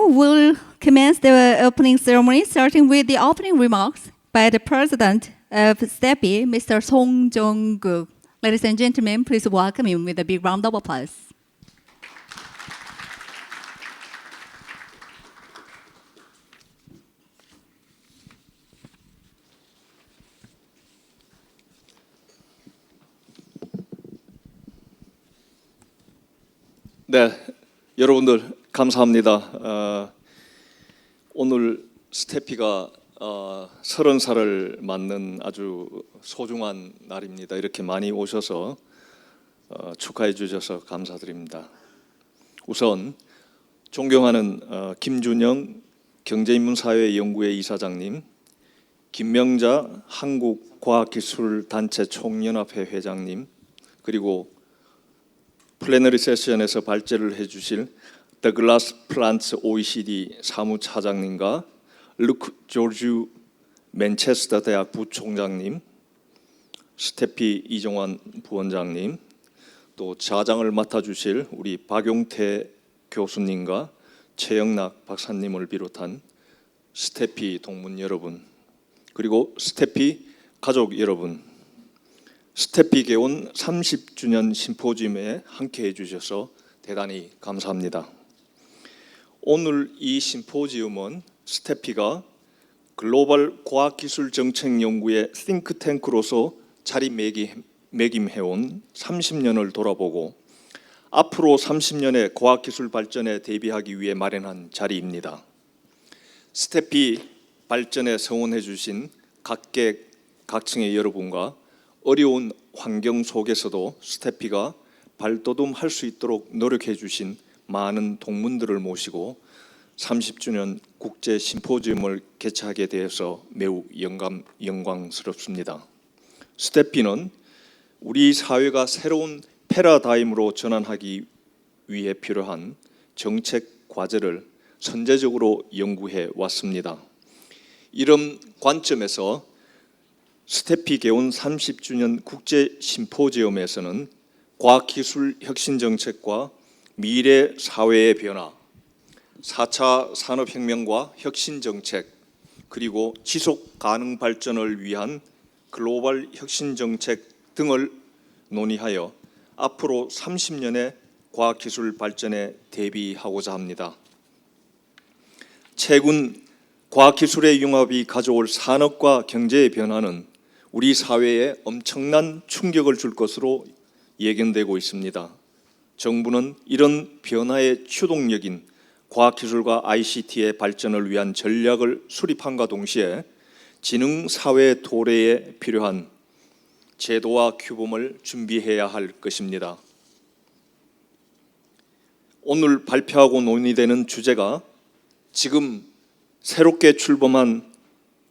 now we'll commence the opening ceremony, starting with the opening remarks by the President of Stepi, Mr. Song Jong-guk. Ladies and gentlemen, please welcome him with a big round of applause. 네, 여러분들 감사합니다. 오늘 스테피가 30살을 맞는 아주 소중한 날입니다. 이렇게 많이 오셔서 축하해 주셔서 감사드립니다. 우선 존경하는 김준영 경제인문사회연구회이사장님, 김명자 한국과학기술단체총연합회 회장님, 그리고 플래너리 세션에서 발제를 해주실 더글러스 프란츠 OECD 사무차장님과 조르지우 맨체스터대학 부총장님, 스테피 이정환 부원장님, 또 자장을 맡아주실 우리 박용태 교수님과 최영락 박사님을 비롯한 스테피 동문 여러분, 그리고 스테피 가족 여러분, 스테피 개원 30주년 심포지엄에 함께해 주셔서 대단히 감사합니다. 오늘 이 심포지엄은 스테피가 글로벌 과학기술정책연구의 싱크탱크로서 자리매김해온 30년을 돌아보고 앞으로 30년의 과학기술 발전에 대비하기 위해 마련한 자리입니다. 스테피 발전에 성원해 주신 각계 각층의 여러분과 어려운 환경 속에서도 스테피가 발돋움할 수 있도록 노력해 주신 많은 동문들을 모시고 30주년 국제 심포지엄을 개최하게 되어서 매우 영광스럽습니다. 스테피는 우리 사회가 새로운 패러다임으로 전환하기 위해 필요한 정책 과제를 선제적으로 연구해 왔습니다. 이런 관점에서 스테피 개원 30주년 국제 심포지엄에서는 과학기술혁신정책과 미래 사회의 변화, 4차 산업혁명과 혁신정책, 그리고 지속가능 발전을 위한 글로벌 혁신정책 등을 논의하여 앞으로 30년의 과학기술 발전에 대비하고자 합니다. 최근 과학기술의 융합이 가져올 산업과 경제의 변화는 우리 사회에 엄청난 충격을 줄 것으로 예견되고 있습니다. 정부는 이런 변화의 추동력인 과학기술과 ICT의 발전을 위한 전략을 수립함과 동시에 지능사회 도래에 필요한 제도와 규범을 준비해야 할 것입니다. 오늘 발표하고 논의되는 주제가 지금 새롭게 출범한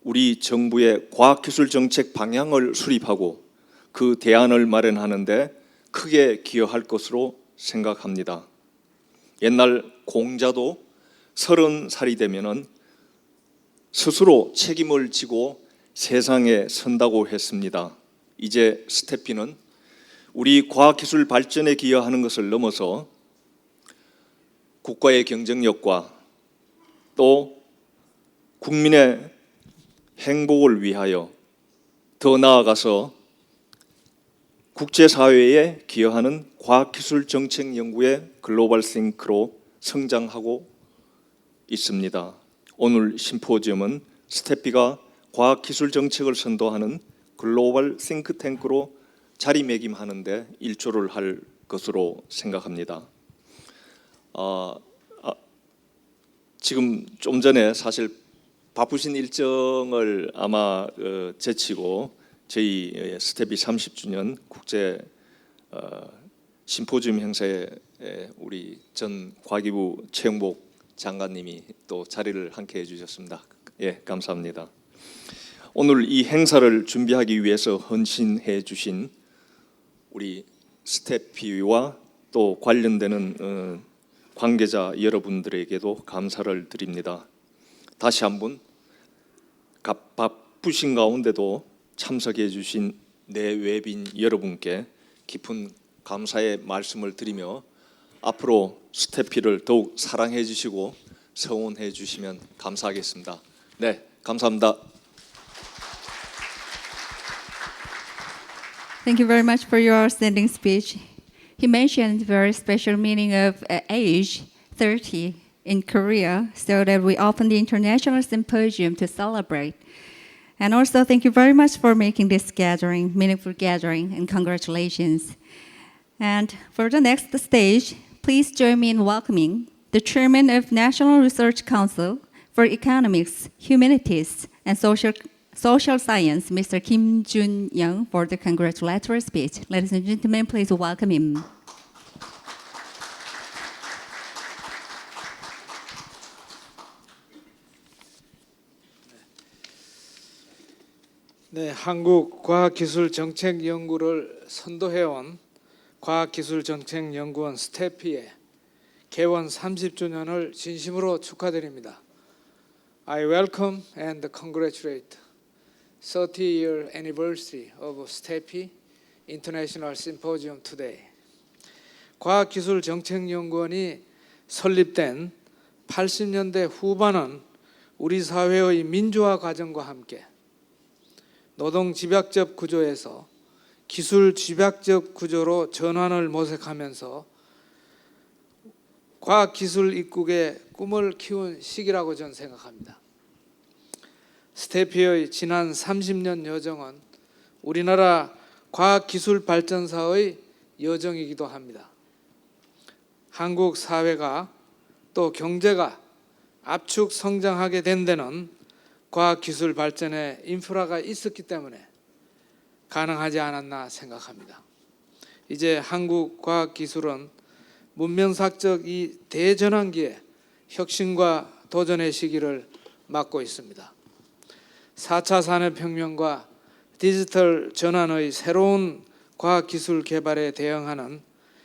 우리 정부의 과학기술 정책 방향을 수립하고 그 대안을 마련하는 데 크게 기여할 것으로 생각합니다. 옛날 공자도 30살이 되면은 스스로 책임을 지고 세상에 선다고 했습니다. 이제 스테피는 우리 과학기술 발전에 기여하는 것을 넘어서 국가의 경쟁력과 또 국민의 행복을 위하여 더 나아가서 국제사회에 기여하는 과학기술 정책 연구의 글로벌 싱크로 성장하고 있습니다. 오늘 심포지엄은 스테피가 과학기술 정책을 선도하는 글로벌 싱크탱크로 자리매김하는 데 일조를 할 것으로 생각합니다. 지금 좀 전에 사실 바쁘신 일정을 아마 제치고 저희 스테피 30주년 국제 심포지엄 행사에 우리 전 과기부 최영복 장관님이 또 자리를 함께 해주셨습니다. 예, 감사합니다. 오늘 이 행사를 준비하기 위해서 헌신해 주신 우리 스테피와 또 관련되는 관계자 여러분들에게도 감사를 드립니다. 다시 한번 바쁘신 가운데도 참석해 주신 내외빈 여러분께 깊은 감사의 말씀을 드리며 앞으로 스테피를 더욱 사랑해 주시고 서원해 주시면 감사하겠습니다. 네, 감사합니다. Thank you very much for your outstanding speech. He mentioned the very special meaning of age, 30, in Korea, so that we open the International Symposium to celebrate. And also, thank you very much for making this gathering, meaningful gathering, and congratulations. And for the next stage, please join me in welcoming the Chairman of National Research Council for Economics, Humanities, and Social Science, Mr. Kim Jun-young, for the congratulatory speech. Ladies and gentlemen, please welcome him. 네, 한국과학기술정책연구를 선도해온 과학기술정책연구원 스태피의 개원 30주년을 진심으로 축하드립니다. I welcome and congratulate 30-year anniversary of STEPI International Symposium today. 과학기술정책연구원이 설립된 80년대 후반은 우리 사회의 민주화 과정과 함께 노동 집약적 구조에서 기술 집약적 구조로 전환을 모색하면서 과학기술 입국의 꿈을 키운 시기라고 저는 생각합니다. 스태피의 지난 30년 여정은 우리나라 과학기술 발전사의 여정이기도 합니다. 한국 사회가 또 경제가 압축 성장하게 된 데는 과학기술 발전에 인프라가 있었기 때문에 가능하지 않았나 생각합니다. 이제 한국 과학기술은 문명사적 이 대전환기에 혁신과 도전의 시기를 맞고 있습니다. 4차 산업혁명과 디지털 전환의 새로운 과학기술 개발에 대응하는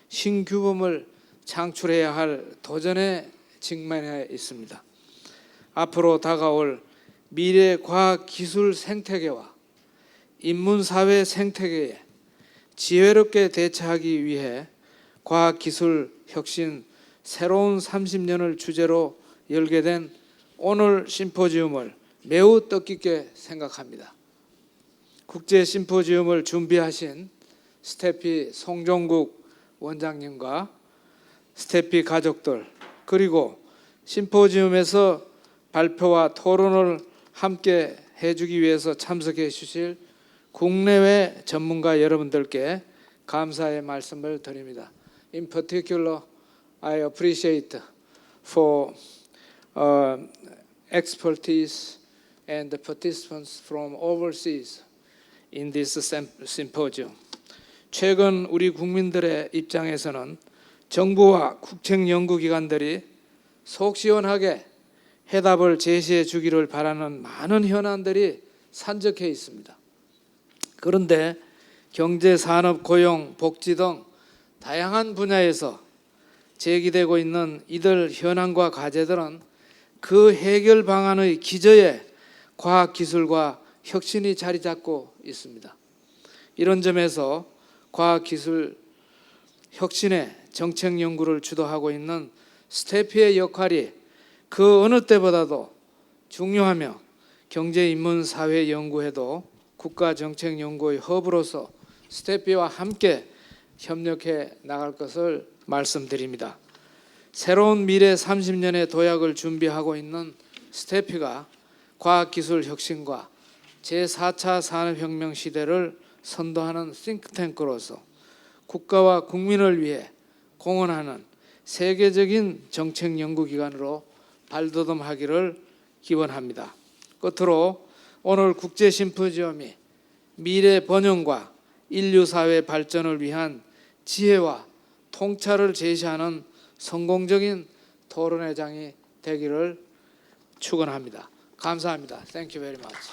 신규범을 창출해야 할 도전에 직면해 있습니다. 앞으로 다가올 미래 과학기술 생태계와 인문사회 생태계에 지혜롭게 대처하기 위해 과학기술 혁신 새로운 30년을 주제로 열게 된 오늘 심포지엄을 매우 뜻깊게 생각합니다. 국제 심포지엄을 준비하신 스태피 송종국 원장님과 스태피 가족들, 그리고 심포지엄에서 발표와 토론을 함께 해주기 위해서 참석해 주실 국내외 전문가 여러분들께 감사의 말씀을 드립니다. In particular, I appreciate for expertise and the participants from overseas in this symposium. 최근 우리 국민들의 입장에서는 정부와 국책연구기관들이 속 시원하게 해답을 제시해 주기를 바라는 많은 현안들이 산적해 있습니다. 그런데 경제, 산업, 고용, 복지 등 다양한 분야에서 제기되고 있는 이들 현안과 과제들은 그 해결 방안의 기저에 과학기술과 혁신이 자리 잡고 있습니다. 이런 점에서 과학기술 혁신의 정책 연구를 주도하고 있는 스태피의 역할이 그 어느 때보다도 중요하며 경제인문사회연구회도 국가정책연구의 허브로서 스태피와 함께 협력해 나갈 것을 말씀드립니다. 새로운 미래 30년의 도약을 준비하고 있는 스태피가 과학기술 혁신과 제4차 산업혁명 시대를 선도하는 싱크탱크로서 국가와 국민을 위해 공헌하는 세계적인 정책연구기관으로 발돋움하기를 기원합니다. 끝으로 오늘 국제심포지엄이 미래 번영과 인류사회 발전을 위한 지혜와 통찰을 제시하는 성공적인 토론회 장이 되기를 축원합니다. 감사합니다. Thank you very much.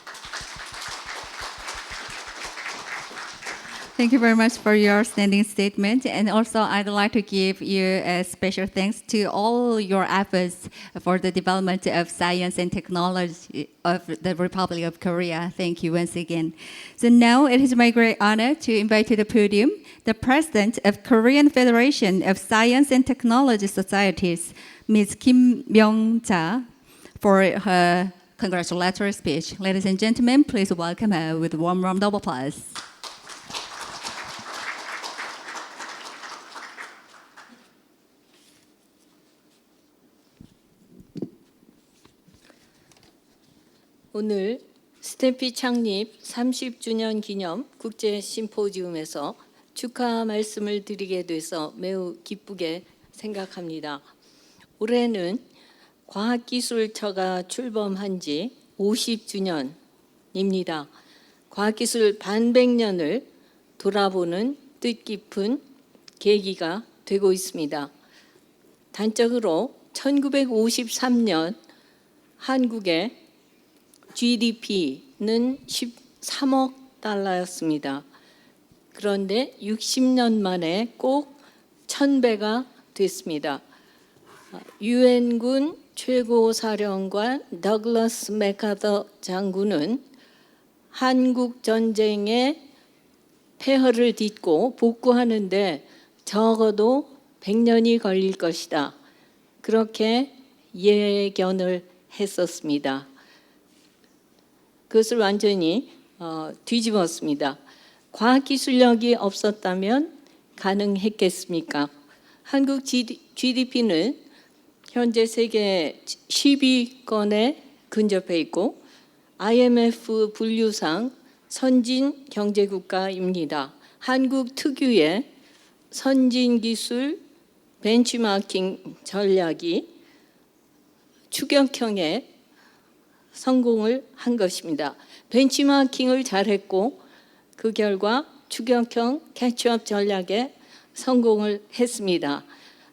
Thank you very much for your standing statement. And also, I'd like to give you a special thanks to all your efforts for the development of science and technology of the Republic of Korea. Thank you once again. So now it is my great honor to invite to the podium the President of Korean Federation of Science and Technology Societies, Ms. Kim Myung-ja, for her congratulatory speech. Ladies and gentlemen, please welcome her with a warm round of applause. 오늘 스태피 창립 30주년 기념 국제심포지엄에서 축하 말씀을 드리게 돼서 매우 기쁘게 생각합니다. 올해는 과학기술처가 출범한 지 50주년입니다. 과학기술 반백년을 돌아보는 뜻깊은 계기가 되고 있습니다. 단적으로 1953년 한국의 GDP는 13억 달러였습니다. 그런데 60년 만에 꼭 1000배가 됐습니다. 유엔군 최고사령관 더글러스 맥카더 장군은 한국 전쟁의 폐허를 딛고 복구하는데 적어도 100년이 걸릴 것이다. 그렇게 예견을 했었습니다. 그것을 완전히 뒤집었습니다. 과학기술력이 없었다면 가능했겠습니까? 한국 GDP는 현재 세계 10위권에 근접해 있고 IMF 분류상 선진 경제국가입니다. 한국 특유의 선진기술 벤치마킹 전략이 추격형의 성공을 한 것입니다. 벤치마킹을 잘했고 그 결과 추격형 캐치업 전략에 성공을 했습니다.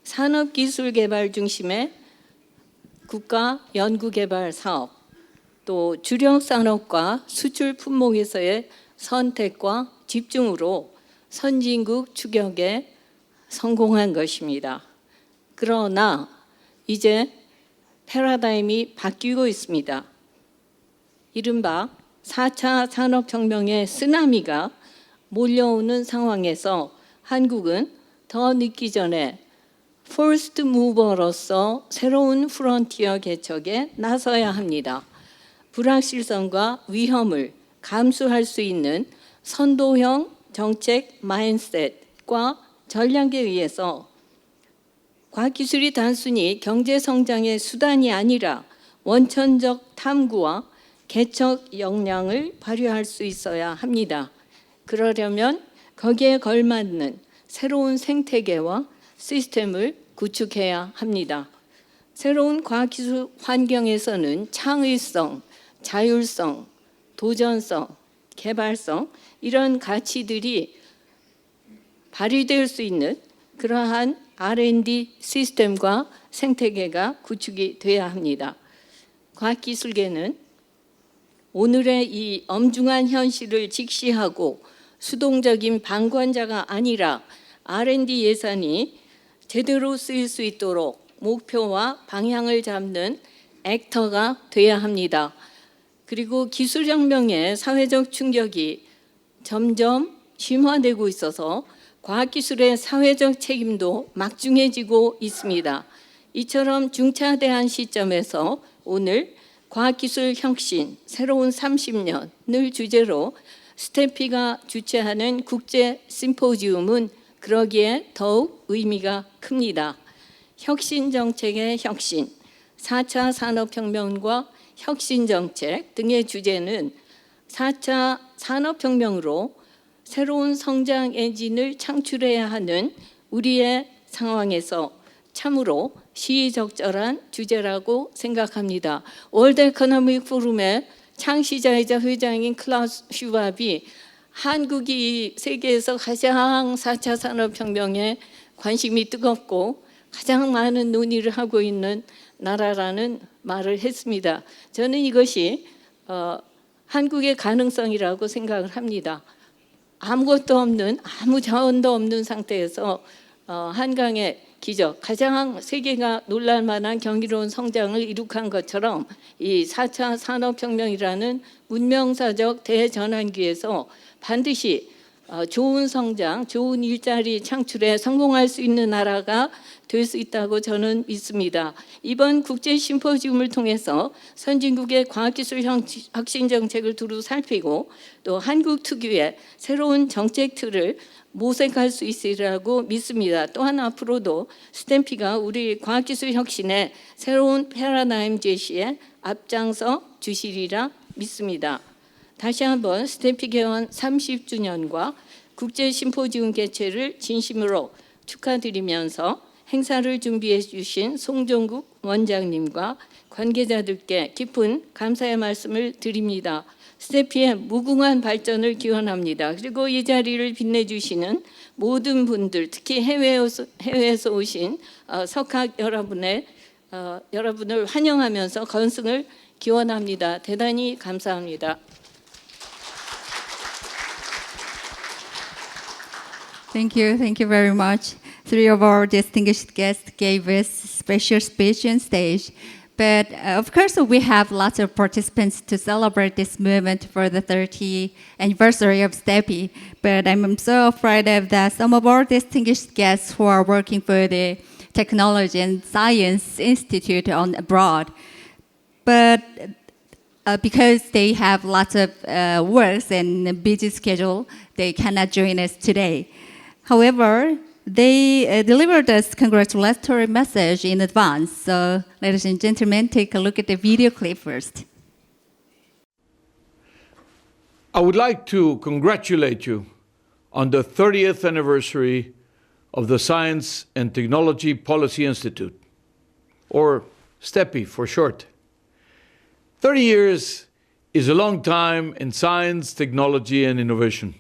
산업기술개발 중심의 국가 연구개발 사업, 또 주력산업과 수출 품목에서의 선택과 집중으로 선진국 추격에 성공한 것입니다. 그러나 이제 패러다임이 바뀌고 있습니다. 이른바 4차 산업혁명의 쓰나미가 몰려오는 상황에서 한국은 더 늦기 전에 퍼스트 무버로서 새로운 프론티어 개척에 나서야 합니다. 불확실성과 위험을 감수할 수 있는 선도형 정책 마인드셋과 전략에 의해서 과학기술이 단순히 경제성장의 수단이 아니라 원천적 탐구와 개척 역량을 발휘할 수 있어야 합니다. 그러려면 거기에 걸맞는 새로운 생태계와 시스템을 구축해야 합니다. 새로운 과학기술 환경에서는 창의성, 자율성, 도전성, 개발성 이런 가치들이 발휘될 수 있는 그러한 R&D 시스템과 생태계가 구축이 돼야 합니다. 과학기술계는 오늘의 이 엄중한 현실을 직시하고 수동적인 방관자가 아니라 R&D 예산이 제대로 쓰일 수 있도록 목표와 방향을 잡는 액터가 돼야 합니다. 그리고 기술혁명의 사회적 충격이 점점 심화되고 있어서 과학기술의 사회적 책임도 막중해지고 있습니다. 이처럼 중차대한 시점에서 오늘 과학기술혁신 새로운 30년을 주제로 스태피가 주최하는 국제 심포지엄은 그러기에 더욱 의미가 큽니다. 혁신정책의 혁신, 4차 산업혁명과 혁신정책 등의 주제는 4차 산업혁명으로 새로운 성장 엔진을 창출해야 하는 우리의 상황에서 참으로 시의적절한 주제라고 생각합니다. 월드 에코노믹 포럼의 창시자이자 회장인 클라우스 슈밥이 한국이 세계에서 가장 4차 산업혁명에 관심이 뜨겁고 가장 많은 논의를 하고 있는 나라라는 말을 했습니다. 저는 이것이 한국의 가능성이라고 생각을 합니다. 아무것도 없는 아무 자원도 없는 상태에서 한강의 기적, 가장 세계가 놀랄 만한 경이로운 성장을 이룩한 것처럼 이 4차 산업혁명이라는 문명사적 대전환기에서 반드시 좋은 성장, 좋은 일자리 창출에 성공할 수 있는 나라가 될 수 있다고 저는 믿습니다. 이번 국제심포지엄을 통해서 선진국의 과학기술혁신정책을 두루 살피고 또 한국 특유의 새로운 정책 틀을 모색할 수 있으리라고 믿습니다. 또한 앞으로도 스탬피가 우리 과학기술 혁신의 새로운 패러다임 제시에 앞장서 주시리라 믿습니다. 다시 한번 스탬피 개원 30주년과 국제심포지엄 개최를 진심으로 축하드리면서 행사를 준비해 주신 송종국 원장님과 관계자들께 깊은 감사의 말씀을 드립니다. 스태피의 무궁한 발전을 기원합니다. 그리고 이 자리를 빛내주시는 모든 분들, 특히 해외에서 오신 석학 여러분을 환영하면서 건승을 기원합니다. 대단히 감사합니다. Thank you very much. Three of our distinguished guests gave us special speech on stage. But of course, we have lots of participants to celebrate this movement for the 30th anniversary of STEPI. But I'm so afraid of that some of our distinguished guests who are working for the Technology and Science Institute on abroad. But because they have lots of works and a busy schedule, they cannot join us today. However, they delivered us congratulatory message in advance. So, ladies and gentlemen, take a look at the video clip first. I would like to congratulate you on the 30th anniversary of the Science and Technology Policy Institute, or STEPI for short. 30 years is a long time in science, technology, and innovation.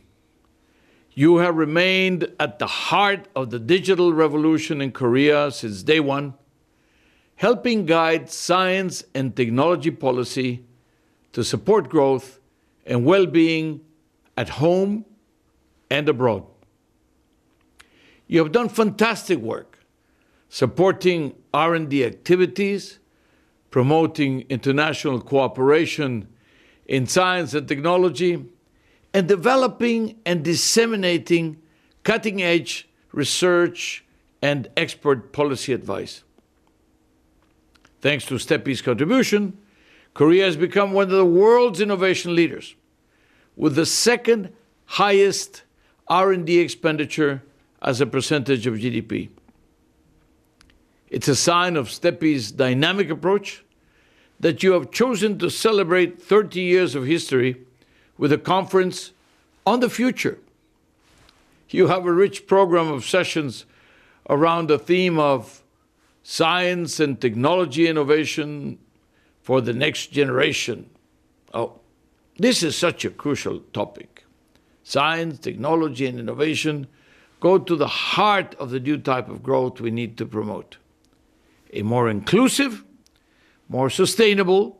You have remained at the heart of the digital revolution in Korea since day one, helping guide science and technology policy to support growth and well-being at home and abroad. You have done fantastic work supporting R&D activities, promoting international cooperation in science and technology, and developing and disseminating cutting-edge research and expert policy advice. Thanks to STEPI's contribution, Korea has become one of the world's innovation leaders, with the second highest R&D expenditure as a percentage of GDP. It's a sign of STEPI's dynamic approach that you have chosen to celebrate 30 years of history with a conference on the future. You have a rich program of sessions around the theme of science and technology innovation for the next generation. Oh, this is such a crucial topic. Science, technology, and innovation go to the heart of the new type of growth we need to promote. A more inclusive, more sustainable,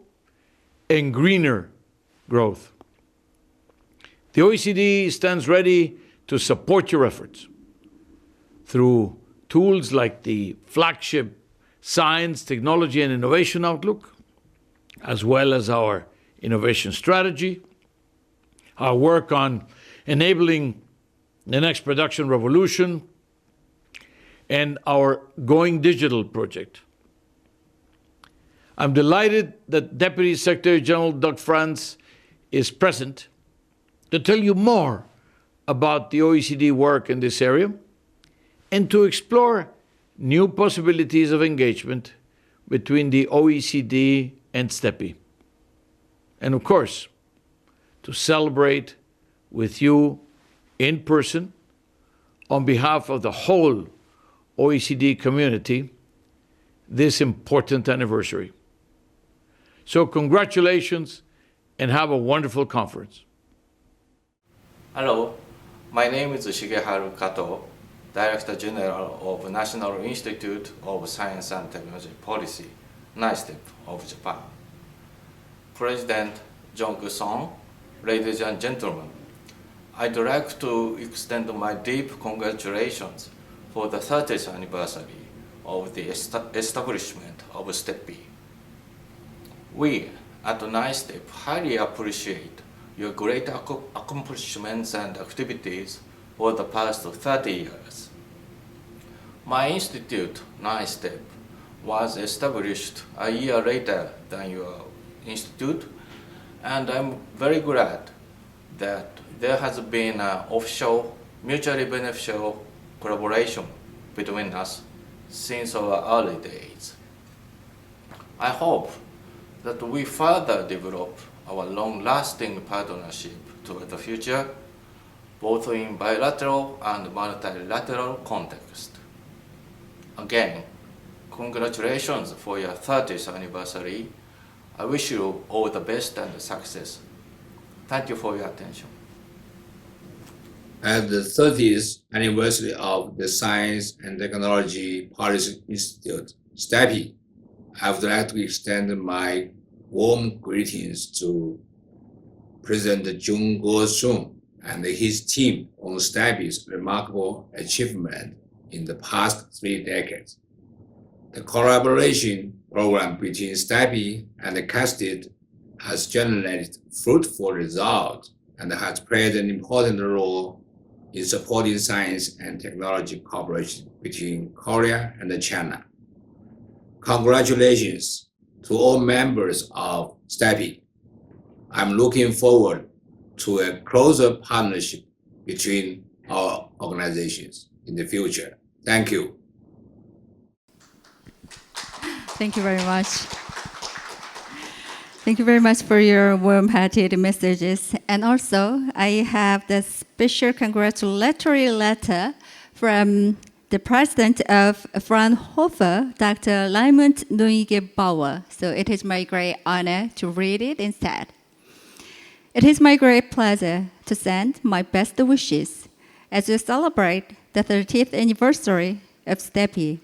and greener growth. The OECD stands ready to support your efforts through tools like the flagship Science, Technology, and Innovation Outlook, as well as our innovation strategy, our work on enabling the next production revolution, and our Going Digital project. I'm delighted that Deputy Secretary General Dr. Frantz is present to tell you more about the OECD work in this area and to explore new possibilities of engagement between the OECD and STEPI. And of course, to celebrate with you in person on behalf of the whole OECD community this important anniversary. So congratulations and have a wonderful conference. Hello, my name is Shigeharu Kato, Director General of National Institute of Science and Technology Policy, NISTEP of Japan. President Jong-sung, ladies and gentlemen, I'd like to extend my deep congratulations for the 30th anniversary of the establishment of Stepi. We at NISTEP highly appreciate your great accomplishments and activities for the past 30 years. My institute, NISTEP, was established a year later than your institute, and I'm very glad that there has been an offshore, mutually beneficial collaboration between us since our early days. I hope that we further develop our long-lasting partnership toward the future, both in bilateral and multilateral context. Again, congratulations for your 30th anniversary. I wish you all the best and success. Thank you for your attention. At the 30th anniversary of the Science and Technology Policy Institute, Stepi, I would like to extend my warm greetings to President Georghiou and his team on Stepi's remarkable achievement in the past 3 decades. The collaboration program between Stepi and CASTED has generated fruitful results and has played an important role in supporting science and technology cooperation between Korea and China. Congratulations to all members of Stepi. I'm looking forward to a closer partnership between our organizations in the future. Thank you. Thank you very much. Thank you very much for your warm-hearted messages. And also, I have the special congratulatory letter from the president of Fraunhofer, Dr. Reimund Neugebauer. So it is my great honor to read it instead. It is my great pleasure to send my best wishes as we celebrate the 30th anniversary of Stepi.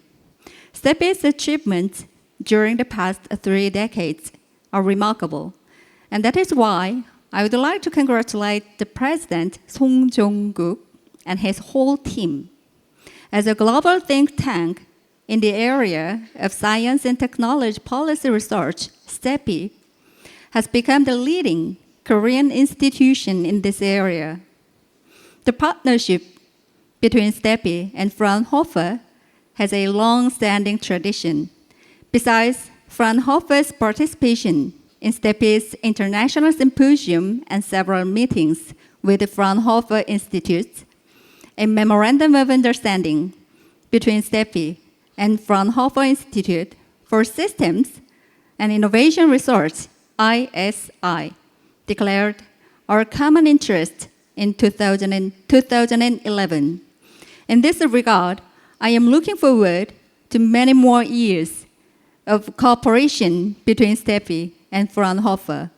Stepi's achievements during the past 3 decades are remarkable, and that is why I would like to congratulate the President Song Jong-guk and his whole team. As a global think tank in the area of science and technology policy research, Stepi has become the leading Korean institution in this area. The partnership between Stepi and Fraunhofer has a long-standing tradition. Besides Fraunhofer's participation in Stepi's international symposium and several meetings with the Fraunhofer institutes, a memorandum of understanding between Stepi and Fraunhofer Institute for Systems and Innovation Research, ISI, declared our common interest in 2011. In this regard, I am looking forward to many more years of cooperation between Stepi and Fraunhofer.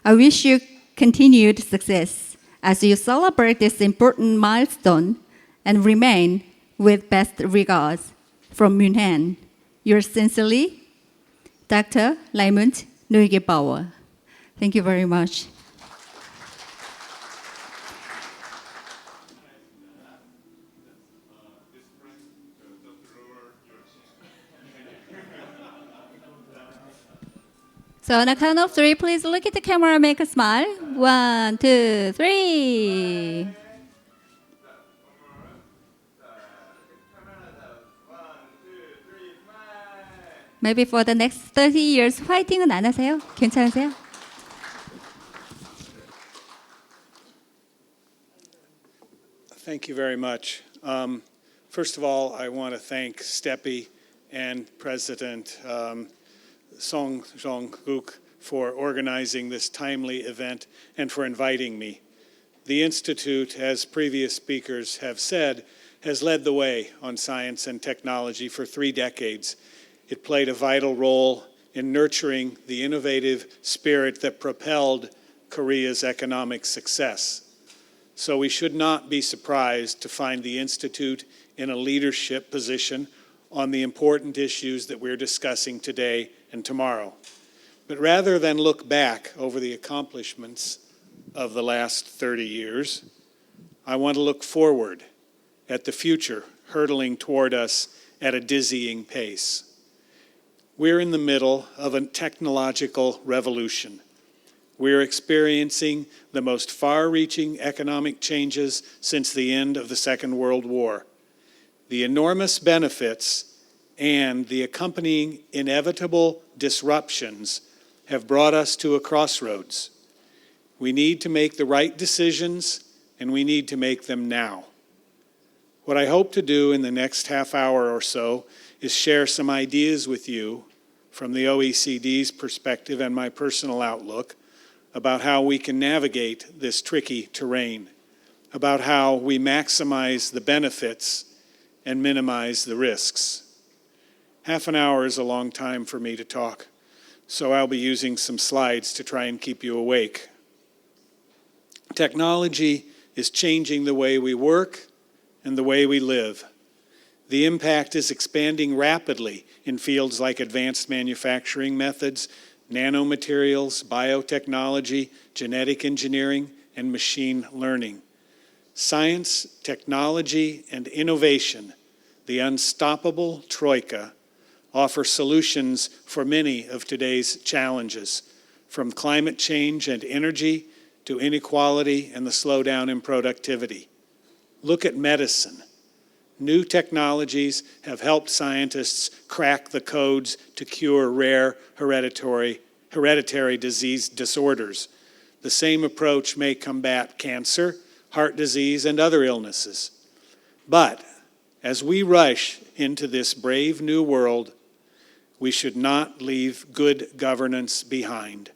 I wish you continued success as you celebrate this important milestone and remain with best regards from München. Yours sincerely, Dr. Reimund Neugebauer. Thank you very much. So on a count of 3, please look at the camera and make a smile. 1, 2, 3. Maybe for the next 30 years, 화이팅은 안 하세요? 괜찮으세요? Thank you very much. First of all, I want to thank Stepi and President Song Jong-guk for organizing this timely event and for inviting me. The Institute, as previous speakers have said, has led the way on science and technology for 3 decades. It played a vital role in nurturing the innovative spirit that propelled Korea's economic success. So we should not be surprised to find the Institute in a leadership position on the important issues that we're discussing today and tomorrow. But rather than look back over the accomplishments of the last 30 years, I want to look forward at the future hurtling toward us at a dizzying pace. We're in the middle of a technological revolution. We're experiencing the most far-reaching economic changes since the end of the Second World War. The enormous benefits and the accompanying inevitable disruptions have brought us to a crossroads. We need to make the right decisions, and we need to make them now. What I hope to do in the next half hour or so is share some ideas with you from the OECD's perspective and my personal outlook about how we can navigate this tricky terrain, about how we maximize the benefits and minimize the risks. Half an hour is a long time for me to talk, so I'll be using some slides to try and keep you awake. Technology is changing the way we work and the way we live. The impact is expanding rapidly in fields like advanced manufacturing methods, nanomaterials, biotechnology, genetic engineering, and machine learning. Science, technology, and innovation, the unstoppable troika, offer solutions for many of today's challenges, from climate change and energy to inequality and the slowdown in productivity. Look at medicine. New technologies have helped scientists crack the codes to cure rare hereditary disease disorders. The same approach may combat cancer, heart disease, and other illnesses. But as we rush into this brave new world, we should not leave good governance behind.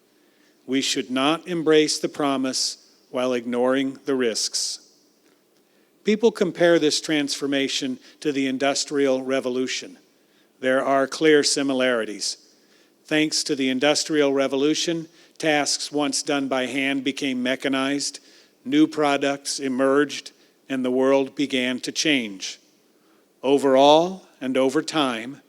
We should not embrace the promise while ignoring the risks. People compare this transformation to the Industrial Revolution. There are clear similarities. Thanks to the Industrial Revolution, tasks once done by hand became mechanized, new products emerged, and the world began to change. Overall and over time,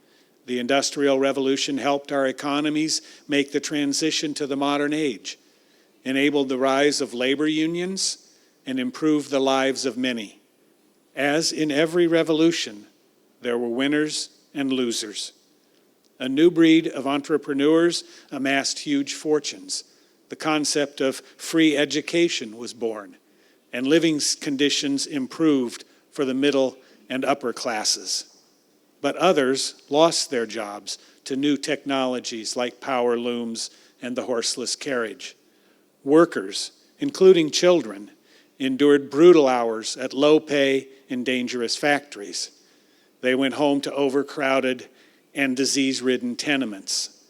the Industrial Revolution helped our economies make the transition to the modern age, enabled the rise of labor unions, and improved the lives of many. As in every revolution, there were winners and losers. A new breed of entrepreneurs amassed huge fortunes. The concept of free education was born, and living conditions improved for the middle and upper classes. But others lost their jobs to new technologies like power looms and the horseless carriage. Workers, including children, endured brutal hours at low pay in dangerous factories. They went home to overcrowded and disease-ridden tenements.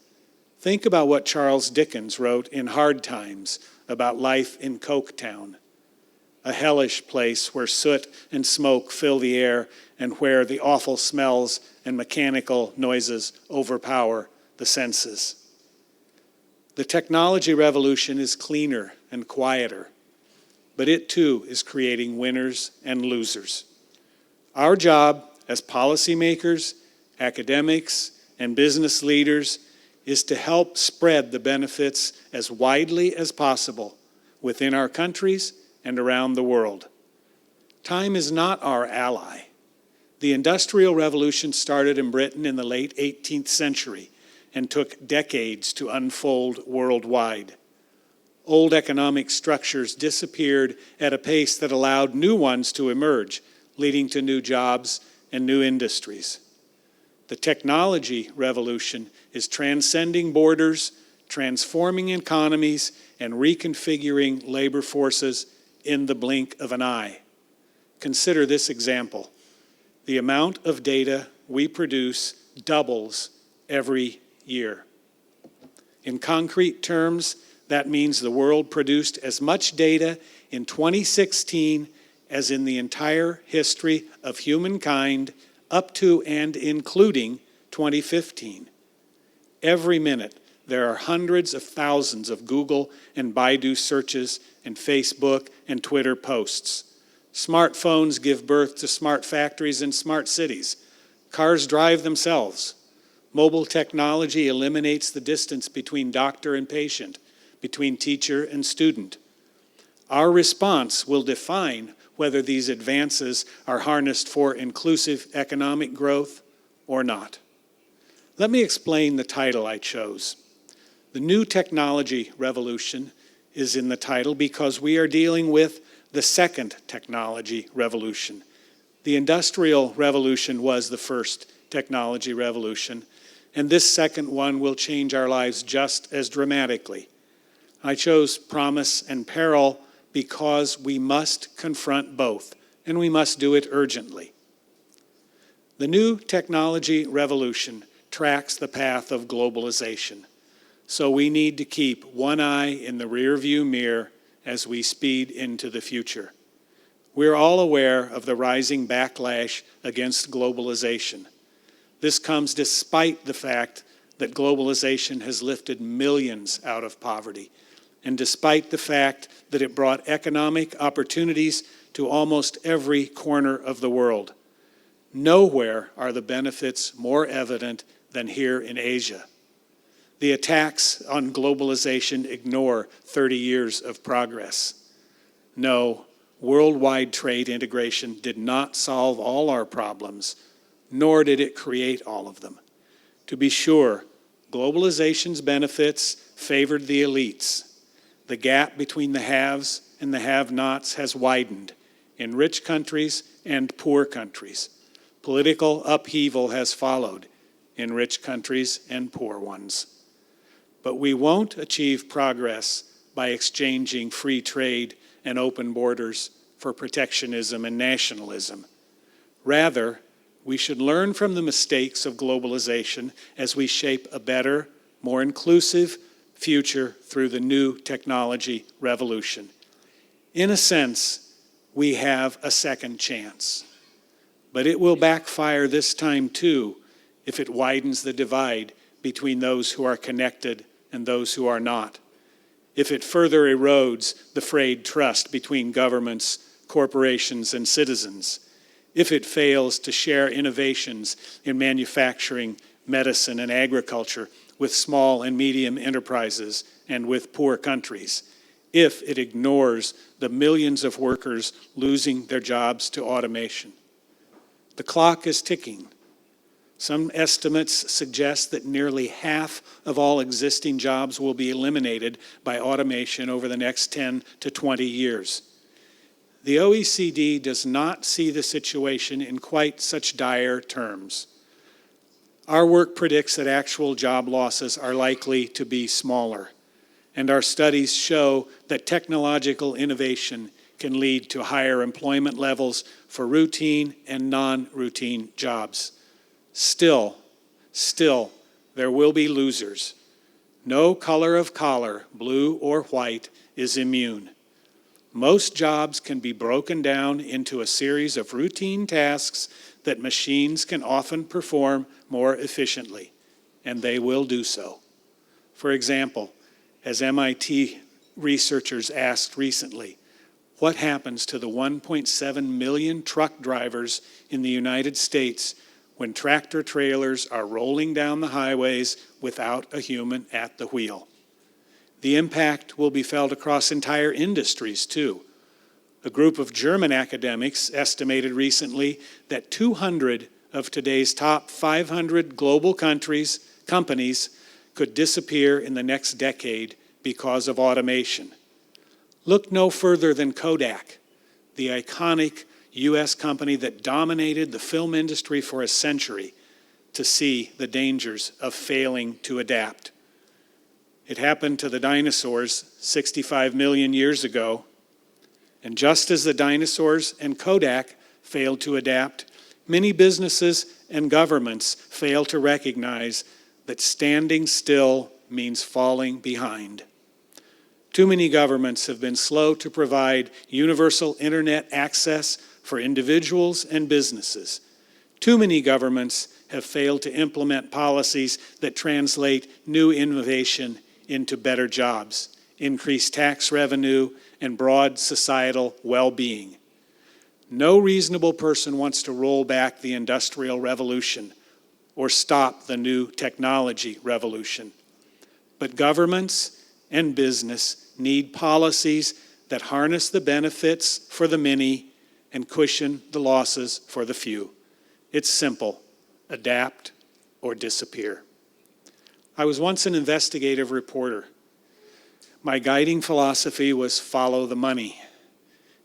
Think about what Charles Dickens wrote in Hard Times about life in Coketown, a hellish place where soot and smoke fill the air and where the awful smells and mechanical noises overpower the senses. The technology revolution is cleaner and quieter, but it too is creating winners and losers. Our job as policymakers, academics, and business leaders is to help spread the benefits as widely as possible within our countries and around the world. Time is not our ally. The Industrial Revolution started in Britain in the late 18th century and took decades to unfold worldwide. Old economic structures disappeared at a pace that allowed new ones to emerge, leading to new jobs and new industries. The technology revolution is transcending borders, transforming economies, and reconfiguring labor forces in the blink of an eye. Consider this example. The amount of data we produce doubles every year. In concrete terms, that means the world produced as much data in 2016 as in the entire history of humankind up to and including 2015. Every minute, there are hundreds of thousands of Google and Baidu searches and Facebook and Twitter posts. Smartphones give birth to smart factories and smart cities. Cars drive themselves. Mobile technology eliminates the distance between doctor and patient, between teacher and student. Our response will define whether these advances are harnessed for inclusive economic growth or not. Let me explain the title I chose. The New Technology Revolution is in the title because we are dealing with the second technology revolution. The Industrial Revolution was the first technology revolution, and this second one will change our lives just as dramatically. I chose promise and peril because we must confront both, and we must do it urgently. The new technology revolution tracks the path of globalization, so we need to keep one eye in the rearview mirror as we speed into the future. We're all aware of the rising backlash against globalization. This comes despite the fact that globalization has lifted millions out of poverty, and despite the fact that it brought economic opportunities to almost every corner of the world. Nowhere are the benefits more evident than here in Asia. The attacks on globalization ignore 30 years of progress. No, worldwide trade integration did not solve all our problems, nor did it create all of them. To be sure, globalization's benefits favored the elites. The gap between the haves and the have-nots has widened in rich countries and poor countries. Political upheaval has followed in rich countries and poor ones. But we won't achieve progress by exchanging free trade and open borders for protectionism and nationalism. Rather, we should learn from the mistakes of globalization as we shape a better, more inclusive future through the new technology revolution. In a sense, we have a second chance. But it will backfire this time too if it widens the divide between those who are connected and those who are not. If it further erodes the frayed trust between governments, corporations, and citizens. If it fails to share innovations in manufacturing, medicine, and agriculture with small and medium enterprises and with poor countries. If it ignores the millions of workers losing their jobs to automation. The clock is ticking. Some estimates suggest that nearly half of all existing jobs will be eliminated by automation over the next 10 to 20 years. The OECD does not see the situation in quite such dire terms. Our work predicts that actual job losses are likely to be smaller, and our studies show that technological innovation can lead to higher employment levels for routine and non-routine jobs. Still, there will be losers. No color of collar, blue or white, is immune. Most jobs can be broken down into a series of routine tasks that machines can often perform more efficiently, and they will do so. For example, as MIT researchers asked recently, what happens to the 1.7 million truck drivers in the United States when tractor trailers are rolling down the highways without a human at the wheel? The impact will be felt across entire industries, too. A group of German academics estimated recently that 200 of today's top 500 global companies could disappear in the next decade because of automation. Look no further than Kodak, the iconic US company that dominated the film industry for a century, to see the dangers of failing to adapt. It happened to the dinosaurs 65 million years ago. And just as the dinosaurs and Kodak failed to adapt, many businesses and governments fail to recognize that standing still means falling behind. Too many governments have been slow to provide universal internet access for individuals and businesses. Too many governments have failed to implement policies that translate new innovation into better jobs, increased tax revenue, and broad societal well-being. No reasonable person wants to roll back the Industrial Revolution or stop the new technology revolution. But governments and business need policies that harness the benefits for the many and cushion the losses for the few. It's simple: adapt or disappear. I was once an investigative reporter. My guiding philosophy was follow the money.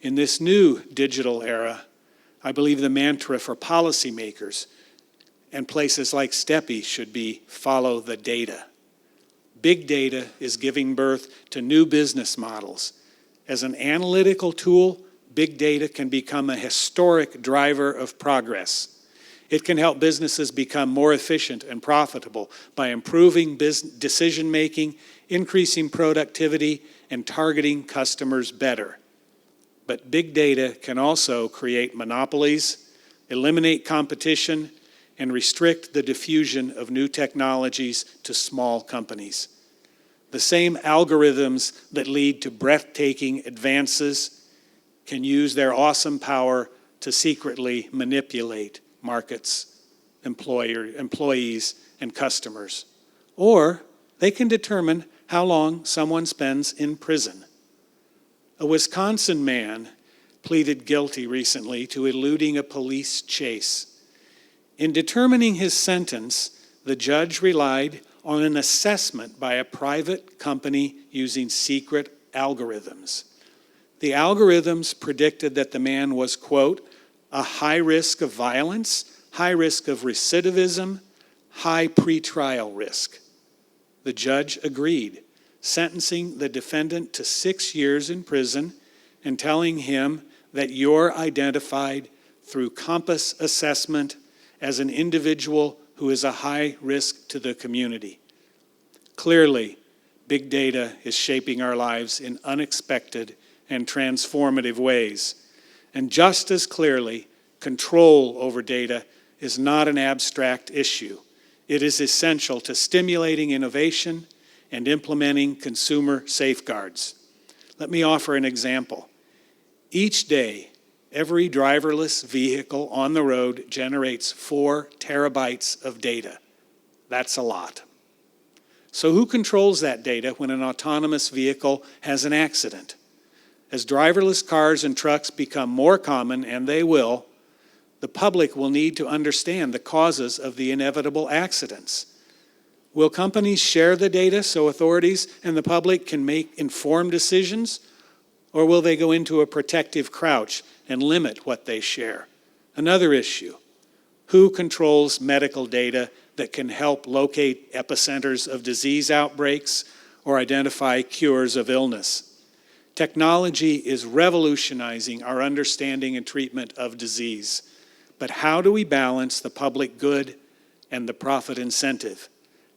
In this new digital era, I believe the mantra for policymakers and places like Stepi should be follow the data. Big data is giving birth to new business models. As an analytical tool, big data can become a historic driver of progress. It can help businesses become more efficient and profitable by improving decision-making, increasing productivity, and targeting customers better. But big data can also create monopolies, eliminate competition, and restrict the diffusion of new technologies to small companies. The same algorithms that lead to breathtaking advances can use their awesome power to secretly manipulate markets, employees, and customers. Or they can determine how long someone spends in prison. A Wisconsin man pleaded guilty recently to eluding a police chase. In determining his sentence, the judge relied on an assessment by a private company using secret algorithms. The algorithms predicted that the man was, quote, a high risk of violence, high risk of recidivism, high pretrial risk. The judge agreed, sentencing the defendant to 6 years in prison and telling him that you're identified through Compass assessment as an individual who is a high risk to the community. Clearly, big data is shaping our lives in unexpected and transformative ways. And just as clearly, control over data is not an abstract issue. It is essential to stimulating innovation and implementing consumer safeguards. Let me offer an example. Each day, every driverless vehicle on the road generates 4 terabytes of data. That's a lot. So who controls that data when an autonomous vehicle has an accident? As driverless cars and trucks become more common, and they will, the public will need to understand the causes of the inevitable accidents. Will companies share the data so authorities and the public can make informed decisions? Or will they go into a protective crouch and limit what they share? Another issue: who controls medical data that can help locate epicenters of disease outbreaks or identify cures of illness? Technology is revolutionizing our understanding and treatment of disease. But how do we balance the public good and the profit incentive?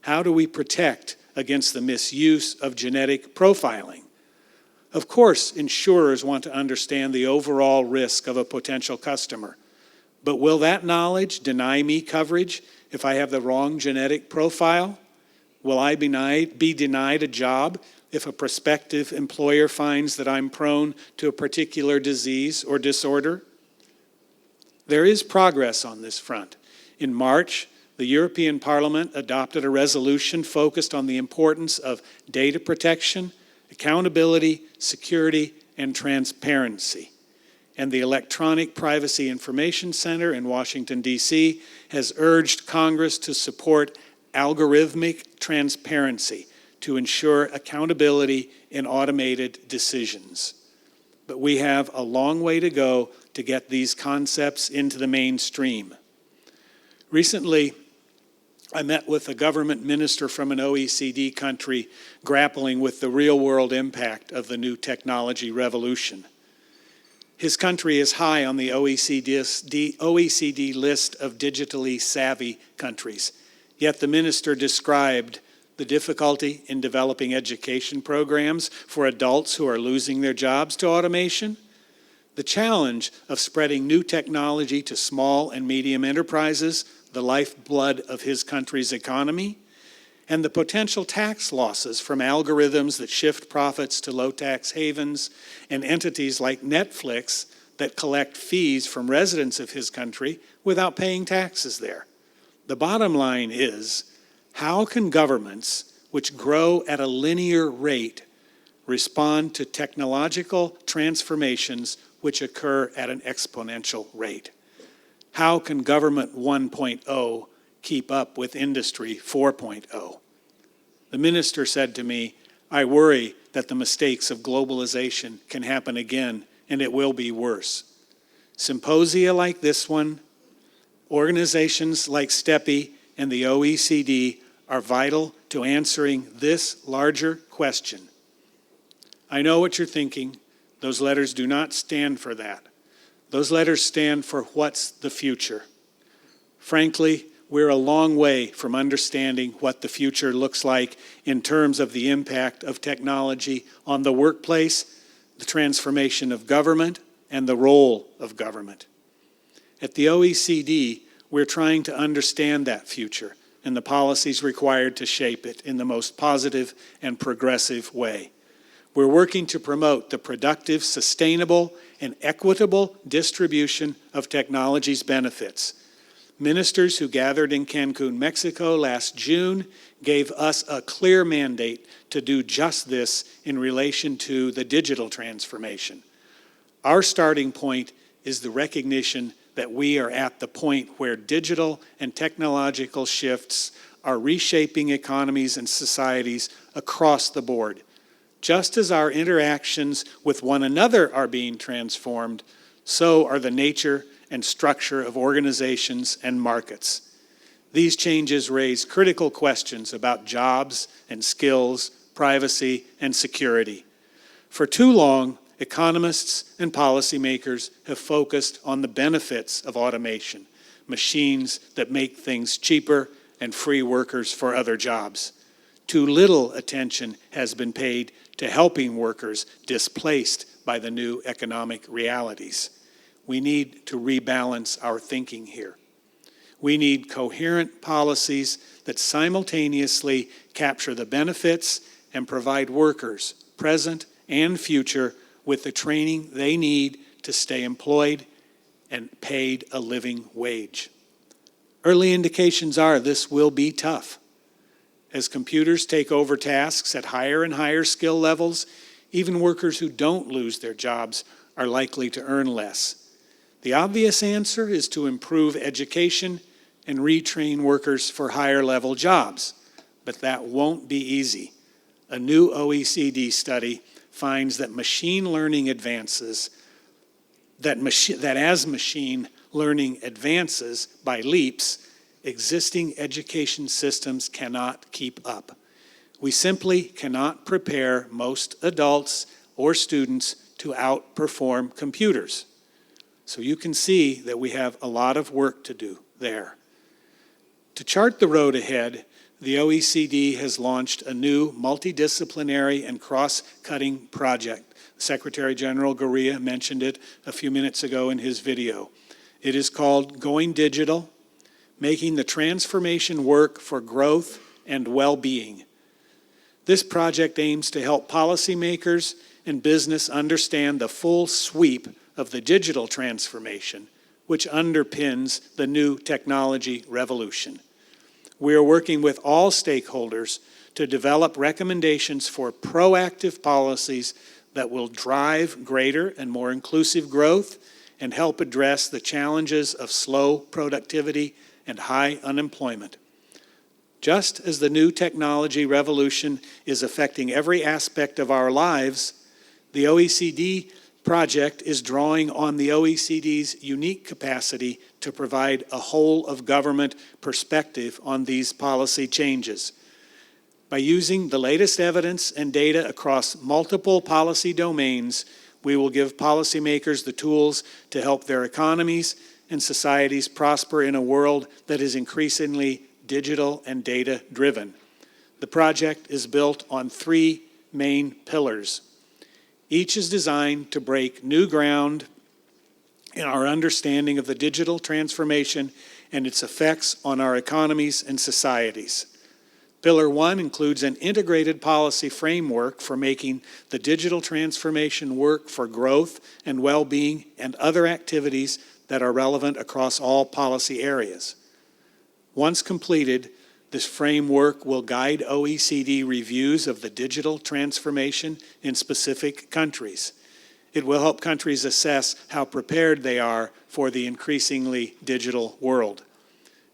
How do we protect against the misuse of genetic profiling? Of course, insurers want to understand the overall risk of a potential customer. But will that knowledge deny me coverage if I have the wrong genetic profile? Will I be denied a job if a prospective employer finds that I'm prone to a particular disease or disorder? There is progress on this front. In March, the European Parliament adopted a resolution focused on the importance of data protection, accountability, security, and transparency. And the Electronic Privacy Information Center in Washington, D.C. has urged Congress to support algorithmic transparency to ensure accountability in automated decisions. But we have a long way to go to get these concepts into the mainstream. Recently, I met with a government minister from an OECD country grappling with the real-world impact of the new technology revolution. His country is high on the OECD list of digitally savvy countries, yet the minister described the difficulty in developing education programs for adults who are losing their jobs to automation, the challenge of spreading new technology to small and medium enterprises, the lifeblood of his country's economy, and the potential tax losses from algorithms that shift profits to low-tax havens and entities like Netflix that collect fees from residents of his country without paying taxes there. The bottom line is, how can governments, which grow at a linear rate, respond to technological transformations which occur at an exponential rate. How can government 1.0 keep up with industry 4.0? The minister said to me, I worry that the mistakes of globalization can happen again, and it will be worse. Symposia like this one, organizations like Stepi and the OECD are vital to answering this larger question. I know what you're thinking. Those letters do not stand for that. Those letters stand for what's the future. Frankly, we're a long way from understanding what the future looks like in terms of the impact of technology on the workplace, the transformation of government, and the role of government. At the OECD, we're trying to understand that future and the policies required to shape it in the most positive and progressive way. We're working to promote the productive, sustainable, and equitable distribution of technology's benefits. Ministers who gathered in Cancun, Mexico last June gave us a clear mandate to do just this in relation to the digital transformation. Our starting point is the recognition that we are at the point where digital and technological shifts are reshaping economies and societies across the board. Just as our interactions with one another are being transformed, so are the nature and structure of organizations and markets. These changes raise critical questions about jobs and skills, privacy and security. For too long, economists and policymakers have focused on the benefits of automation, machines that make things cheaper and free workers for other jobs. Too little attention has been paid to helping workers displaced by the new economic realities. We need to rebalance our thinking here. We need coherent policies that simultaneously capture the benefits and provide workers, present and future, with the training they need to stay employed and paid a living wage. Early indications are this will be tough. As computers take over tasks at higher and higher skill levels, even workers who don't lose their jobs are likely to earn less. The obvious answer is to improve education and retrain workers for higher level jobs, but that won't be easy. A new OECD study finds that machine learning advances, that as machine learning advances by leaps, existing education systems cannot keep up. We simply cannot prepare most adults or students to outperform computers. So you can see that we have a lot of work to do there. To chart the road ahead, the OECD has launched a new multidisciplinary and cross-cutting project. Secretary General Gurria mentioned it a few minutes ago in his video. It is called Going Digital, Making the Transformation Work for Growth and Well-Being. This project aims to help policymakers and business understand the full sweep of the digital transformation, which underpins the new technology revolution. We are working with all stakeholders to develop recommendations for proactive policies that will drive greater and more inclusive growth and help address the challenges of slow productivity and high unemployment. Just as the new technology revolution is affecting every aspect of our lives, the OECD project is drawing on the OECD's unique capacity to provide a whole-of-government perspective on these policy changes. By using the latest evidence and data across multiple policy domains, we will give policymakers the tools to help their economies and societies prosper in a world that is increasingly digital and data-driven. The project is built on three main pillars. Each is designed to break new ground in our understanding of the digital transformation and its effects on our economies and societies. Pillar 1 includes an integrated policy framework for making the digital transformation work for growth and well-being and other activities that are relevant across all policy areas. Once completed, this framework will guide OECD reviews of the digital transformation in specific countries. It will help countries assess how prepared they are for the increasingly digital world.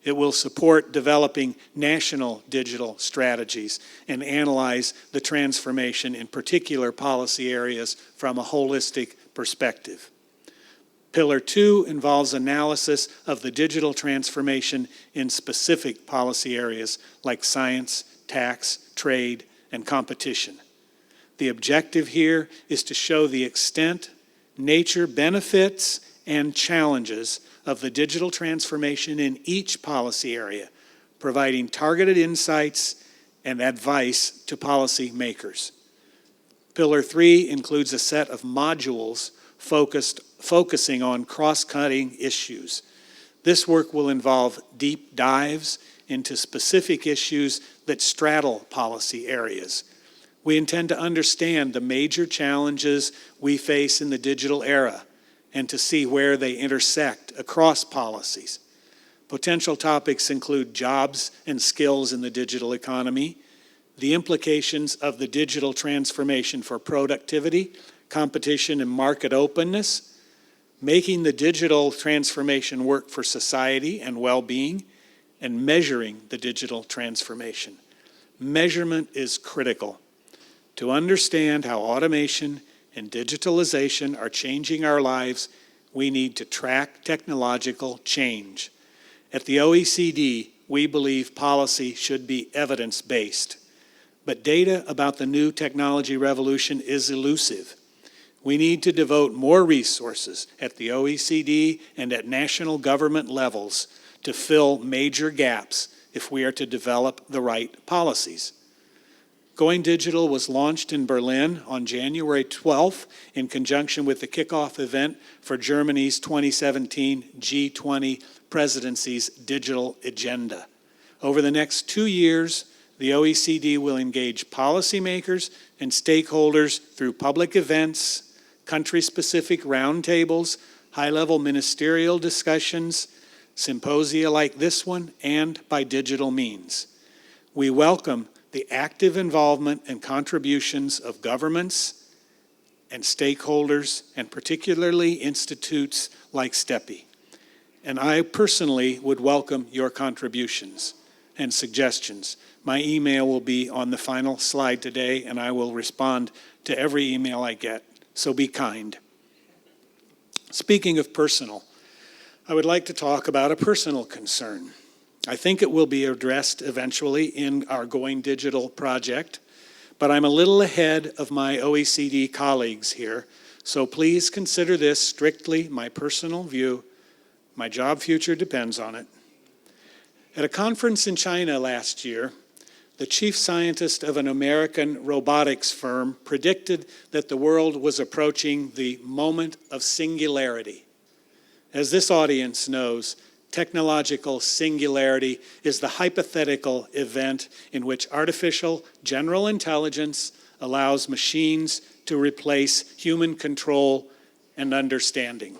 It will support developing national digital strategies and analyze the transformation in particular policy areas from a holistic perspective. Pillar 2 involves analysis of the digital transformation in specific policy areas like science, tax, trade, and competition. The objective here is to show the extent, nature, benefits, and challenges of the digital transformation in each policy area, providing targeted insights and advice to policy makers. Pillar 3 includes a set of modules focusing on cross-cutting issues. This work will involve deep dives into specific issues that straddle policy areas. We intend to understand the major challenges we face in the digital era and to see where they intersect across policies. Potential topics include jobs and skills in the digital economy, the implications of the digital transformation for productivity, competition, and market openness, making the digital transformation work for society and well-being, and measuring the digital transformation. Measurement is critical. To understand how automation and digitalization are changing our lives, we need to track technological change. At the OECD, we believe policy should be evidence-based. But data about the new technology revolution is elusive. We need to devote more resources at the OECD and at national government levels to fill major gaps if we are to develop the right policies. Going Digital was launched in Berlin on January 12th in conjunction with the kickoff event for Germany's 2017 G20 presidency's digital agenda. Over the next 2 years, the OECD will engage policymakers and stakeholders through public events, country-specific roundtables, high-level ministerial discussions, symposia like this one, and by digital means. We welcome the active involvement and contributions of governments and stakeholders, and particularly institutes like Stepi. And I personally would welcome your contributions and suggestions. My email will be on the final slide today, and I will respond to every email I get, so be kind. Speaking of personal, I would like to talk about a personal concern. I think it will be addressed eventually in our Going Digital project, but I'm a little ahead of my OECD colleagues here, so please consider this strictly my personal view. My job future depends on it. At a conference in China last year, the chief scientist of an American robotics firm predicted that the world was approaching the moment of singularity. As this audience knows, technological singularity is the hypothetical event in which artificial general intelligence allows machines to replace human control and understanding.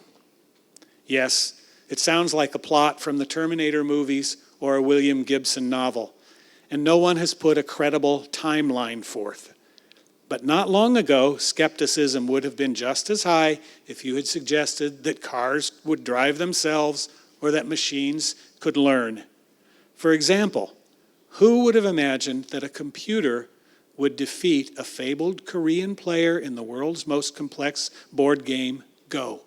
Yes, it sounds like a plot from the Terminator movies or a William Gibson novel, and no one has put a credible timeline forth. But not long ago, skepticism would have been just as high if you had suggested that cars would drive themselves or that machines could learn. For example, who would have imagined that a computer would defeat a fabled Korean player in the world's most complex board game, Go?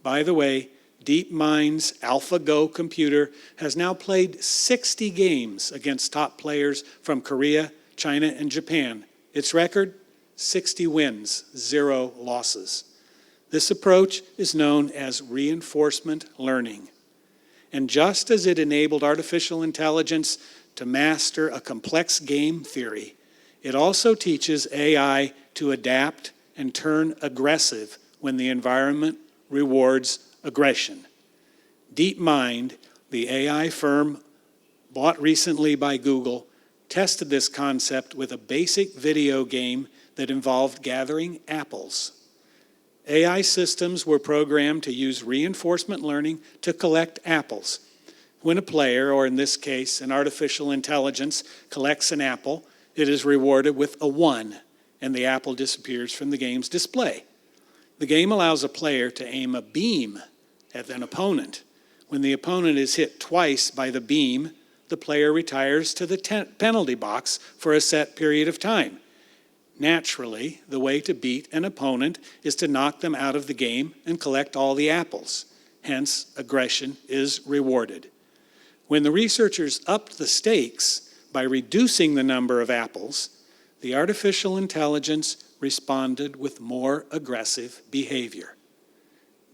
By the way, DeepMind's AlphaGo computer has now played 60 games against top players from Korea, China, and Japan. Its record, 60 wins, 0 losses. This approach is known as reinforcement learning. And just as it enabled artificial intelligence to master a complex game theory, it also teaches AI to adapt and turn aggressive when the environment rewards aggression. DeepMind, the AI firm bought recently by Google, tested this concept with a basic video game that involved gathering apples. AI systems were programmed to use reinforcement learning to collect apples. When a player, or in this case, an artificial intelligence, collects an apple, it is rewarded with a 1, and the apple disappears from the game's display. The game allows a player to aim a beam at an opponent. When the opponent is hit twice by the beam, the player retires to the penalty box for a set period of time. Naturally, the way to beat an opponent is to knock them out of the game and collect all the apples. Hence, aggression is rewarded. When the researchers upped the stakes by reducing the number of apples, the artificial intelligence responded with more aggressive behavior.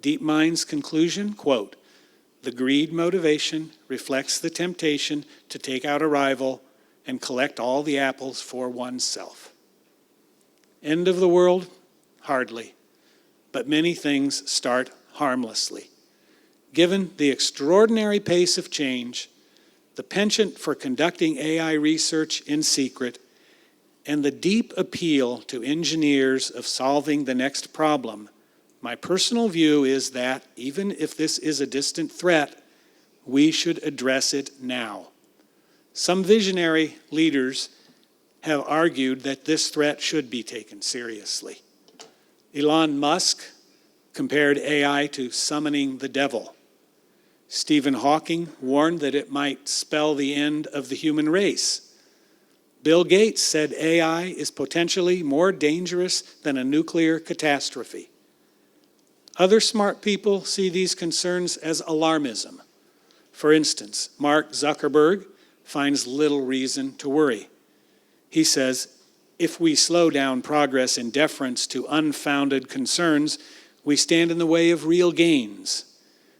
DeepMind's conclusion, quote, "The greed motivation reflects the temptation to take out a rival and collect all the apples for oneself." End of the world? Hardly. But many things start harmlessly. Given the extraordinary pace of change, the penchant for conducting AI research in secret, and the deep appeal to engineers of solving the next problem, my personal view is that, even if this is a distant threat, we should address it now. Some visionary leaders have argued that this threat should be taken seriously. Elon Musk compared AI to summoning the devil. Stephen Hawking warned that it might spell the end of the human race. Bill Gates said AI is potentially more dangerous than a nuclear catastrophe. Other smart people see these concerns as alarmism. For instance, Mark Zuckerberg finds little reason to worry. He says, if we slow down progress in deference to unfounded concerns, we stand in the way of real gains.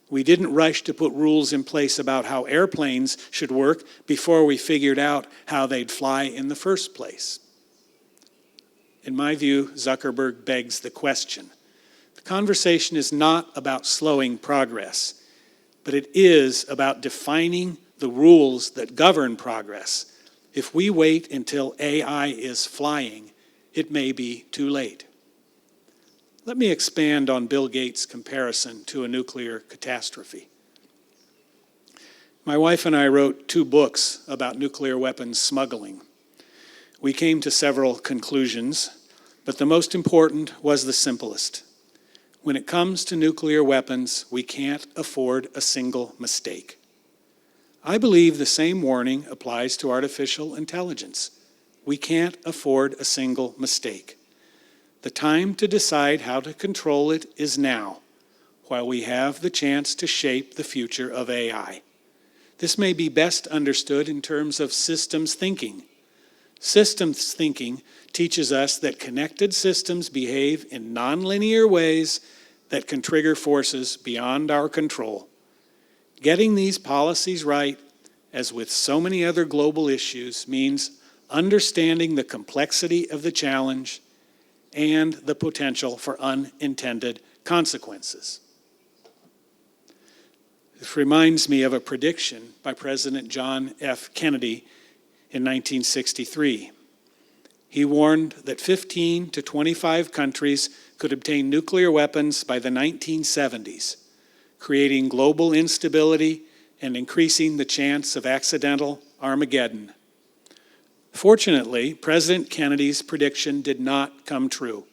We didn't rush to put rules in place about how airplanes should work before we figured out how they'd fly in the first place. In my view, Zuckerberg begs the question. The conversation is not about slowing progress, but it is about defining the rules that govern progress. If we wait until AI is flying, it may be too late. Let me expand on Bill Gates' comparison to a nuclear catastrophe. My wife and I wrote 2 books about nuclear weapons smuggling. We came to several conclusions, but the most important was the simplest. When it comes to nuclear weapons, we can't afford a single mistake. I believe the same warning applies to artificial intelligence. We can't afford a single mistake. The time to decide how to control it is now, while we have the chance to shape the future of AI. This may be best understood in terms of systems thinking. Systems thinking teaches us that connected systems behave in nonlinear ways that can trigger forces beyond our control. Getting these policies right, as with so many other global issues, means understanding the complexity of the challenge and the potential for unintended consequences. This reminds me of a prediction by President John F. Kennedy in 1963. He warned that 15 to 25 countries could obtain nuclear weapons by the 1970s, creating global instability and increasing the chance of accidental Armageddon. Fortunately, President Kennedy's prediction did not come true.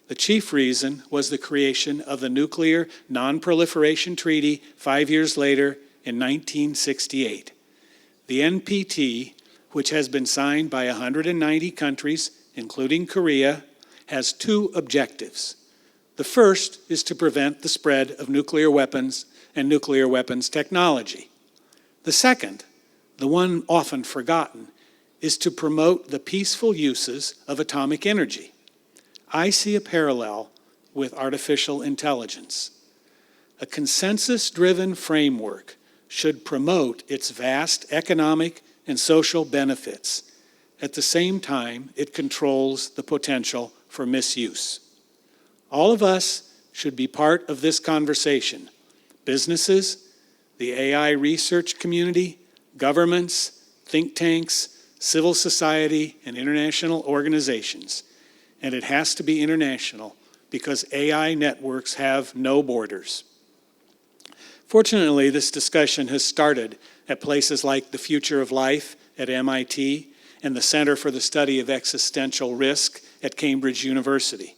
The chief reason was the creation of the Nuclear Non-Proliferation Treaty 5 years later in 1968. The NPT, which has been signed by 190 countries, including Korea, has 2 objectives. The first is to prevent the spread of nuclear weapons and nuclear weapons technology. The second, the one often forgotten, is to promote the peaceful uses of atomic energy. I see a parallel with artificial intelligence. A consensus-driven framework should promote its vast economic and social benefits. At the same time, it controls the potential for misuse. All of us should be part of this conversation. Businesses, the AI research community, governments, think tanks, civil society, and international organizations. And it has to be international because AI networks have no borders. Fortunately, this discussion has started at places like the Future of Life at MIT and the Center for the Study of Existential Risk at Cambridge University.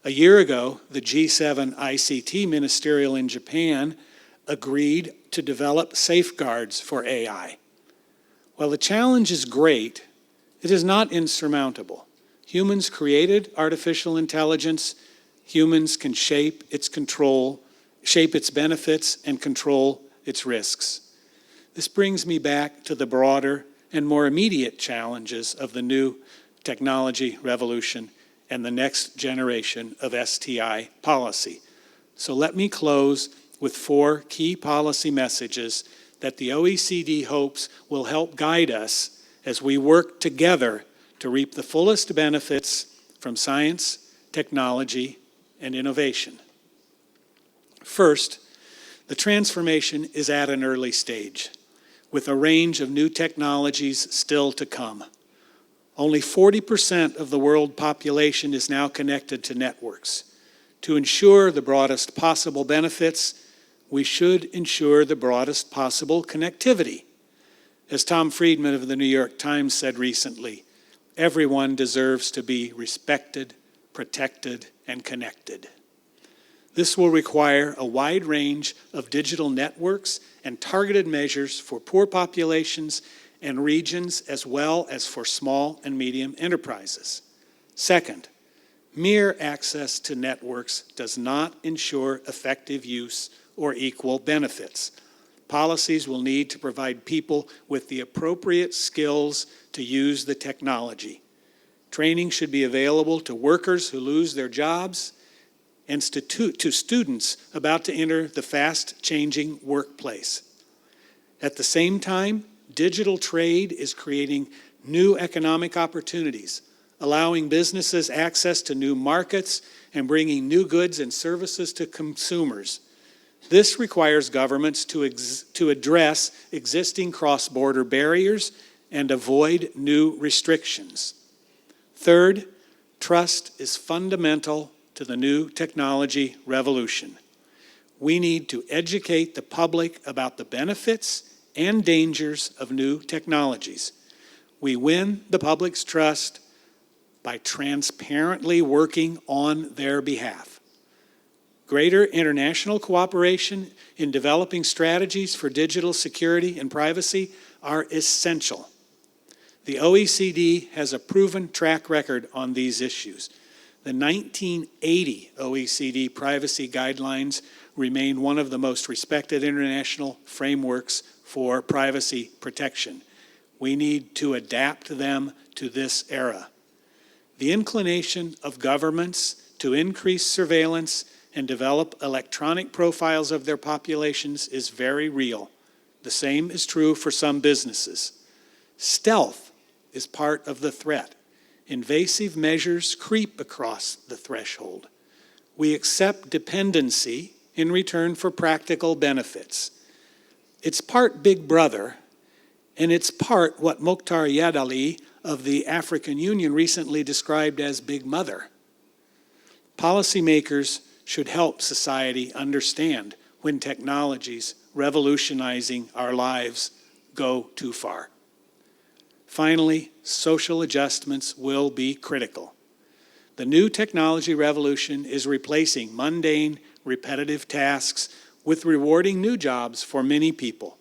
A year ago, the G7 ICT ministerial in Japan agreed to develop safeguards for AI. While the challenge is great, it is not insurmountable. Humans created artificial intelligence. Humans can shape its benefits and control its risks. This brings me back to the broader and more immediate challenges of the new technology revolution and the next generation of STI policy. So let me close with 4 key policy messages that the OECD hopes will help guide us as we work together to reap the fullest benefits from science, technology, and innovation. First, the transformation is at an early stage, with a range of new technologies still to come. Only 40% of the world population is now connected to networks. To ensure the broadest possible benefits, we should ensure the broadest possible connectivity. As Tom Friedman of the New York Times said recently, everyone deserves to be respected, protected, and connected. This will require a wide range of digital networks and targeted measures for poor populations and regions, as well as for small and medium enterprises. Second, mere access to networks does not ensure effective use or equal benefits. Policies will need to provide people with the appropriate skills to use the technology. Training should be available to workers who lose their jobs and to students about to enter the fast-changing workplace. At the same time, digital trade is creating new economic opportunities, allowing businesses access to new markets and bringing new goods and services to consumers. This requires governments to address existing cross-border barriers and avoid new restrictions. Third, trust is fundamental to the new technology revolution. We need to educate the public about the benefits and dangers of new technologies. We win the public's trust by transparently working on their behalf. Greater international cooperation in developing strategies for digital security and privacy are essential. The OECD has a proven track record on these issues. The 1980 OECD privacy guidelines remain one of the most respected international frameworks for privacy protection. We need to adapt them to this era. The inclination of governments to increase surveillance and develop electronic profiles of their populations is very real. The same is true for some businesses. Stealth is part of the threat. Invasive measures creep across the threshold. We accept dependency in return for practical benefits. It's part Big Brother, and it's part what Mokhtar Yadali of the African Union recently described as Big Mother. Policymakers should help society understand when technologies revolutionizing our lives go too far. Finally, social adjustments will be critical. The new technology revolution is replacing mundane, repetitive tasks with rewarding new jobs for many people.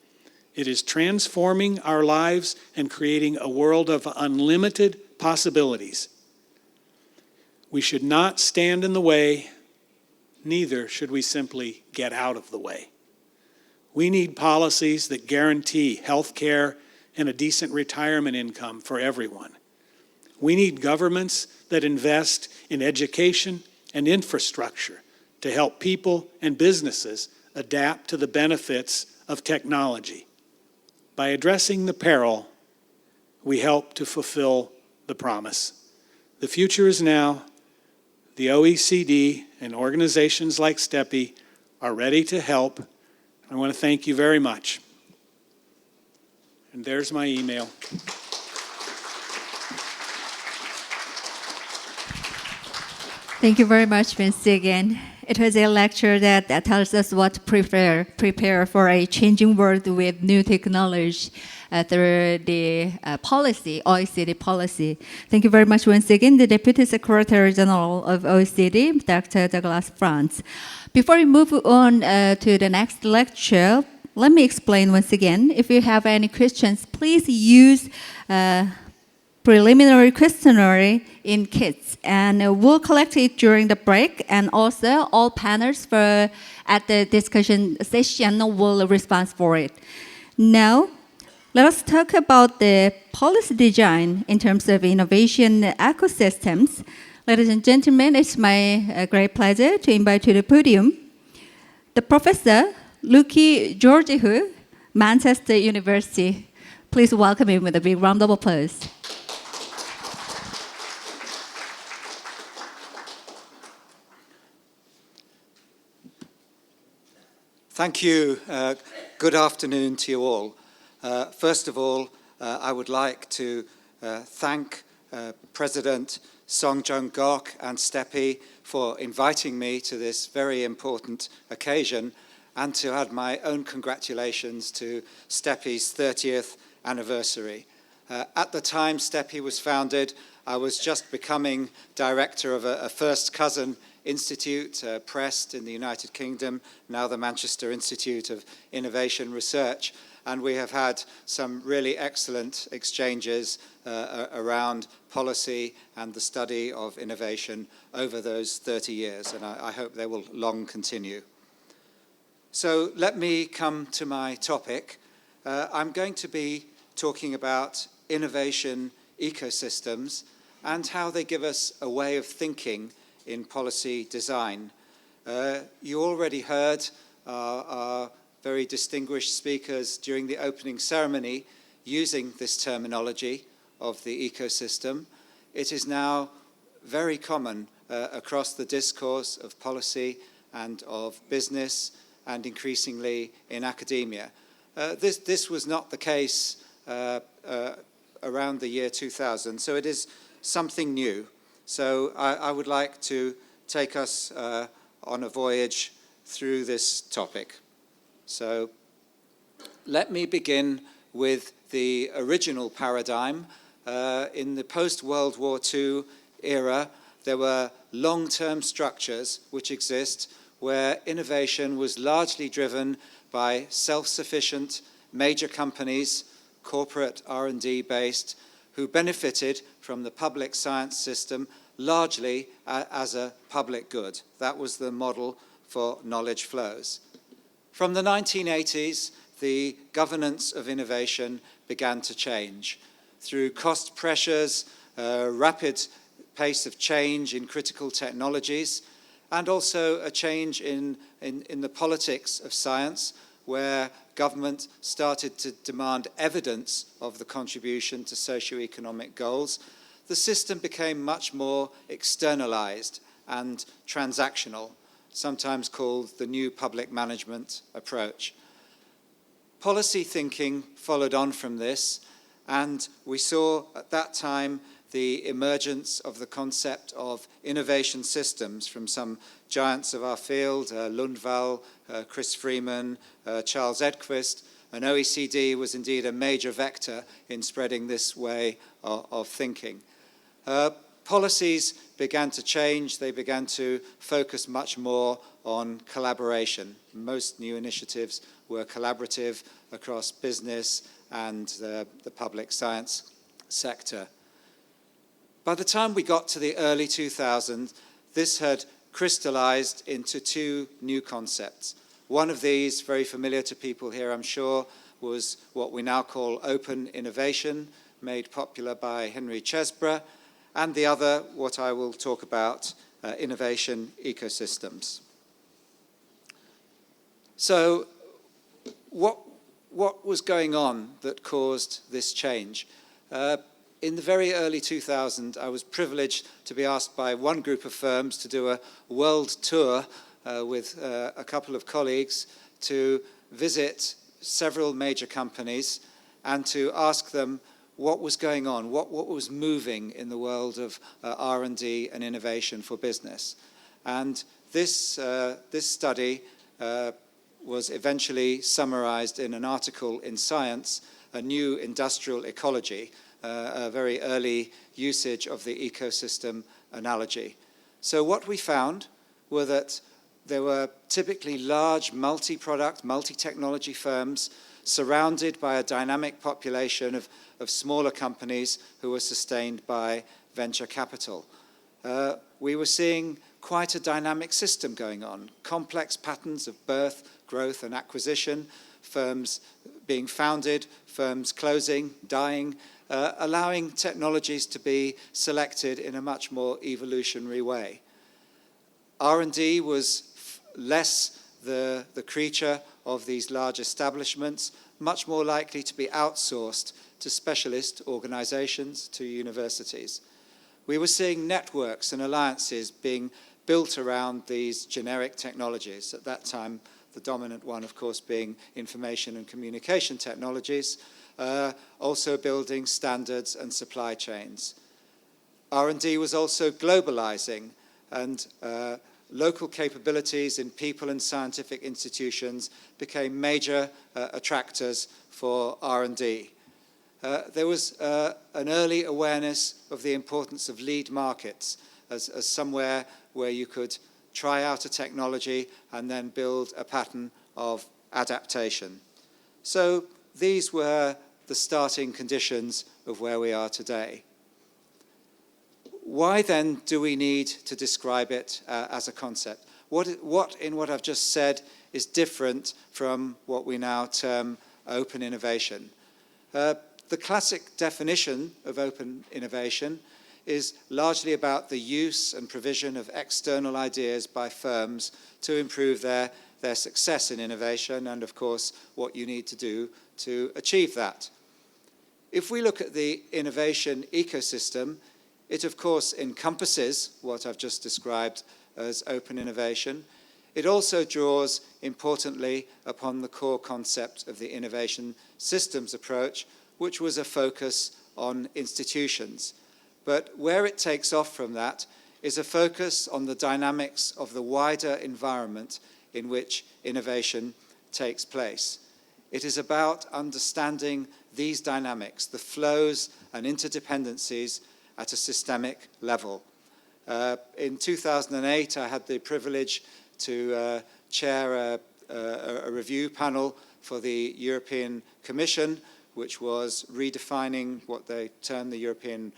It is transforming our lives and creating a world of unlimited possibilities. We should not stand in the way, neither should we simply get out of the way. We need policies that guarantee health care and a decent retirement income for everyone. We need governments that invest in education and infrastructure to help people and businesses adapt to the benefits of technology. By addressing the peril, we help to fulfill the promise. The future is now. The OECD and organizations like Stepi are ready to help. I want to thank you very much. And there's my email. Thank you very much, Mr. Again. It was a lecture that tells us what to prepare for a changing world with new technology through the policy, OECD policy. Thank you very much once again, the Deputy Secretary General of OECD, Dr. Douglas Frantz. Before we move on to the next lecture, let me explain once again. If you have any questions, please use preliminary questionnaire in kits, and we'll collect it during the break, and also all panels at the discussion session will respond for it. Now, let us talk about the policy design in terms of innovation ecosystems. Ladies and gentlemen, it's my great pleasure to invite to the podium the Professor Luki Georghiou, Manchester University. Please welcome him with a big round of applause. Thank you. Good afternoon to you all. First of all, I would like to thank President Song Jung-guk and Stepi for inviting me to this very important occasion, and to add my own congratulations to Stepi's 30th anniversary. At the time Stepi was founded, I was just becoming director of a first cousin institute, Prest in the United Kingdom, now the Manchester Institute of Innovation Research, and we have had some really excellent exchanges around policy and the study of innovation over those 30 years, and I hope they will long continue. So let me come to my topic. I'm going to be talking about innovation ecosystems and how they give us a way of thinking in policy design. You already heard our very distinguished speakers during the opening ceremony using this terminology of the ecosystem. It is now very common across the discourse of policy and of business, and increasingly in academia. This was not the case around the year 2000, so it is something new. So I would like to take us on a voyage through this topic. So let me begin with the original paradigm. In the post-World War II era, there were long-term structures which exist where innovation was largely driven by self-sufficient major companies, corporate R&D based, who benefited from the public science system largely as a public good. That was the model for knowledge flows. From the 1980s, the governance of innovation began to change. Through cost pressures, rapid pace of change in critical technologies, and also a change in the politics of science, where government started to demand evidence of the contribution to socio-economic goals, the system became much more externalized and transactional, sometimes called the new public management approach. Policy thinking followed on from this, and we saw at that time the emergence of the concept of innovation systems from some giants of our field, Lundvall, Chris Freeman, Charles Edquist, and OECD was indeed a major vector in spreading this way of thinking. Policies began to change. They began to focus much more on collaboration. Most new initiatives were collaborative across business and the public science sector. By the time we got to the early 2000s, this had crystallized into two new concepts. One of these, very familiar to people here, I'm sure, was what we now call open innovation, made popular by Henry Chesbrough, and the other, what I will talk about, innovation ecosystems. So what was going on that caused this change? In the very early 2000s, I was privileged to be asked by one group of firms to do a world tour with a couple of colleagues to visit several major companies and to ask them what was going on, what was moving in the world of R&D and innovation for business. And this study was eventually summarized in an article in Science, A New Industrial Ecology, a very early usage of the ecosystem analogy. So what we found were that there were typically large multi-product, multi-technology firms surrounded by a dynamic population of smaller companies who were sustained by venture capital. We were seeing quite a dynamic system going on, complex patterns of birth, growth, and acquisition, firms being founded, firms closing, dying, allowing technologies to be selected in a much more evolutionary way. R&D was less the creature of these large establishments, much more likely to be outsourced to specialist organizations, to universities. We were seeing networks and alliances being built around these generic technologies. At that time, the dominant one, of course, being information and communication technologies, also building standards and supply chains. R&D was also globalizing, and local capabilities in people and scientific institutions became major attractors for R&D. There was an early awareness of the importance of lead markets as somewhere where you could try out a technology and then build a pattern of adaptation. So these were the starting conditions of where we are today. Why then do we need to describe it as a concept? What in what I've just said is different from what we now term open innovation? The classic definition of open innovation is largely about the use and provision of external ideas by firms to improve their success in innovation, and of course what you need to do to achieve that. If we look at the innovation ecosystem, it of course encompasses what I've just described as open innovation. It also draws importantly upon the core concept of the innovation systems approach, which was a focus on institutions. But where it takes off from that is a focus on the dynamics of the wider environment in which innovation takes place. It is about understanding these dynamics, the flows and interdependencies at a systemic level. In 2008, I had the privilege to chair a review panel for the European Commission, which was redefining what they term the European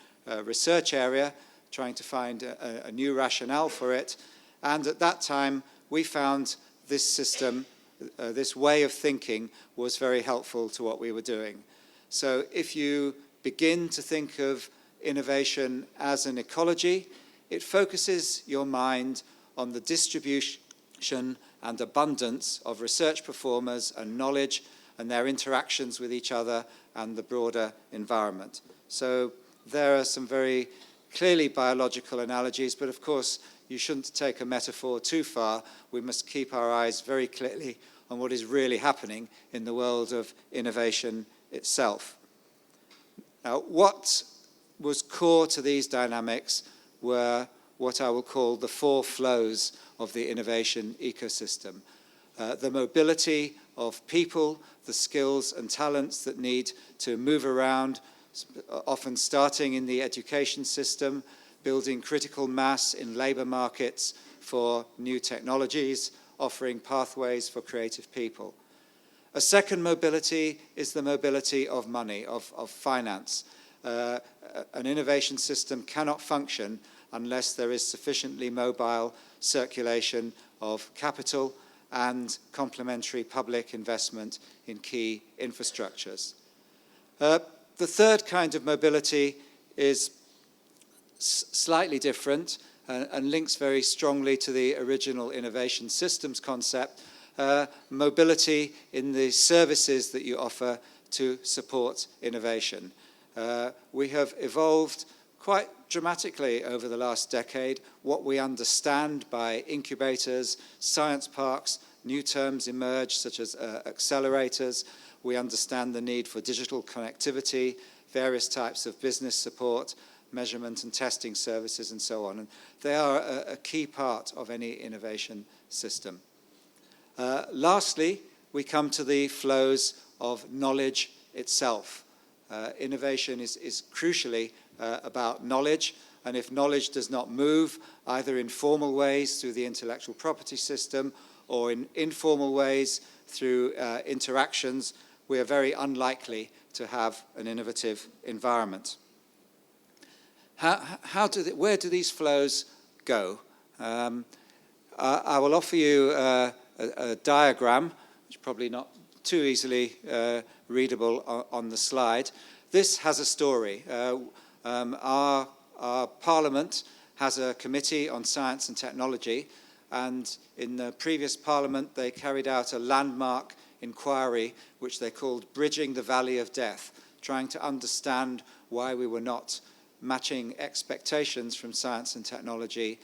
research area, trying to find a new rationale for it. And at that time, we found this system, this way of thinking, was very helpful to what we were doing. So if you begin to think of innovation as an ecology, it focuses your mind on the distribution and abundance of research performers and knowledge and their interactions with each other and the broader environment. So there are some very clearly biological analogies, but of course you shouldn't take a metaphor too far. We must keep our eyes very clearly on what is really happening in the world of innovation itself. Now, what was core to these dynamics were what I will call the four flows of the innovation ecosystem. The mobility of people, the skills and talents that need to move around, often starting in the education system, building critical mass in labor markets for new technologies, offering pathways for creative people. A second mobility is the mobility of money, of finance. An innovation system cannot function unless there is sufficiently mobile circulation of capital and complementary public investment in key infrastructures. The third kind of mobility is slightly different and links very strongly to the original innovation systems concept, mobility in the services that you offer to support innovation. We have evolved quite dramatically over the last decade what we understand by incubators, science parks. New terms emerge such as accelerators. We understand the need for digital connectivity, various types of business support, measurement and testing services and so on. And they are a key part of any innovation system. Lastly, we come to the flows of knowledge itself. Innovation is crucially about knowledge, and if knowledge does not move either in formal ways through the intellectual property system or in informal ways through interactions, we are very unlikely to have an innovative environment. Where do these flows go? I will offer you a diagram, which is probably not too easily readable on the slide. This has a story. Our Parliament has a committee on science and technology, and in the previous Parliament they carried out a landmark inquiry which they called Bridging the Valley of Death, trying to understand why we were not matching expectations from science and technology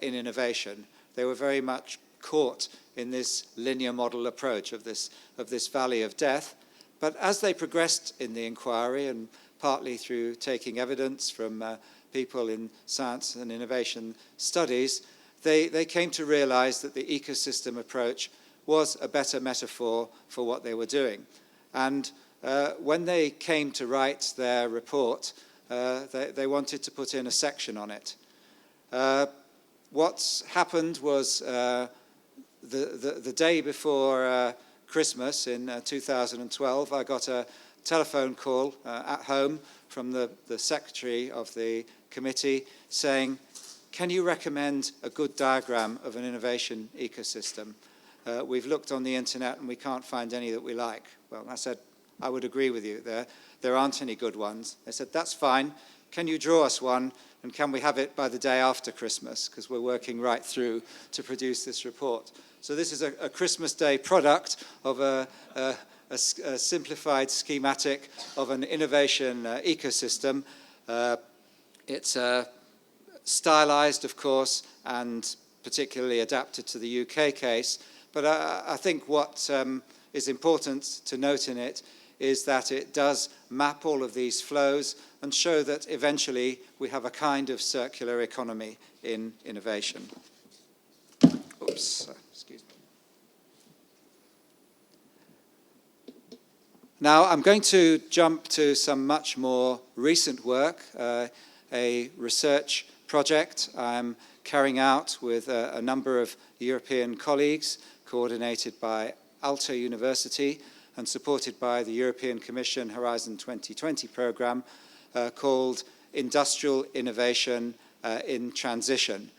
in innovation. They were very much caught in this linear model approach of this valley of death. But as they progressed in the inquiry, and partly through taking evidence from people in science and innovation studies, they came to realize that the ecosystem approach was a better metaphor for what they were doing. And when they came to write their report, they wanted to put in a section on it. What's happened was the day before Christmas in 2012, I got a telephone call at home from the secretary of the committee saying, "Can you recommend a good diagram of an innovation ecosystem? We've looked on the internet and we can't find any that we like." Well, I said, I would agree with you. There aren't any good ones. They said, "That's fine. Can you draw us one, and can we have it by the day after Christmas? Because we're working right through to produce this report." So this is a Christmas Day product of a simplified schematic of an innovation ecosystem. It's stylized, of course, and particularly adapted to the UK case. But I think what is important to note in it is that it does map all of these flows and show that eventually we have a kind of circular economy in innovation. Oops, excuse me. Now I'm going to jump to some much more recent work, a research project I'm carrying out with a number of European colleagues, coordinated by Aalto University and supported by the European Commission Horizon 2020 program, called Industrial Innovation in Transition.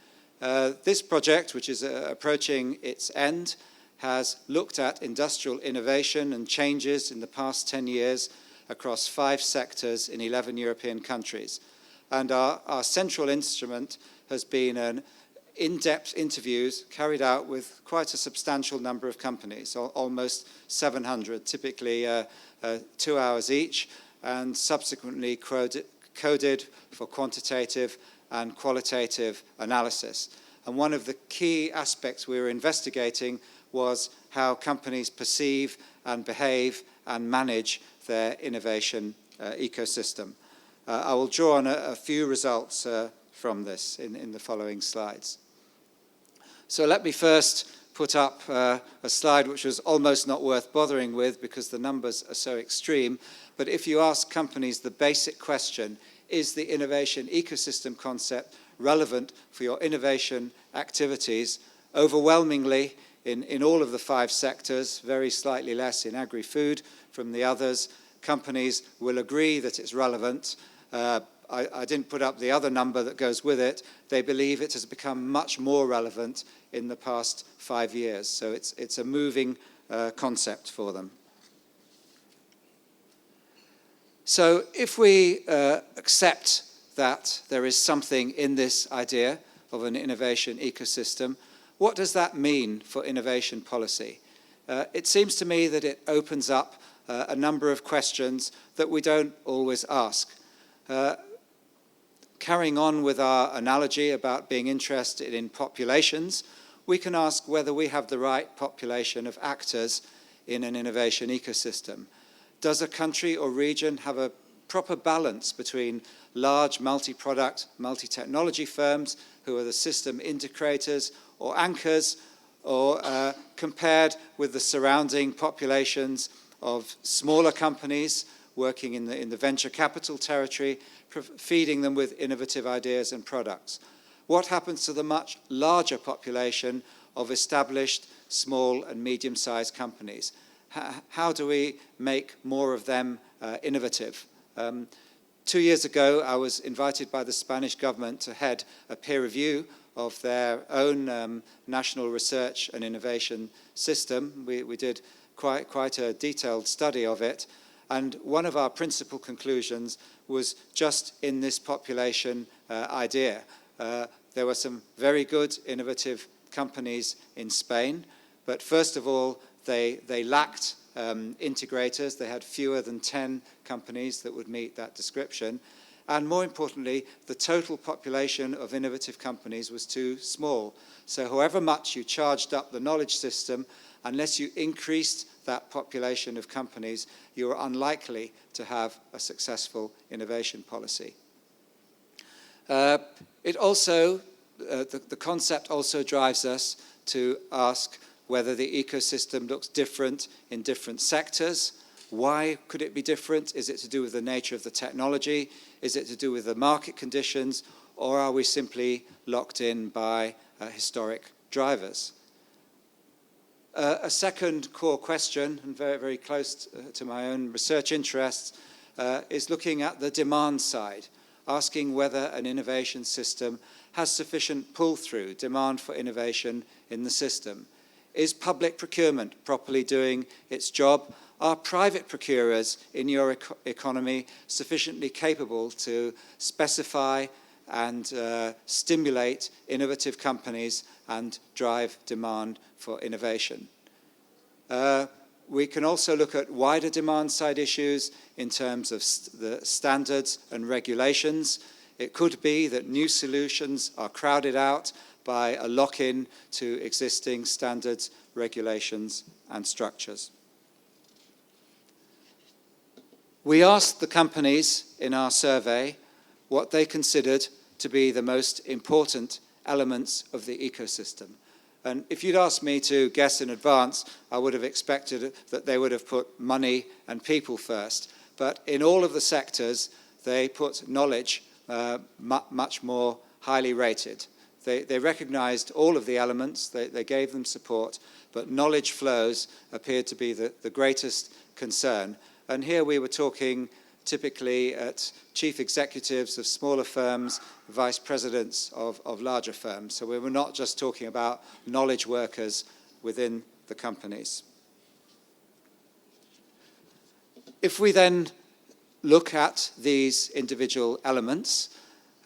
This project, which is approaching its end, has looked at industrial innovation and changes in the past 10 years across 5 sectors in 11 European countries. And our central instrument has been an in-depth interviews carried out with quite a substantial number of companies, almost 700, typically 2 hours each, and subsequently coded for quantitative and qualitative analysis. And one of the key aspects we were investigating was how companies perceive and behave and manage their innovation ecosystem. I will draw on a few results from this in the following slides. So let me first put up a slide which was almost not worth bothering with because the numbers are so extreme. But if you ask companies the basic question, is the innovation ecosystem concept relevant for your innovation activities? Overwhelmingly, in all of the 5 sectors, very slightly less in agri-food from the others, companies will agree that it's relevant. I didn't put up the other number that goes with it. They believe it has become much more relevant in the past 5 years. So it's a moving concept for them. So if we accept that there is something in this idea of an innovation ecosystem, what does that mean for innovation policy? It seems to me that it opens up a number of questions that we don't always ask. Carrying on with our analogy about being interested in populations, we can ask whether we have the right population of actors in an innovation ecosystem. Does a country or region have a proper balance between large multi-product, multi-technology firms who are the system integrators or anchors, or compared with the surrounding populations of smaller companies working in the venture capital territory, feeding them with innovative ideas and products. What happens to the much larger population of established small and medium-sized companies? How do we make more of them innovative? 2 years ago, I was invited by the Spanish government to head a peer review of their own national research and innovation system. We did quite a detailed study of it. And one of our principal conclusions was just in this population idea. There were some very good, innovative companies in Spain, but first of all, they lacked integrators. They had fewer than 10 companies that would meet that description. And more importantly, the total population of innovative companies was too small. So however much you charged up the knowledge system, unless you increased that population of companies, you are unlikely to have a successful innovation policy. The concept also drives us to ask whether the ecosystem looks different in different sectors. Why could it be different? Is it to do with the nature of the technology? Is it to do with the market conditions? Or are we simply locked in by historic drivers? A second core question, and very, very close to my own research interests, is looking at the demand side, asking whether an innovation system has sufficient pull-through, demand for innovation in the system. Is public procurement properly doing its job? Are private procurers in your economy sufficiently capable to specify and stimulate innovative companies and drive demand for innovation? We can also look at wider demand side issues in terms of the standards and regulations. It could be that new solutions are crowded out by a lock-in to existing standards, regulations, and structures. We asked the companies in our survey what they considered to be the most important elements of the ecosystem. And if you'd asked me to guess in advance, I would have expected that they would have put money and people first. But in all of the sectors, they put knowledge much more highly rated. They recognized all of the elements, they gave them support, but knowledge flows appeared to be the greatest concern. And here we were talking typically at chief executives of smaller firms, vice presidents of larger firms. So we were not just talking about knowledge workers within the companies. If we then look at these individual elements,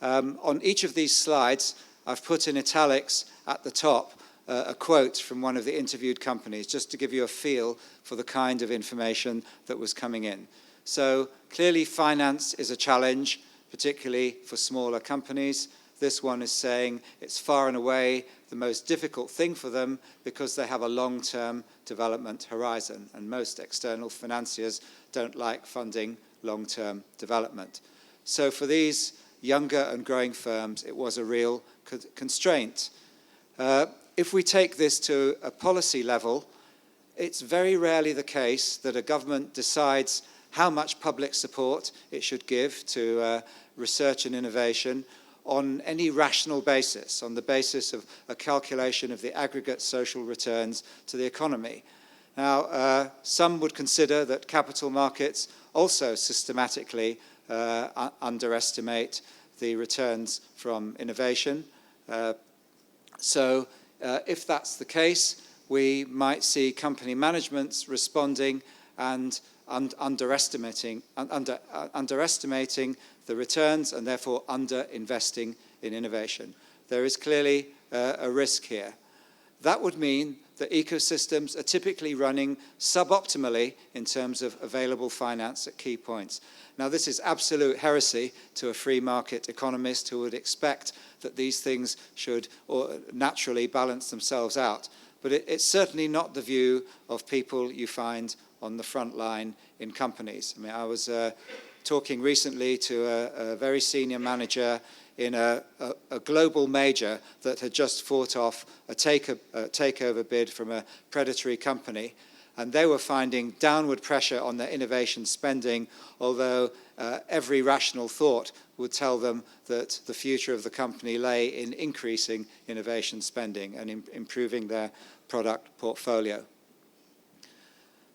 on each of these slides, I've put in italics at the top a quote from one of the interviewed companies, just to give you a feel for the kind of information that was coming in. So clearly finance is a challenge, particularly for smaller companies. This one is saying it's far and away the most difficult thing for them because they have a long-term development horizon, and most external financiers don't like funding long-term development. So for these younger and growing firms, it was a real constraint. If we take this to a policy level, it's very rarely the case that a government decides how much public support it should give to research and innovation on any rational basis, on the basis of a calculation of the aggregate social returns to the economy. Now, some would consider that capital markets also systematically underestimate the returns from innovation. So if that's the case, we might see company managements responding and underestimating the returns and therefore under-investing in innovation. There is clearly a risk here. That would mean that ecosystems are typically running suboptimally in terms of available finance at key points. Now, this is absolute heresy to a free market economist who would expect that these things should naturally balance themselves out. But it's certainly not the view of people you find on the front line in companies. I mean, I was talking recently to a very senior manager in a global major that had just fought off a takeover bid from a predatory company. And they were finding downward pressure on their innovation spending, although every rational thought would tell them that the future of the company lay in increasing innovation spending and improving their product portfolio.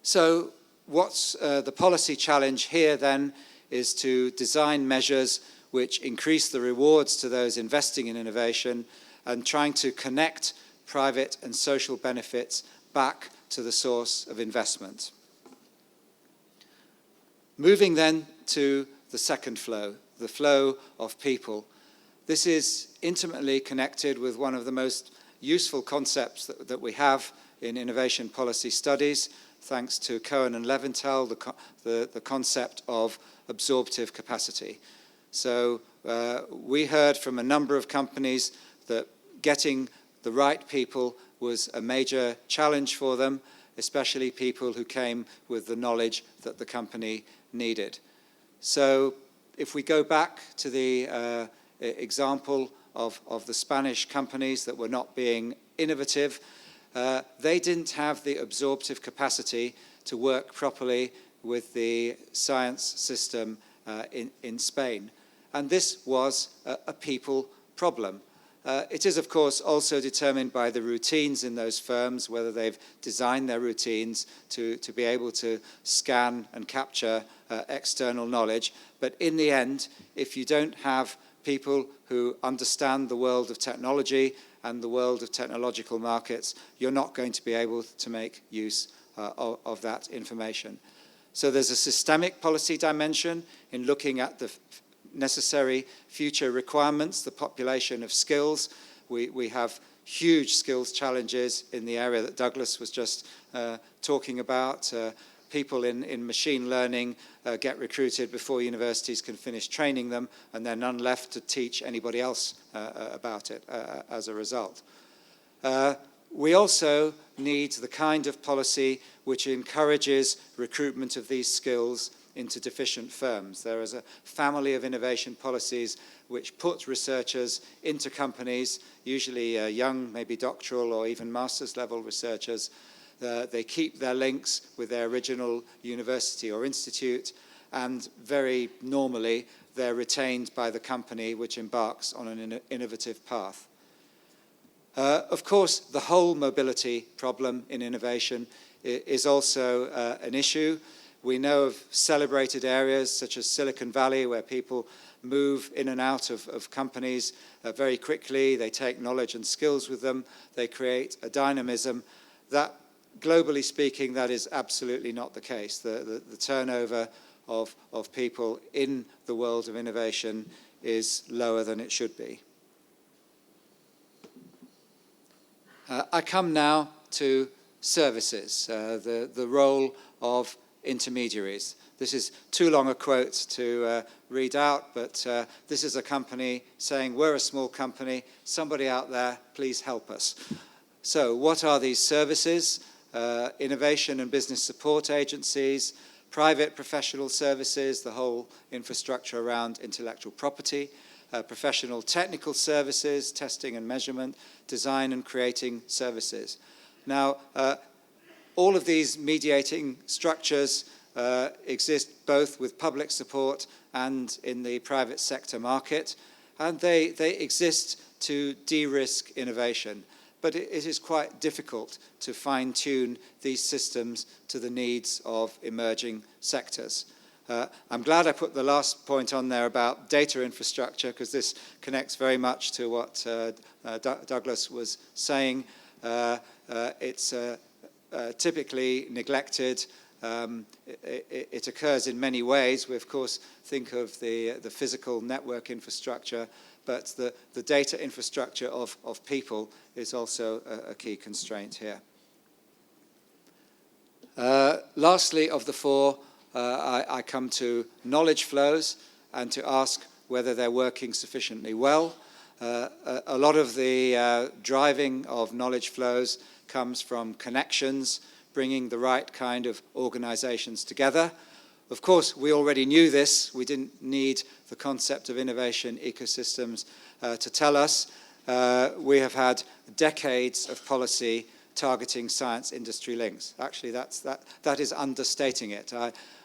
So what's the policy challenge here then is to design measures which increase the rewards to those investing in innovation and trying to connect private and social benefits back to the source of investment. Moving then to the second flow, the flow of people. This is intimately connected with one of the most useful concepts that we have in innovation policy studies, thanks to Cohen and Leventhal, the concept of absorptive capacity. So we heard from a number of companies that getting the right people was a major challenge for them, especially people who came with the knowledge that the company needed. So if we go back to the example of the Spanish companies that were not being innovative, they didn't have the absorptive capacity to work properly with the science system in Spain. And this was a people problem. It is, of course, also determined by the routines in those firms, whether they've designed their routines to be able to scan and capture external knowledge. But in the end, if you don't have people who understand the world of technology and the world of technological markets, you're not going to be able to make use of that information. So there's a systemic policy dimension in looking at the necessary future requirements, the population of skills. We have huge skills challenges in the area that Douglas was just talking about. People in machine learning get recruited before universities can finish training them, and there are none left to teach anybody else about it as a result. We also need the kind of policy which encourages recruitment of these skills into deficient firms. There is a family of innovation policies which put researchers into companies, usually young, maybe doctoral or even master's level researchers. They keep their links with their original university or institute, and very normally they're retained by the company which embarks on an innovative path. Of course, the whole mobility problem in innovation is also an issue. We know of celebrated areas such as Silicon Valley where people move in and out of companies very quickly. They take knowledge and skills with them. They create a dynamism that, globally speaking, that is absolutely not the case. The turnover of people in the world of innovation is lower than it should be. I come now to services, the role of intermediaries. This is too long a quote to read out, but this is a company saying, we're a small company, somebody out there, please help us. So what are these services? Innovation and business support agencies, private professional services, the whole infrastructure around intellectual property, professional technical services, testing and measurement, design and creating services. Now, all of these mediating structures exist both with public support and in the private sector market, and they exist to de-risk innovation. But it is quite difficult to fine-tune these systems to the needs of emerging sectors. I'm glad I put the last point on there about data infrastructure, because this connects very much to what Douglas was saying. It's typically neglected. It occurs in many ways. We, of course, think of the physical network infrastructure, but the data infrastructure of people is also a key constraint here. Lastly, of the four, I come to knowledge flows and to ask whether they're working sufficiently well. A lot of the driving of knowledge flows comes from connections, bringing the right kind of organizations together. Of course, we already knew this. We didn't need the concept of innovation ecosystems to tell us. We have had decades of policy targeting science-industry links. Actually, that is understating it.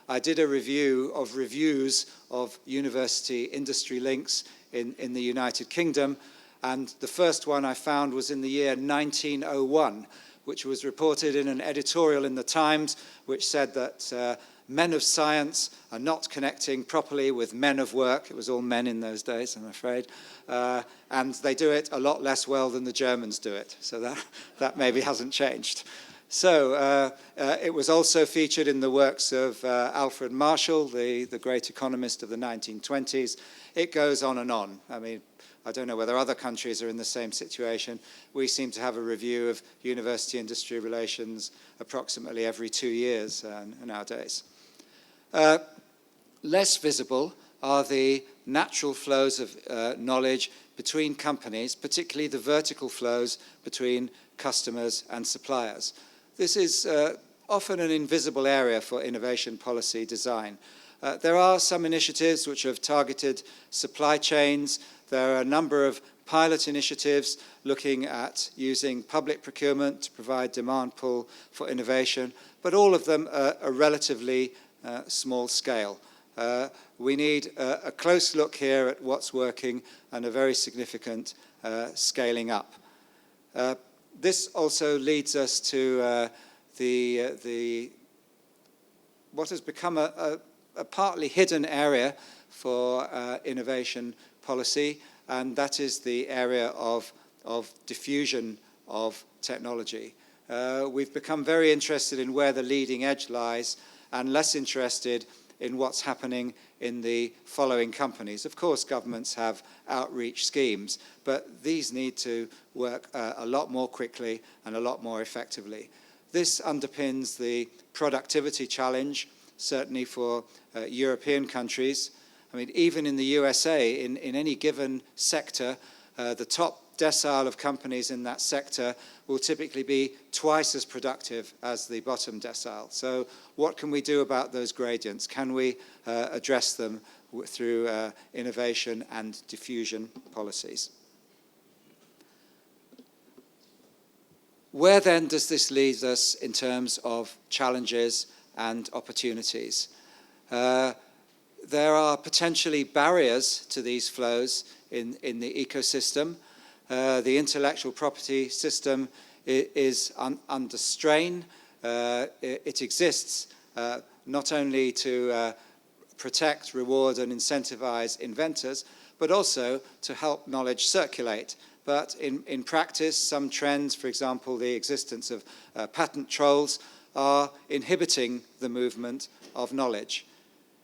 I did a review of reviews of university-industry links in the United Kingdom, and the first one I found was in the year 1901, which was reported in an editorial in the Times, which said that men of science are not connecting properly with men of work. It was all men in those days, I'm afraid. And they do it a lot less well than the Germans do it. So that maybe hasn't changed. So it was also featured in the works of Alfred Marshall, the great economist of the 1920s. It goes on and on. I mean, I don't know whether other countries are in the same situation. We seem to have a review of university-industry relations approximately every 2 years nowadays. Less visible are the natural flows of knowledge between companies, particularly the vertical flows between customers and suppliers. This is often an invisible area for innovation policy design. There are some initiatives which have targeted supply chains. There are a number of pilot initiatives looking at using public procurement to provide demand pull for innovation, but all of them are relatively small scale. We need a close look here at what's working and a very significant scaling up. This also leads us to what has become a partly hidden area for innovation policy, and that is the area of diffusion of technology. We've become very interested in where the leading edge lies and less interested in what's happening in the following companies. Of course, governments have outreach schemes, but these need to work a lot more quickly and a lot more effectively. This underpins the productivity challenge, certainly for European countries. I mean, even in the USA, in any given sector, the top decile of companies in that sector will typically be twice as productive as the bottom decile. So what can we do about those gradients? Can we address them through innovation and diffusion policies? Where then does this leave us in terms of challenges and opportunities? There are potentially barriers to these flows in the ecosystem. The intellectual property system is under strain. It exists not only to protect, reward, and incentivize inventors, but also to help knowledge circulate. But in practice, some trends, for example, the existence of patent trolls, are inhibiting the movement of knowledge.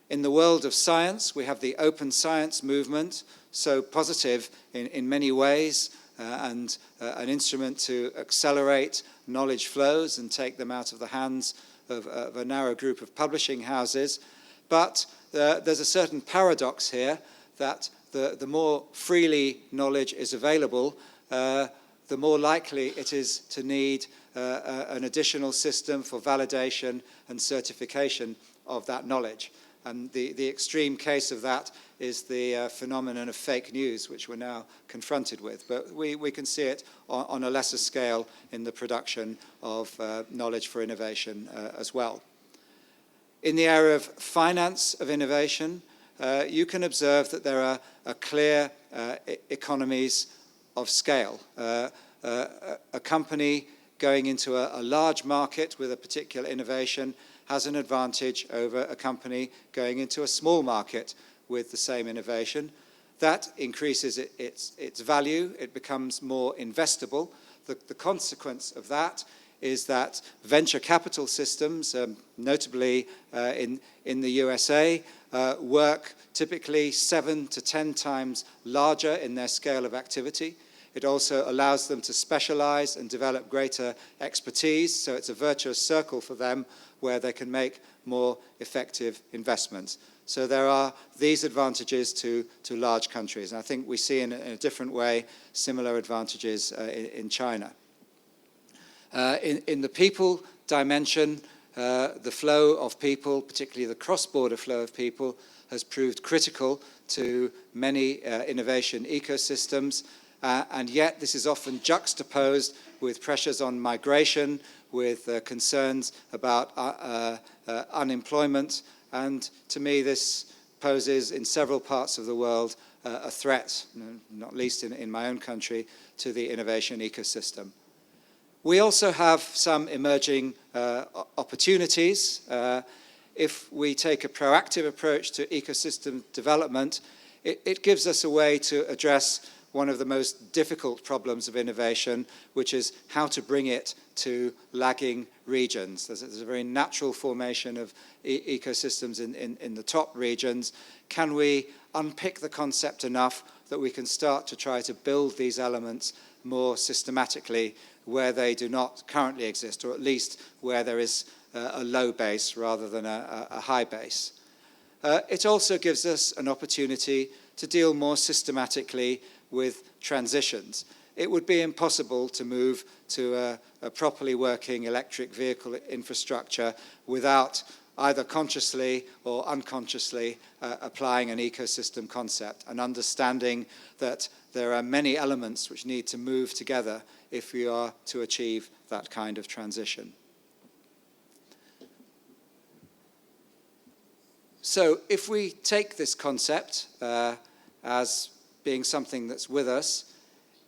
In the world of science, we have the open science movement, so positive in many ways, and an instrument to accelerate knowledge flows and take them out of the hands of a narrow group of publishing houses. But there's a certain paradox here that the more freely knowledge is available, the more likely it is to need an additional system for validation and certification of that knowledge. And the extreme case of that is the phenomenon of fake news, which we're now confronted with. But we can see it on a lesser scale in the production of knowledge for innovation as well. In the area of finance of innovation, you can observe that there are clear economies of scale. A company going into a large market with a particular innovation has an advantage over a company going into a small market with the same innovation. That increases its value. It becomes more investable. The consequence of that is that venture capital systems, notably in the USA, work typically 7 to 10 times larger in their scale of activity. It also allows them to specialize and develop greater expertise, so it's a virtuous circle for them where they can make more effective investments. So there are these advantages to large countries, and I think we see in a different way similar advantages in China. In the people dimension, The flow of people, particularly the cross-border flow of people, has proved critical to many innovation ecosystems, and yet this is often juxtaposed with pressures on migration, with concerns about unemployment, and to me this poses in several parts of the world a threat, not least in my own country, to the innovation ecosystem. We also have some emerging opportunities. If we take a proactive approach to ecosystem development, it gives us a way to address one of the most difficult problems of innovation, which is how to bring it to lagging regions. There's a very natural formation of ecosystems in the top regions. Can we unpick the concept enough that we can start to try to build these elements more systematically where they do not currently exist, or at least where there is a low base rather than a high base? It also gives us an opportunity to deal more systematically with transitions. It would be impossible to move to a properly working electric vehicle infrastructure without either consciously or unconsciously applying an ecosystem concept and understanding that there are many elements which need to move together if we are to achieve that kind of transition. So if we take this concept as being something that's with us,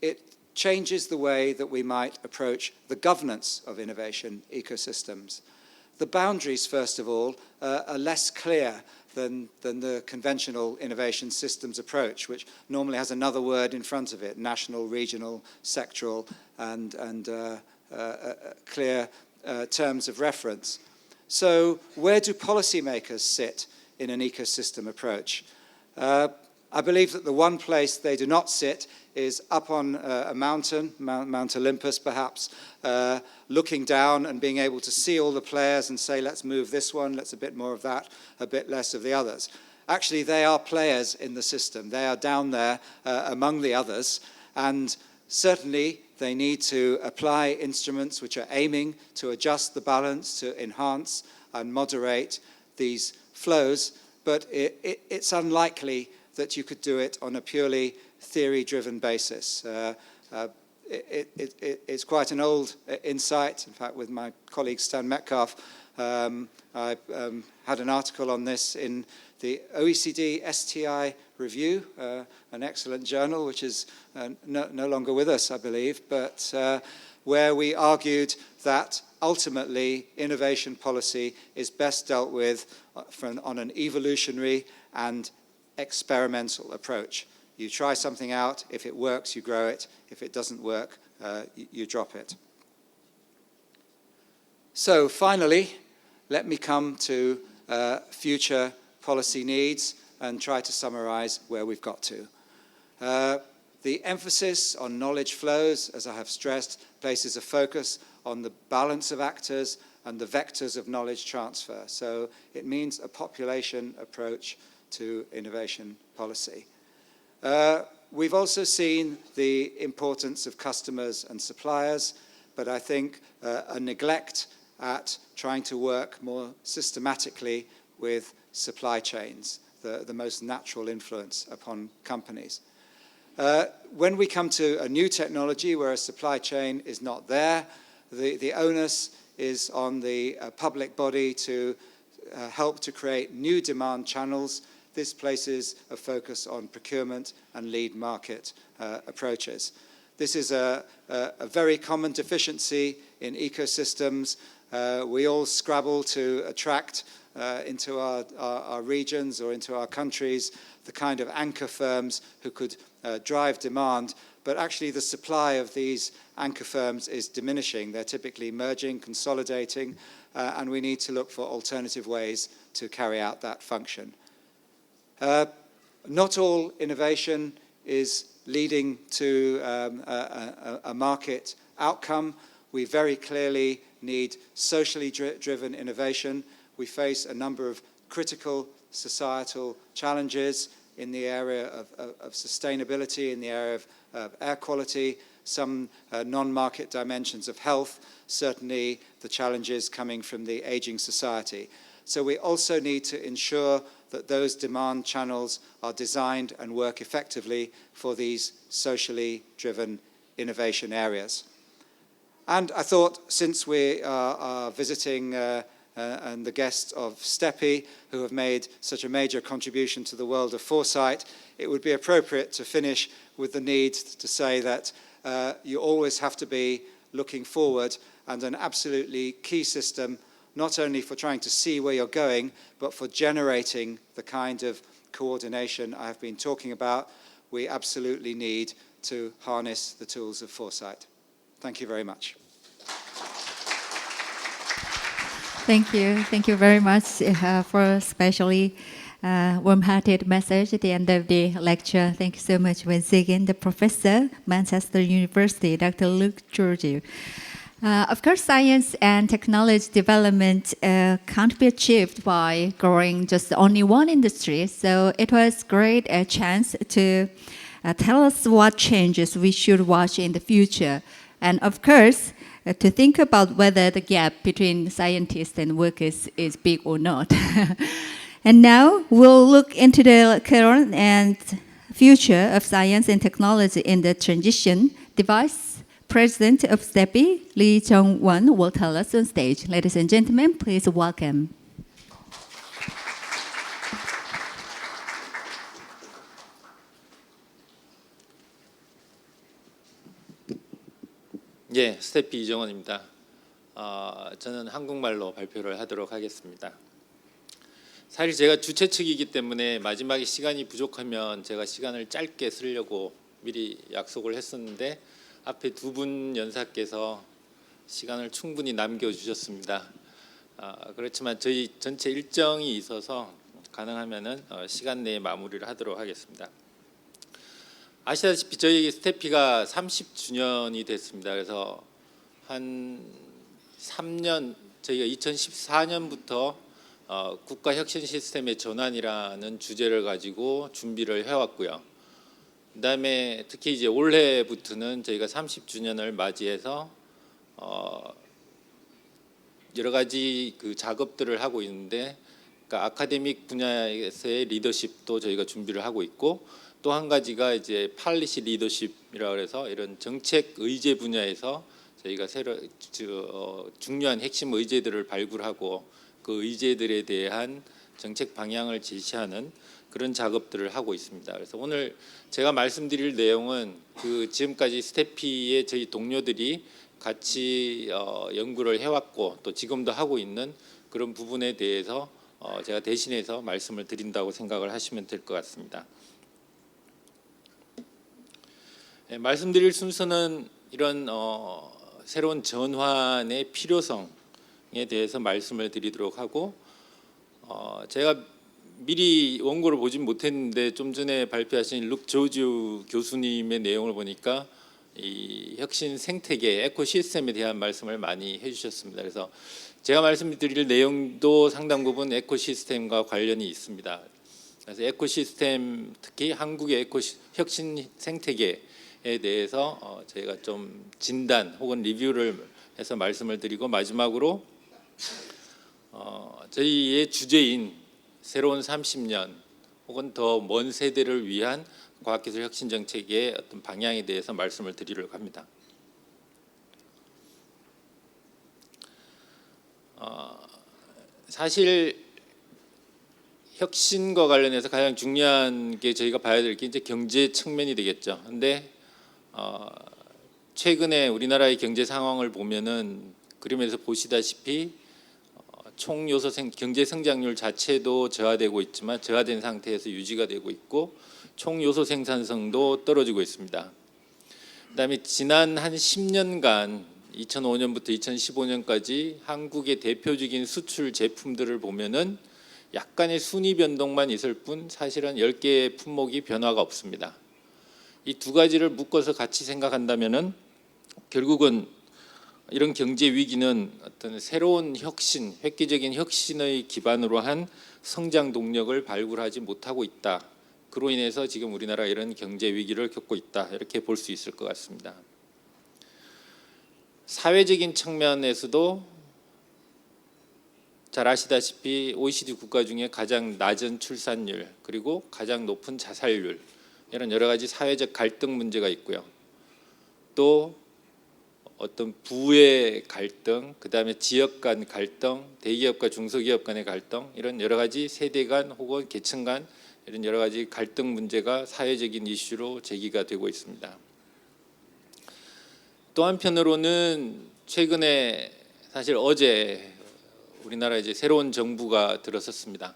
it changes the way that we might approach the governance of innovation ecosystems. The boundaries, first of all, are less clear than the conventional innovation systems approach, which normally has another word in front of it: national, regional, sectoral, and clear terms of reference. So where do policymakers sit in an ecosystem approach? I believe that the one place they do not sit is up on a mountain, Mount Olympus perhaps, looking down and being able to see all the players and say, let's move this one, let's a bit more of that, a bit less of the others. Actually, they are players in the system. They are down there among the others, and certainly they need to apply instruments which are aiming to adjust the balance, to enhance and moderate these flows, but it's unlikely that you could do it on a purely theory-driven basis. It's quite an old insight. In fact, with my colleague Stan Metcalf, I had an article on this in the OECD STI Review, an excellent journal, which is no longer with us, I believe, but where we argued that ultimately innovation policy is best dealt with on an evolutionary and experimental approach. You try something out. If it works, you grow it. If it doesn't work, you drop it. So finally, let me come to future policy needs and try to summarize where we've got to. The emphasis on knowledge flows, as I have stressed, places a focus on the balance of actors and the vectors of knowledge transfer. So it means a population approach to innovation policy. We've also seen the importance of customers and suppliers, but I think a neglect at trying to work more systematically with supply chains, the most natural influence upon companies. When we come to a new technology where a supply chain is not there, the onus is on the public body to help to create new demand channels. This places a focus on procurement and lead market approaches. This is a very common deficiency in ecosystems. We all scrabble to attract into our regions or into our countries the kind of anchor firms who could drive demand, but actually the supply of these anchor firms is diminishing. They're typically merging, consolidating, and we need to look for alternative ways to carry out that function. Not all innovation is leading to a market outcome. We very clearly need socially driven innovation. We face a number of critical societal challenges in the area of sustainability, in the area of air quality, some non-market dimensions of health, certainly the challenges coming from the aging society. So we also need to ensure that those demand channels are designed and work effectively for these socially driven innovation areas. And I thought, since we are visiting and the guests of Stepi, who have made such a major contribution to the world of foresight, it would be appropriate to finish with the need to say that you always have to be looking forward, and an absolutely key system, not only for trying to see where you're going, but for generating the kind of coordination I've been talking about, we absolutely need to harness the tools of foresight. Thank you very much. Thank you. Thank you very much for especially warm-hearted message at the end of the lecture. Thank you so much once again, the professor, Manchester University, Dr. Luke Georghiou. Of course, science and technology development can't be achieved by growing just only one industry. So it was great a chance to tell us what changes we should watch in the future. And of course, to think about whether the gap between scientists and workers is big or not. And now we'll look into the current and future of science and technology in the transition. The Vice President of Stepi, Lee Jung-won, will tell us on stage. Ladies and gentlemen, please welcome. 예, 스태피 이정원입니다. 저는 한국말로 발표를 하도록 하겠습니다. 사실 제가 주최 측이기 때문에 마지막에 시간이 부족하면 제가 시간을 짧게 쓰려고 미리 약속을 했었는데 앞에 두 분 연사께서 시간을 충분히 남겨주셨습니다. 그렇지만 저희 전체 일정이 있어서 가능하면은 시간 내에 마무리를 하도록 하겠습니다. 아시다시피 저희 스태피가 30주년이 됐습니다. 그래서 한 3년, 저희가 2014년부터 국가 혁신 시스템의 전환이라는 주제를 가지고 준비를 해왔고요. 그다음에 특히 이제 올해부터는 저희가 30주년을 맞이해서 여러 가지 그 작업들을 하고 있는데, 그러니까 아카데믹 분야에서의 리더십도 저희가 준비를 하고 있고, 또 한 가지가 이제 팔리시 리더십이라고 해서 이런 정책 의제 분야에서 저희가 새로 중요한 핵심 의제들을 발굴하고 그 의제들에 대한 정책 방향을 제시하는 그런 작업들을 하고 있습니다. 그래서 오늘 제가 말씀드릴 내용은 그 지금까지 스태피의 저희 동료들이 같이 연구를 해왔고 또 지금도 하고 있는 그런 부분에 대해서 제가 대신해서 말씀을 드린다고 생각을 하시면 될 것 같습니다. 네, 말씀드릴 순서는 이런 새로운 전환의 필요성에 대해서 말씀을 드리도록 하고, 제가 미리 원고를 보진 못했는데 좀 전에 발표하신 룩 조지우 교수님의 내용을 보니까 이 혁신 생태계 에코시스템에 대한 말씀을 많이 해주셨습니다. 그래서 제가 말씀드릴 내용도 상당 부분 에코시스템과 관련이 있습니다. 그래서 에코시스템, 특히 한국의 혁신 생태계에 대해서 저희가 좀 진단 혹은 리뷰를 해서 말씀을 드리고, 마지막으로 저희의 주제인 새로운 30년 혹은 더 먼 세대를 위한 과학기술 혁신 정책의 어떤 방향에 대해서 말씀을 드리려고 합니다. 사실 혁신과 관련해서 가장 중요한 게 저희가 봐야 될 게 이제 경제 측면이 되겠죠. 근데 최근에 우리나라의 경제 상황을 보면은 그림에서 보시다시피 총 요소 경제 성장률 자체도 저하되고 있지만 저하된 상태에서 유지가 되고 있고 총 요소 생산성도 떨어지고 있습니다. 그다음에 지난 한 10년간 2005년부터 2015년까지 한국의 대표적인 수출 제품들을 보면은 약간의 순위 변동만 있을 뿐 사실은 10개의 품목이 변화가 없습니다. 이 두 가지를 묶어서 같이 생각한다면은 결국은 이런 경제 위기는 어떤 새로운 혁신, 획기적인 혁신의 기반으로 한 성장 동력을 발굴하지 못하고 있다. 그로 인해서 지금 우리나라가 이런 경제 위기를 겪고 있다. 이렇게 볼 수 있을 것 같습니다. 사회적인 측면에서도 잘 아시다시피 OECD 국가 중에 가장 낮은 출산율 그리고 가장 높은 자살률 이런 여러 가지 사회적 갈등 문제가 있고요. 또 어떤 부의 갈등, 그다음에 지역 간 갈등, 대기업과 중소기업 간의 갈등 이런 여러 가지 세대 간 혹은 계층 간 이런 여러 가지 갈등 문제가 사회적인 이슈로 제기가 되고 있습니다. 또 한편으로는 최근에 사실 어제 우리나라 이제 새로운 정부가 들어섰습니다.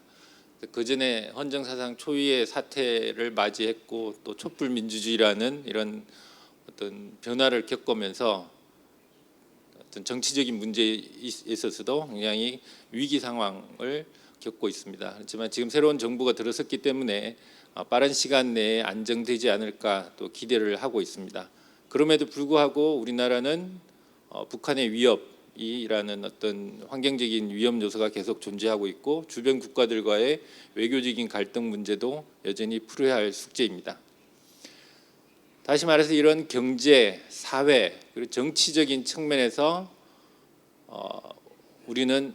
그 전에 헌정사상 초유의 사태를 맞이했고 또 촛불 민주주의라는 이런 어떤 변화를 겪으면서 어떤 정치적인 문제에 있어서도 굉장히 위기 상황을 겪고 있습니다. 그렇지만 지금 새로운 정부가 들어섰기 때문에 빠른 시간 내에 안정되지 않을까 또 기대를 하고 있습니다. 그럼에도 불구하고 우리나라는 북한의 위협이라는 어떤 환경적인 위험 요소가 계속 존재하고 있고 주변 국가들과의 외교적인 갈등 문제도 여전히 풀어야 할 숙제입니다. 다시 말해서 이런 경제, 사회 그리고 정치적인 측면에서 우리는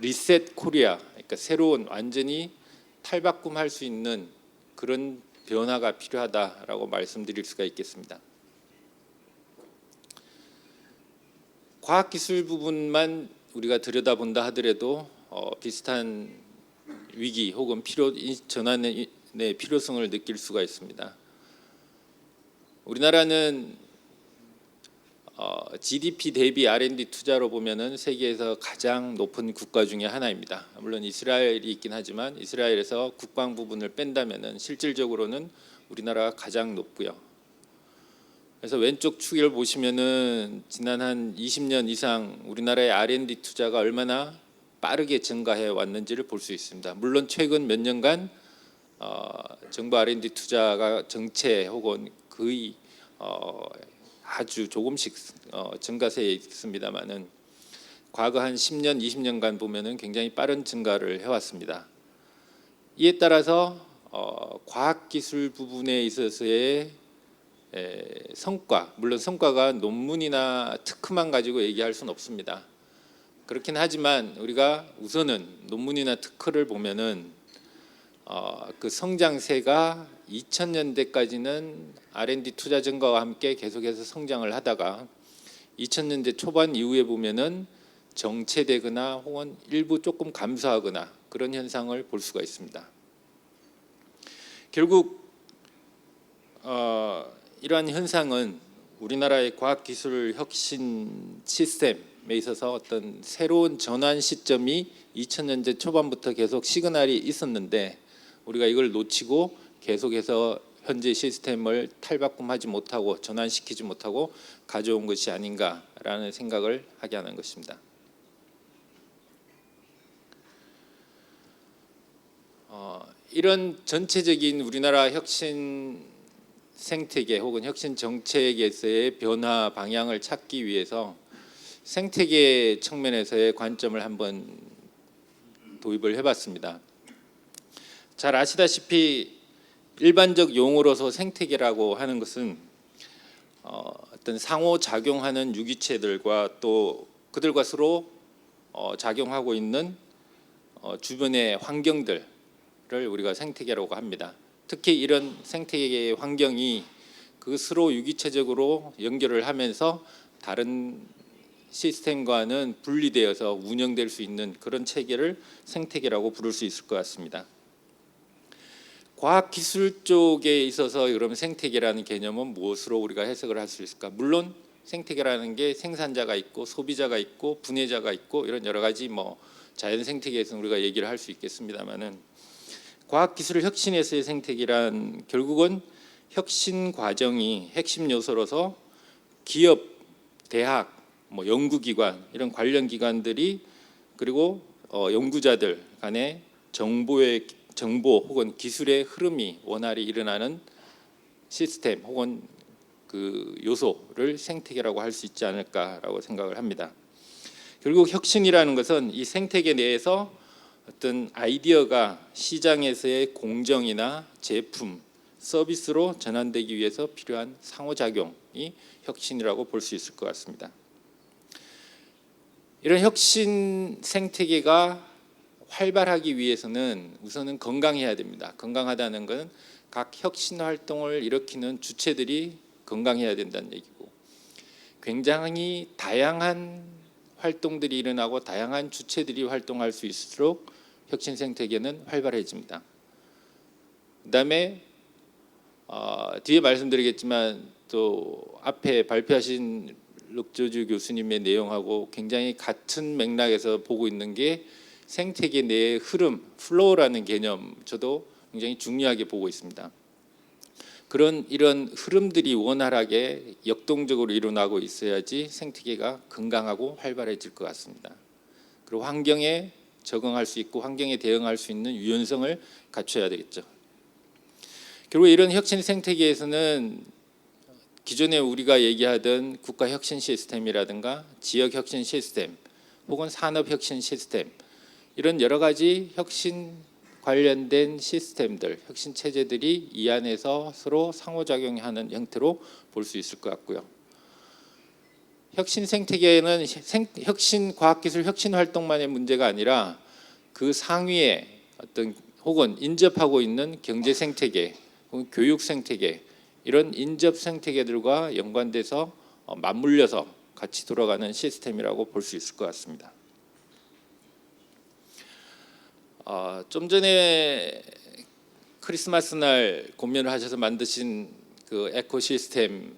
리셋 코리아, 그러니까 새로운 완전히 탈바꿈할 수 있는 그런 변화가 필요하다라고 말씀드릴 수가 있겠습니다. 과학기술 부분만 우리가 들여다본다 하더라도 비슷한 위기 혹은 전환의 필요성을 느낄 수가 있습니다. 우리나라는 GDP 대비 R&D 투자로 보면은 세계에서 가장 높은 국가 중에 하나입니다. 물론 이스라엘이 있긴 하지만 이스라엘에서 국방 부분을 뺀다면은 실질적으로는 우리나라가 가장 높고요. 그래서 왼쪽 축을 보시면은 지난 한 20년 이상 우리나라의 R&D 투자가 얼마나 빠르게 증가해 왔는지를 볼 수 있습니다. 물론 최근 몇 년간 정부 R&D 투자가 정체 혹은 거의 아주 조금씩 증가세에 있습니다만은 과거 한 10년, 20년간 보면은 굉장히 빠른 증가를 해왔습니다. 이에 따라서 과학기술 부분에 있어서의 성과, 물론 성과가 논문이나 특허만 가지고 얘기할 수는 없습니다. 그렇긴 하지만 우리가 우선은 논문이나 특허를 보면은 그 성장세가 2000년대까지는 R&D 투자 증가와 함께 계속해서 성장을 하다가 2000년대 초반 이후에 보면은 정체되거나 혹은 일부 조금 감소하거나 그런 현상을 볼 수가 있습니다. 결국 이러한 현상은 우리나라의 과학기술 혁신 시스템에 있어서 어떤 새로운 전환 시점이 2000년대 초반부터 계속 시그널이 있었는데 우리가 이걸 놓치고 계속해서 현재 시스템을 탈바꿈하지 못하고 전환시키지 못하고 가져온 것이 아닌가라는 생각을 하게 하는 것입니다. 이런 전체적인 우리나라 혁신 생태계 혹은 혁신 정책에서의 변화 방향을 찾기 위해서 생태계 측면에서의 관점을 한번 도입을 해봤습니다. 잘 아시다시피 일반적 용어로서 생태계라고 하는 것은 어떤 상호작용하는 유기체들과 또 그들과 서로 작용하고 있는 주변의 환경들을 우리가 생태계라고 합니다. 특히 이런 생태계의 환경이 그 서로 유기체적으로 연결을 하면서 다른 시스템과는 분리되어서 운영될 수 있는 그런 체계를 생태계라고 부를 수 있을 것 같습니다. 과학기술 쪽에 있어서 그러면 생태계라는 개념은 무엇으로 우리가 해석을 할 수 있을까? 물론 생태계라는 게 생산자가 있고 소비자가 있고 분해자가 있고 이런 여러 가지 자연 생태계에서는 우리가 얘기를 할 수 있겠습니다만은 과학기술 혁신에서의 생태계란 결국은 혁신 과정이 핵심 요소로서 기업, 대학, 연구기관 이런 관련 기관들이 그리고 연구자들 간의 정보 혹은 기술의 흐름이 원활히 일어나는 시스템 혹은 그 요소를 생태계라고 할 수 있지 않을까라고 생각을 합니다. 결국 혁신이라는 것은 이 생태계 내에서 어떤 아이디어가 시장에서의 공정이나 제품, 서비스로 전환되기 위해서 필요한 상호작용이 혁신이라고 볼 수 있을 것 같습니다. 이런 혁신 생태계가 활발하기 위해서는 우선은 건강해야 됩니다. 건강하다는 것은 각 혁신 활동을 일으키는 주체들이 건강해야 된다는 얘기고, 굉장히 다양한 활동들이 일어나고 다양한 주체들이 활동할 수 있을수록 혁신 생태계는 활발해집니다. 그다음에 뒤에 말씀드리겠지만 또 앞에 발표하신 럭저주 교수님의 내용하고 굉장히 같은 맥락에서 보고 있는 게 생태계 내의 흐름, 플로우라는 개념, 저도 굉장히 중요하게 보고 있습니다. 이런 흐름들이 원활하게 역동적으로 일어나고 있어야지 생태계가 건강하고 활발해질 것 같습니다. 그리고 환경에 적응할 수 있고 환경에 대응할 수 있는 유연성을 갖춰야 되겠죠. 그리고 이런 혁신 생태계에서는 기존에 우리가 얘기하던 국가 혁신 시스템이라든가 지역 혁신 시스템 혹은 산업 혁신 시스템, 이런 여러 가지 혁신 관련된 시스템들, 혁신 체제들이 이 안에서 서로 상호작용하는 형태로 볼 수 있을 것 같고요. 혁신 생태계는 혁신 과학기술 혁신 활동만의 문제가 아니라 그 상위에 어떤 혹은 인접하고 있는 경제 생태계, 혹은 교육 생태계, 이런 인접 생태계들과 연관돼서 맞물려서 같이 돌아가는 시스템이라고 볼 수 있을 것 같습니다. 좀 전에 크리스마스 날 고민을 하셔서 만드신 그 에코시스템과는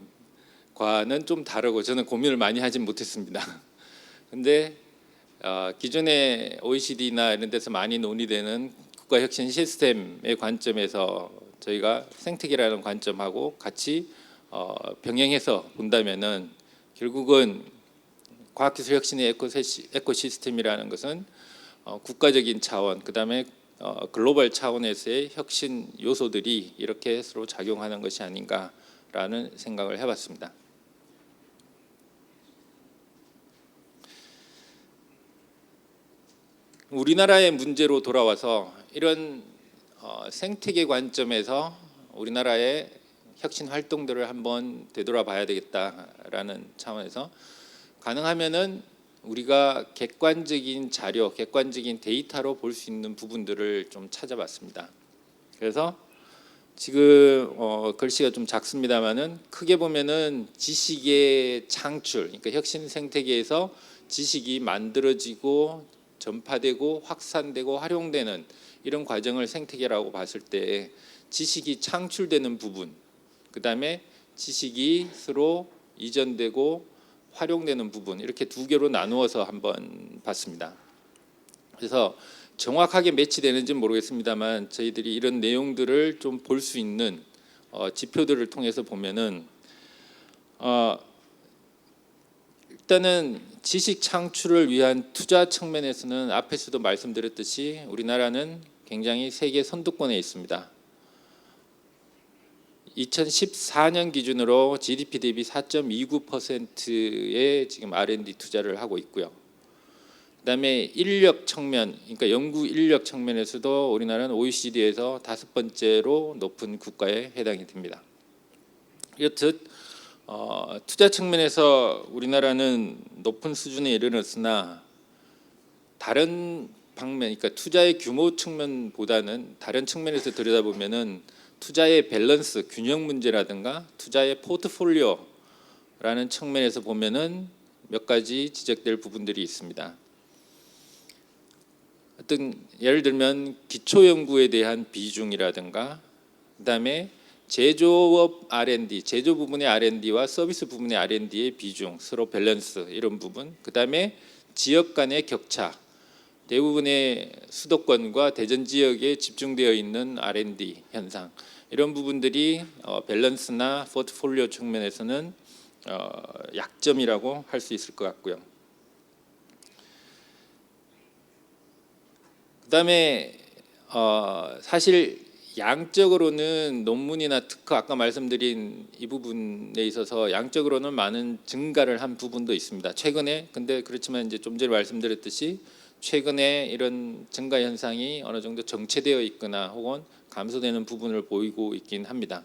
좀 다르고 저는 고민을 많이 하진 못했습니다. 근데 기존의 OECD나 이런 데서 많이 논의되는 국가혁신 시스템의 관점에서 저희가 생태계라는 관점하고 같이 병행해서 본다면은 결국은 과학기술 혁신의 에코시스템이라는 것은 국가적인 차원, 그다음에 글로벌 차원에서의 혁신 요소들이 이렇게 서로 작용하는 것이 아닌가라는 생각을 해봤습니다. 우리나라의 문제로 돌아와서 이런 생태계 관점에서 우리나라의 혁신 활동들을 한번 되돌아봐야 되겠다라는 차원에서 가능하면은 우리가 객관적인 자료, 객관적인 데이터로 볼 수 있는 부분들을 좀 찾아봤습니다. 그래서 지금 글씨가 좀 작습니다만은 크게 보면은 지식의 창출, 그러니까 혁신 생태계에서 지식이 만들어지고 전파되고 확산되고 활용되는 이런 과정을 생태계라고 봤을 때 지식이 창출되는 부분, 그다음에 지식이 서로 이전되고 활용되는 부분, 이렇게 두 개로 나누어서 한번 봤습니다. 그래서 정확하게 매치되는지는 모르겠습니다만 저희들이 이런 내용들을 좀 볼 수 있는 지표들을 통해서 보면은 일단은 지식 창출을 위한 투자 측면에서는 앞에서도 말씀드렸듯이 우리나라는 굉장히 세계 선두권에 있습니다. 2014년 기준으로 GDP 대비 4.29%의 지금 R&D 투자를 하고 있고요. 그다음에 인력 측면, 그러니까 연구 인력 측면에서도 우리나라는 OECD에서 5번째로 높은 국가에 해당이 됩니다. 이렇듯 투자 측면에서 우리나라는 높은 수준에 이르렀으나 다른 방면, 그러니까 투자의 규모 측면보다는 다른 측면에서 들여다보면은 투자의 밸런스, 균형 문제라든가 투자의 포트폴리오라는 측면에서 보면은 몇 가지 지적될 부분들이 있습니다. 어떤 예를 들면 기초 연구에 대한 비중이라든가, 그다음에 제조업 R&D, 제조 부분의 R&D와 서비스 부분의 R&D의 비중, 서로 밸런스, 이런 부분, 그다음에 지역 간의 격차, 대부분의 수도권과 대전 지역에 집중되어 있는 R&D 현상, 이런 부분들이 밸런스나 포트폴리오 측면에서는 약점이라고 할 수 있을 것 같고요. 그다음에 사실 양적으로는 논문이나 특허, 아까 말씀드린 이 부분에 있어서 양적으로는 많은 증가를 한 부분도 있습니다. 최근에, 근데 그렇지만 이제 좀 전에 말씀드렸듯이 최근에 이런 증가 현상이 어느 정도 정체되어 있거나 혹은 감소되는 부분을 보이고 있긴 합니다.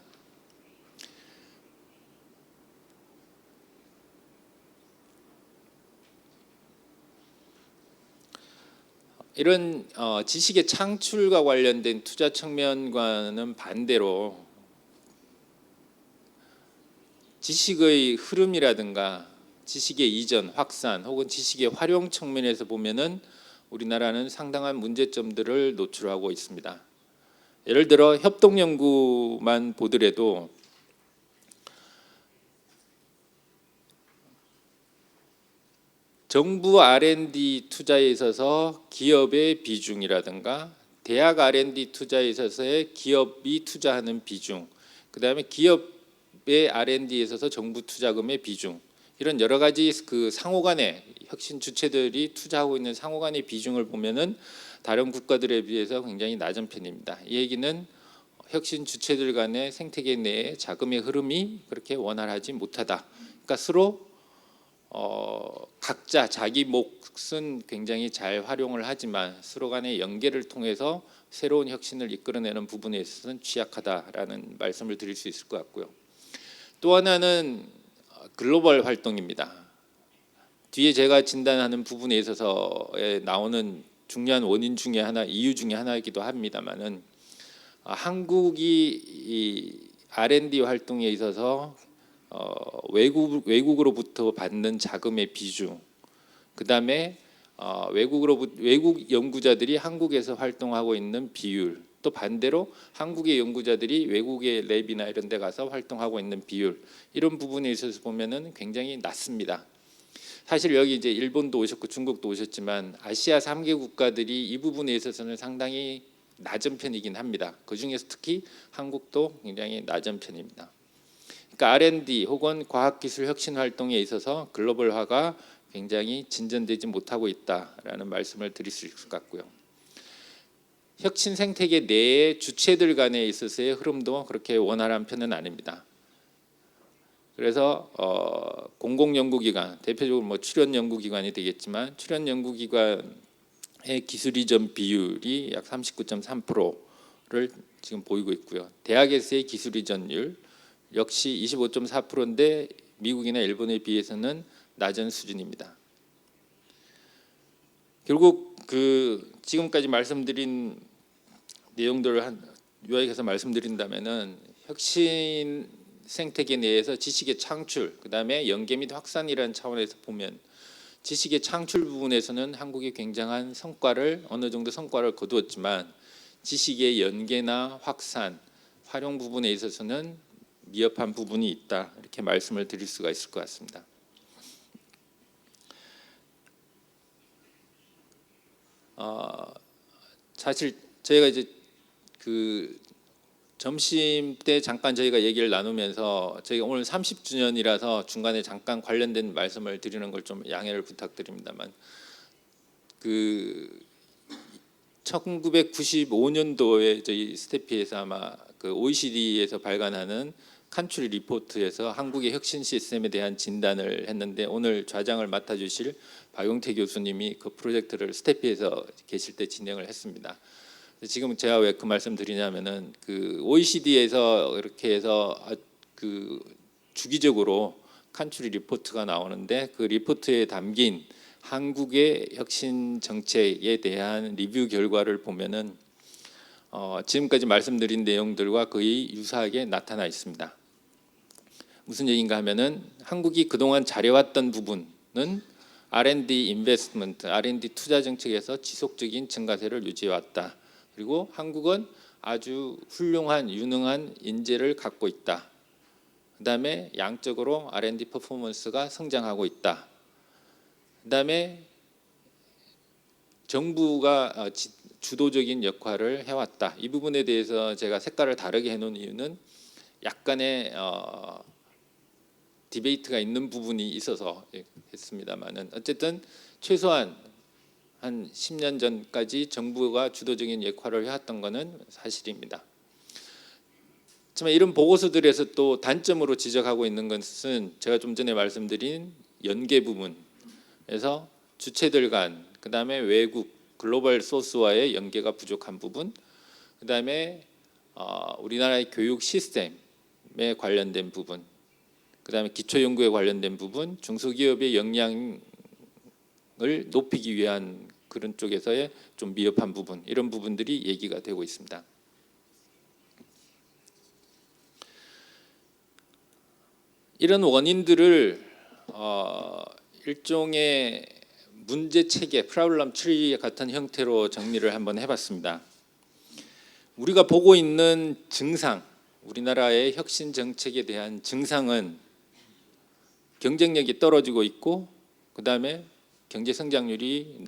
이런 지식의 창출과 관련된 투자 측면과는 반대로 지식의 흐름이라든가 지식의 이전, 확산 혹은 지식의 활용 측면에서 보면은 우리나라는 상당한 문제점들을 노출하고 있습니다. 예를 들어 협동 연구만 보더라도 정부 R&D 투자에 있어서 기업의 비중이라든가 대학 R&D 투자에 있어서의 기업이 투자하는 비중, 그다음에 기업의 R&D에 있어서 정부 투자금의 비중, 이런 여러 가지 그 상호간의 혁신 주체들이 투자하고 있는 상호간의 비중을 보면은 다른 국가들에 비해서 굉장히 낮은 편입니다. 이 얘기는 혁신 주체들 간의 생태계 내에 자금의 흐름이 그렇게 원활하지 못하다. 그러니까 서로 각자 자기 몫은 굉장히 잘 활용을 하지만 서로 간의 연계를 통해서 새로운 혁신을 이끌어내는 부분에 있어서는 취약하다라는 말씀을 드릴 수 있을 것 같고요. 또 하나는 글로벌 활동입니다. 뒤에 제가 진단하는 부분에 있어서 나오는 중요한 원인 중에 하나, 이유 중에 하나이기도 합니다만은 한국이 이 R&D 활동에 있어서 외국으로부터 받는 자금의 비중, 그다음에 외국 연구자들이 한국에서 활동하고 있는 비율, 또 반대로 한국의 연구자들이 외국의 랩이나 이런 데 가서 활동하고 있는 비율, 이런 부분에 있어서 보면은 굉장히 낮습니다. 사실 여기 이제 일본도 오셨고 중국도 오셨지만 아시아 3개 국가들이 이 부분에 있어서는 상당히 낮은 편이긴 합니다. 그중에서 특히 한국도 굉장히 낮은 편입니다. 그러니까 R&D 혹은 과학기술 혁신 활동에 있어서 글로벌화가 굉장히 진전되지 못하고 있다라는 말씀을 드릴 수 있을 것 같고요. 혁신 생태계 내의 주체들 간에 있어서의 흐름도 그렇게 원활한 편은 아닙니다. 그래서 공공연구기관, 대표적으로 뭐 출연연구기관이 되겠지만 출연연구기관의 기술 이전 비율이 약 39.3%를 지금 보이고 있고요. 대학에서의 기술 이전율 역시 25.4%인데 미국이나 일본에 비해서는 낮은 수준입니다. 결국 그 지금까지 말씀드린 내용들을 요약해서 말씀드린다면은 혁신 생태계 내에서 지식의 창출, 그다음에 연계 및 확산이라는 차원에서 보면 지식의 창출 부분에서는 한국이 굉장한 성과를 어느 정도 성과를 거두었지만 지식의 연계나 확산, 활용 부분에 있어서는 미흡한 부분이 있다, 이렇게 말씀을 드릴 수가 있을 것 같습니다. 사실 저희가 이제 그 점심 때 잠깐 저희가 얘기를 나누면서 저희가 오늘 30주년이라서 중간에 잠깐 관련된 말씀을 드리는 걸 좀 양해를 부탁드립니다만, 그 1995년도에 저희 스태피에서 아마 그 OECD에서 발간하는 칸츄리 리포트에서 한국의 혁신 시스템에 대한 진단을 했는데, 오늘 좌장을 맡아주실 박용태 교수님이 그 프로젝트를 스태피에서 계실 때 진행을 했습니다. 지금 제가 왜 그 말씀 드리냐면은 그 OECD에서 이렇게 해서 그 주기적으로 칸츄리 리포트가 나오는데 그 리포트에 담긴 한국의 혁신 정책에 대한 리뷰 결과를 보면은 지금까지 말씀드린 내용들과 거의 유사하게 나타나 있습니다. 무슨 얘기인가 하면은 한국이 그동안 잘해왔던 부분은 R&D 인베스트먼트, R&D 투자 정책에서 지속적인 증가세를 유지해왔다. 그리고 한국은 아주 훌륭한 유능한 인재를 갖고 있다. 그다음에 양적으로 R&D 퍼포먼스가 성장하고 있다. 그다음에 정부가 주도적인 역할을 해왔다. 이 부분에 대해서 제가 색깔을 다르게 해놓은 이유는 약간의 디베이트가 있는 부분이 있어서 했습니다만은 어쨌든 최소한 한 10년 전까지 정부가 주도적인 역할을 해왔던 것은 사실입니다. 하지만 이런 보고서들에서 또 단점으로 지적하고 있는 것은 제가 좀 전에 말씀드린 연계 부분에서 주체들 간, 그다음에 외국 글로벌 소스와의 연계가 부족한 부분, 그다음에 우리나라의 교육 시스템에 관련된 부분, 그다음에 기초 연구에 관련된 부분, 중소기업의 역량을 높이기 위한 그런 쪽에서의 좀 미흡한 부분, 이런 부분들이 얘기가 되고 있습니다. 이런 원인들을 일종의 문제 체계, 프로블럼 트리 같은 형태로 정리를 한번 해봤습니다. 우리가 보고 있는 증상, 우리나라의 혁신 정책에 대한 증상은 경쟁력이 떨어지고 있고, 그 다음에 경제 성장률이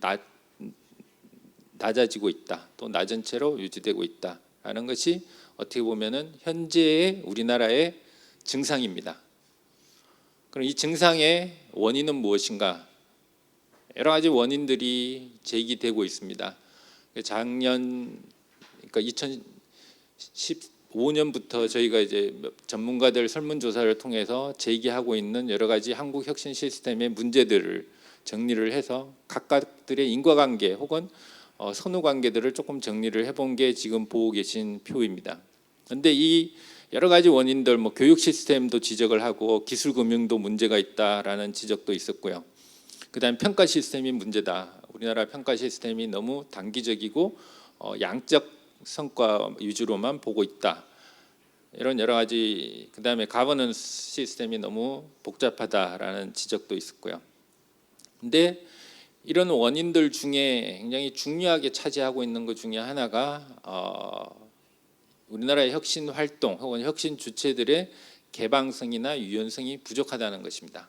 낮아지고 있다, 또 낮은 채로 유지되고 있다라는 것이 어떻게 보면은 현재의 우리나라의 증상입니다. 그럼 이 증상의 원인은 무엇인가? 여러 가지 원인들이 제기되고 있습니다. 작년, 그러니까 2015년부터 저희가 이제 전문가들 설문조사를 통해서 제기하고 있는 여러 가지 한국 혁신 시스템의 문제들을 정리를 해서 각각들의 인과관계 혹은 선후관계들을 조금 정리를 해본 게 지금 보고 계신 표입니다. 그런데 이 여러 가지 원인들, 뭐 교육 시스템도 지적을 하고 기술금융도 문제가 있다라는 지적도 있었고요. 그다음에 평가 시스템이 문제다. 우리나라 평가 시스템이 너무 단기적이고 양적 성과 위주로만 보고 있다. 이런 여러 가지, 그다음에 가버넌스 시스템이 너무 복잡하다라는 지적도 있었고요. 근데 이런 원인들 중에 굉장히 중요하게 차지하고 있는 것 중에 하나가 우리나라의 혁신 활동 혹은 혁신 주체들의 개방성이나 유연성이 부족하다는 것입니다.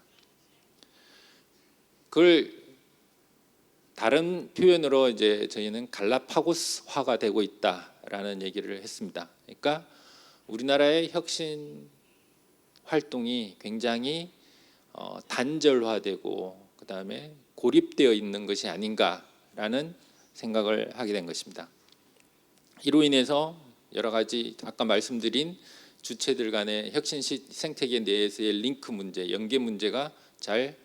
그걸 다른 표현으로 이제 저희는 갈라파고스화가 되고 있다라는 얘기를 했습니다. 그러니까 우리나라의 혁신 활동이 굉장히 단절화되고 그다음에 고립되어 있는 것이 아닌가라는 생각을 하게 된 것입니다. 이로 인해서 여러 가지 아까 말씀드린 주체들 간의 혁신 생태계 내에서의 링크 문제, 연계 문제가 잘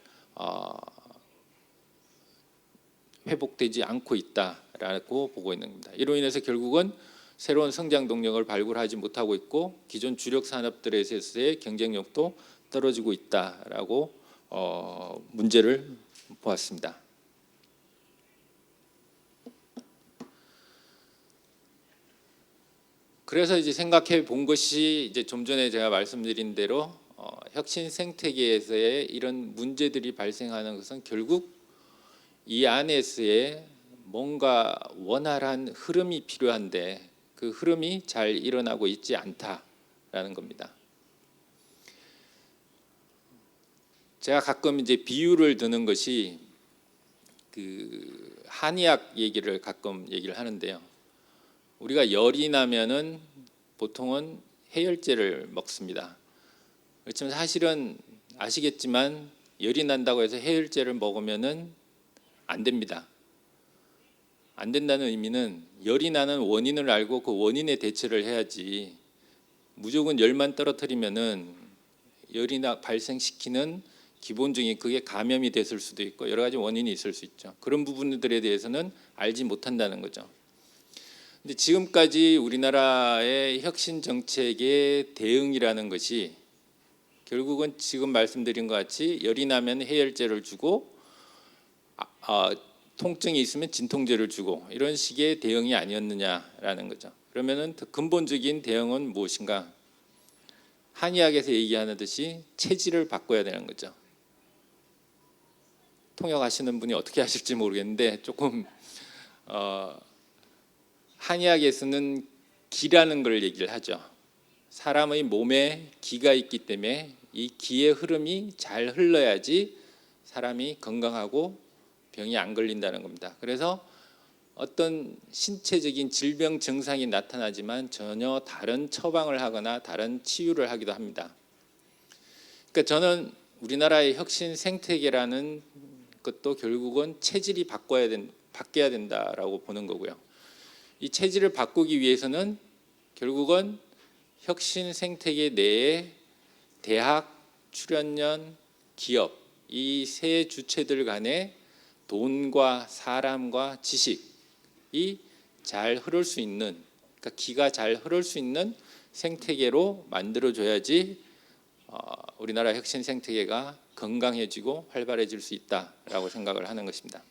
회복되지 않고 있다라고 보고 있는 겁니다. 이로 인해서 결국은 새로운 성장 동력을 발굴하지 못하고 있고 기존 주력 산업들에서의 경쟁력도 떨어지고 있다라고 문제를 보았습니다. 그래서 이제 생각해 본 것이 이제 좀 전에 제가 말씀드린 대로 혁신 생태계에서의 이런 문제들이 발생하는 것은 결국 이 안에서의 뭔가 원활한 흐름이 필요한데 그 흐름이 잘 일어나고 있지 않다라는 겁니다. 제가 가끔 이제 비유를 드는 것이 그 한의학 얘기를 가끔 얘기를 하는데요. 우리가 열이 나면은 보통은 해열제를 먹습니다. 그렇지만 사실은 아시겠지만 열이 난다고 해서 해열제를 먹으면은 안 됩니다. 안 된다는 의미는 열이 나는 원인을 알고 그 원인에 대처를 해야지 무조건 열만 떨어뜨리면은 열이 발생시키는 기본적인 그게 감염이 됐을 수도 있고 여러 가지 원인이 있을 수 있죠. 그런 부분들에 대해서는 알지 못한다는 거죠. 근데 지금까지 우리나라의 혁신 정책의 대응이라는 것이 결국은 지금 말씀드린 것 같이 열이 나면 해열제를 주고 통증이 있으면 진통제를 주고 이런 식의 대응이 아니었느냐라는 거죠. 그러면은 더 근본적인 대응은 무엇인가? 한의학에서 얘기하는 듯이 체질을 바꿔야 되는 거죠. 통역하시는 분이 어떻게 하실지 모르겠는데 조금 한의학에서는 기라는 걸 얘기를 하죠. 사람의 몸에 기가 있기 때문에 이 기의 흐름이 잘 흘러야지 사람이 건강하고 병이 안 걸린다는 겁니다. 그래서 어떤 신체적인 질병 증상이 나타나지만 전혀 다른 처방을 하거나 다른 치유를 하기도 합니다. 그러니까 저는 우리나라의 혁신 생태계라는 것도 결국은 체질이 바뀌어야 된다라고 보는 거고요. 이 체질을 바꾸기 위해서는 결국은 혁신 생태계 내에 대학, 출연연, 기업 이 세 주체들 간의 돈과 사람과 지식이 잘 흐를 수 있는, 그러니까 기가 잘 흐를 수 있는 생태계로 만들어줘야지 우리나라 혁신 생태계가 건강해지고 활발해질 수 있다라고 생각을 하는 것입니다.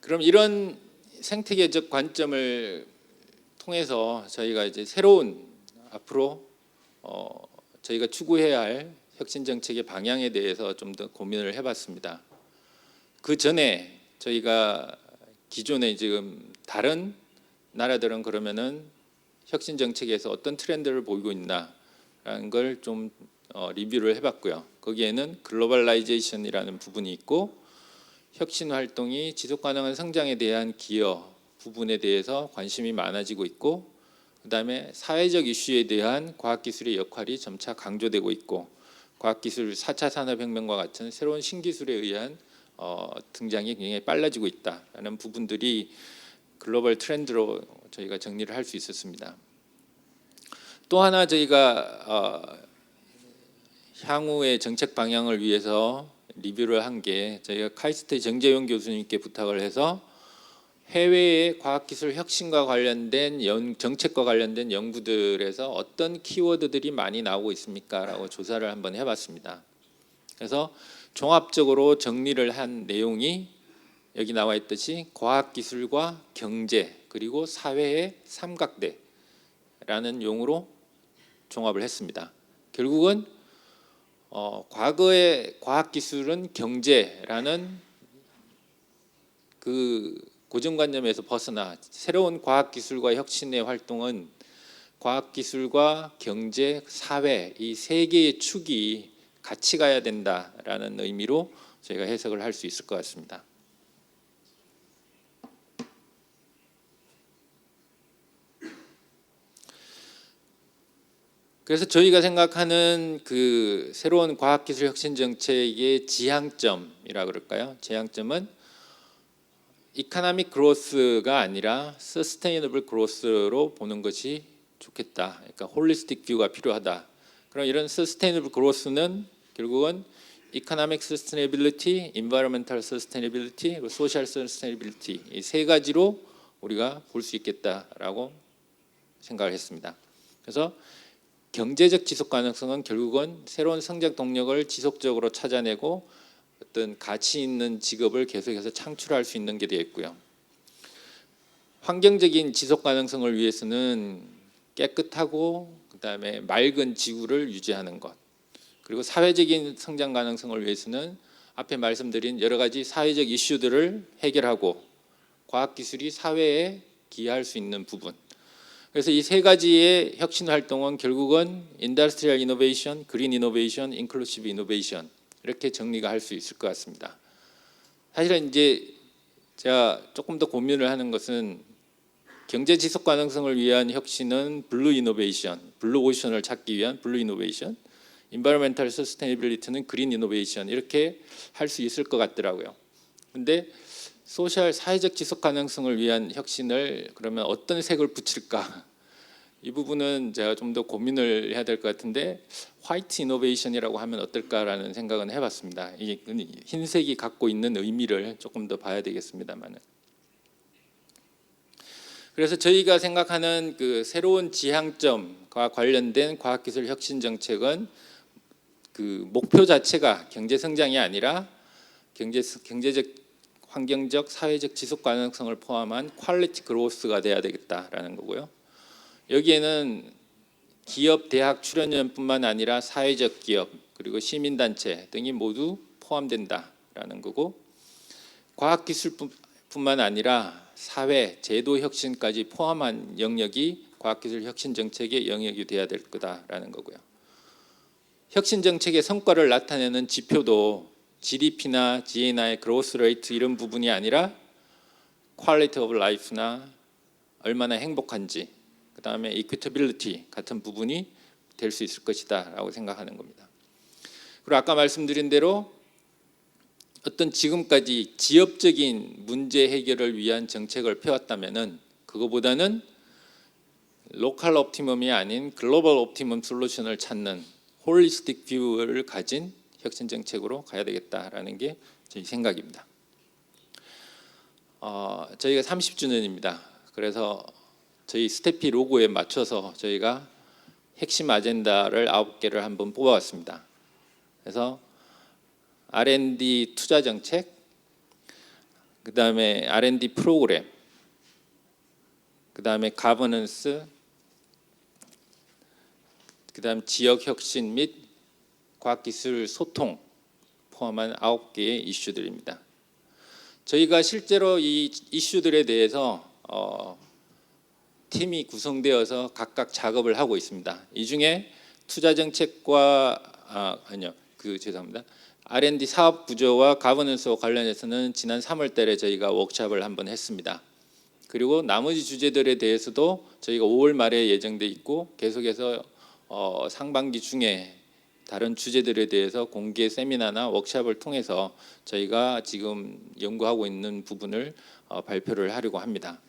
그럼 이런 생태계적 관점을 통해서 저희가 이제 새로운 앞으로 저희가 추구해야 할 혁신 정책의 방향에 대해서 좀 더 고민을 해봤습니다. 그 전에 저희가 기존에 지금 다른 나라들은 그러면은 혁신 정책에서 어떤 트렌드를 보이고 있나라는 걸 좀 리뷰를 해봤고요. 거기에는 글로벌라이제이션이라는 부분이 있고 혁신 활동이 지속 가능한 성장에 대한 기여 부분에 대해서 관심이 많아지고 있고, 그다음에 사회적 이슈에 대한 과학기술의 역할이 점차 강조되고 있고, 과학기술 4차 산업혁명과 같은 새로운 신기술에 의한 등장이 굉장히 빨라지고 있다라는 부분들이 글로벌 트렌드로 저희가 정리를 할 수 있었습니다. 또 하나 저희가 향후의 정책 방향을 위해서 리뷰를 한 게, 저희가 카이스트 정재용 교수님께 부탁을 해서 해외의 과학기술 혁신과 관련된 정책과 관련된 연구들에서 어떤 키워드들이 많이 나오고 있습니까? 라고 조사를 한번 해봤습니다. 그래서 종합적으로 정리를 한 내용이 여기 나와 있듯이 과학기술과 경제 그리고 사회의 삼각대라는 용어로 종합을 했습니다. 결국은 과거의 과학기술은 경제라는 그 고정관념에서 벗어나 새로운 과학기술과 혁신의 활동은 과학기술과 경제, 사회 이 세 개의 축이 같이 가야 된다라는 의미로 저희가 해석을 할 수 있을 것 같습니다. 그래서 저희가 생각하는 그 새로운 과학기술 혁신 정책의 지향점이라 그럴까요? 지향점은 이코노믹 그로스가 아니라 서스테이너블 그로스로 보는 것이 좋겠다. 그러니까 홀리스틱 뷰가 필요하다. 그럼 이런 서스테이너블 그로스는 결국은 이코노믹 서스테이너빌리티, 인바이러먼탈 서스테이너빌리티, 그리고 소셜 서스테이너빌리티 이 세 가지로 우리가 볼 수 있겠다라고 생각을 했습니다. 그래서 경제적 지속 가능성은 결국은 새로운 성장 동력을 지속적으로 찾아내고 어떤 가치 있는 직업을 계속해서 창출할 수 있는 게 되어 있고요. 환경적인 지속 가능성을 위해서는 깨끗하고 그다음에 맑은 지구를 유지하는 것, 그리고 사회적인 성장 가능성을 위해서는 앞에 말씀드린 여러 가지 사회적 이슈들을 해결하고 과학기술이 사회에 기여할 수 있는 부분, 그래서 이 세 가지의 혁신 활동은 결국은 인더스트리얼 이노베이션, 그린 이노베이션, 인클루시브 이노베이션 이렇게 정리가 할 수 있을 것 같습니다. 사실은 이제 제가 조금 더 고민을 하는 것은 경제 지속 가능성을 위한 혁신은 블루 이노베이션, 블루 오션을 찾기 위한 블루 이노베이션, 인바이러멘탈 서스테이너빌리티는 그린 이노베이션 이렇게 할 수 있을 것 같더라고요. 근데 소셜 사회적 지속 가능성을 위한 혁신을 그러면 어떤 색을 붙일까? 이 부분은 제가 좀 더 고민을 해야 될 것 같은데 화이트 이노베이션이라고 하면 어떨까라는 생각은 해봤습니다. 이 흰색이 갖고 있는 의미를 조금 더 봐야 되겠습니다만은. 그래서 저희가 생각하는 그 새로운 지향점과 관련된 과학기술 혁신 정책은 그 목표 자체가 경제 성장이 아니라 경제적 환경적 사회적 지속 가능성을 포함한 퀄리티 그로스가 돼야 되겠다라는 거고요. 여기에는 기업, 대학 출연연뿐만 아니라 사회적 기업 그리고 시민단체 등이 모두 포함된다라는 거고, 과학기술뿐만 아니라 사회, 제도 혁신까지 포함한 영역이 과학기술 혁신 정책의 영역이 돼야 될 거다라는 거고요. 혁신 정책의 성과를 나타내는 지표도 GDP나 GNI, 그로스 레이트 이런 부분이 아니라 퀄리티 오브 라이프나 얼마나 행복한지, 그 다음에 이퀴터빌리티 같은 부분이 될 수 있을 것이다 라고 생각하는 겁니다. 그리고 아까 말씀드린 대로 어떤 지금까지 지역적인 문제 해결을 위한 정책을 펴왔다면은 그거보다는 로컬 옵티멈이 아닌 글로벌 옵티멈 솔루션을 찾는 홀리스틱 뷰를 가진 혁신 정책으로 가야 되겠다라는 게 저희 생각입니다. 저희가 30주년입니다. 그래서 저희 스테피 로고에 맞춰서 저희가 핵심 아젠다를 9개를 한번 뽑아왔습니다. 그래서 R&D 투자 정책, 그다음에 R&D 프로그램, 그다음에 가버넌스, 그다음 지역 혁신 및 과학기술 소통 포함한 9개의 이슈들입니다. 저희가 실제로 이 이슈들에 대해서 팀이 구성되어서 각각 작업을 하고 있습니다. 이 중에 투자 정책과 죄송합니다. R&D 사업 구조와 가버넌스와 관련해서는 지난 3월달에 저희가 워크숍을 한번 했습니다. 그리고 나머지 주제들에 대해서도 저희가 5월 말에 예정돼 있고 계속해서 상반기 중에 다른 주제들에 대해서 공개 세미나나 워크숍을 통해서 저희가 지금 연구하고 있는 부분을 발표를 하려고 합니다.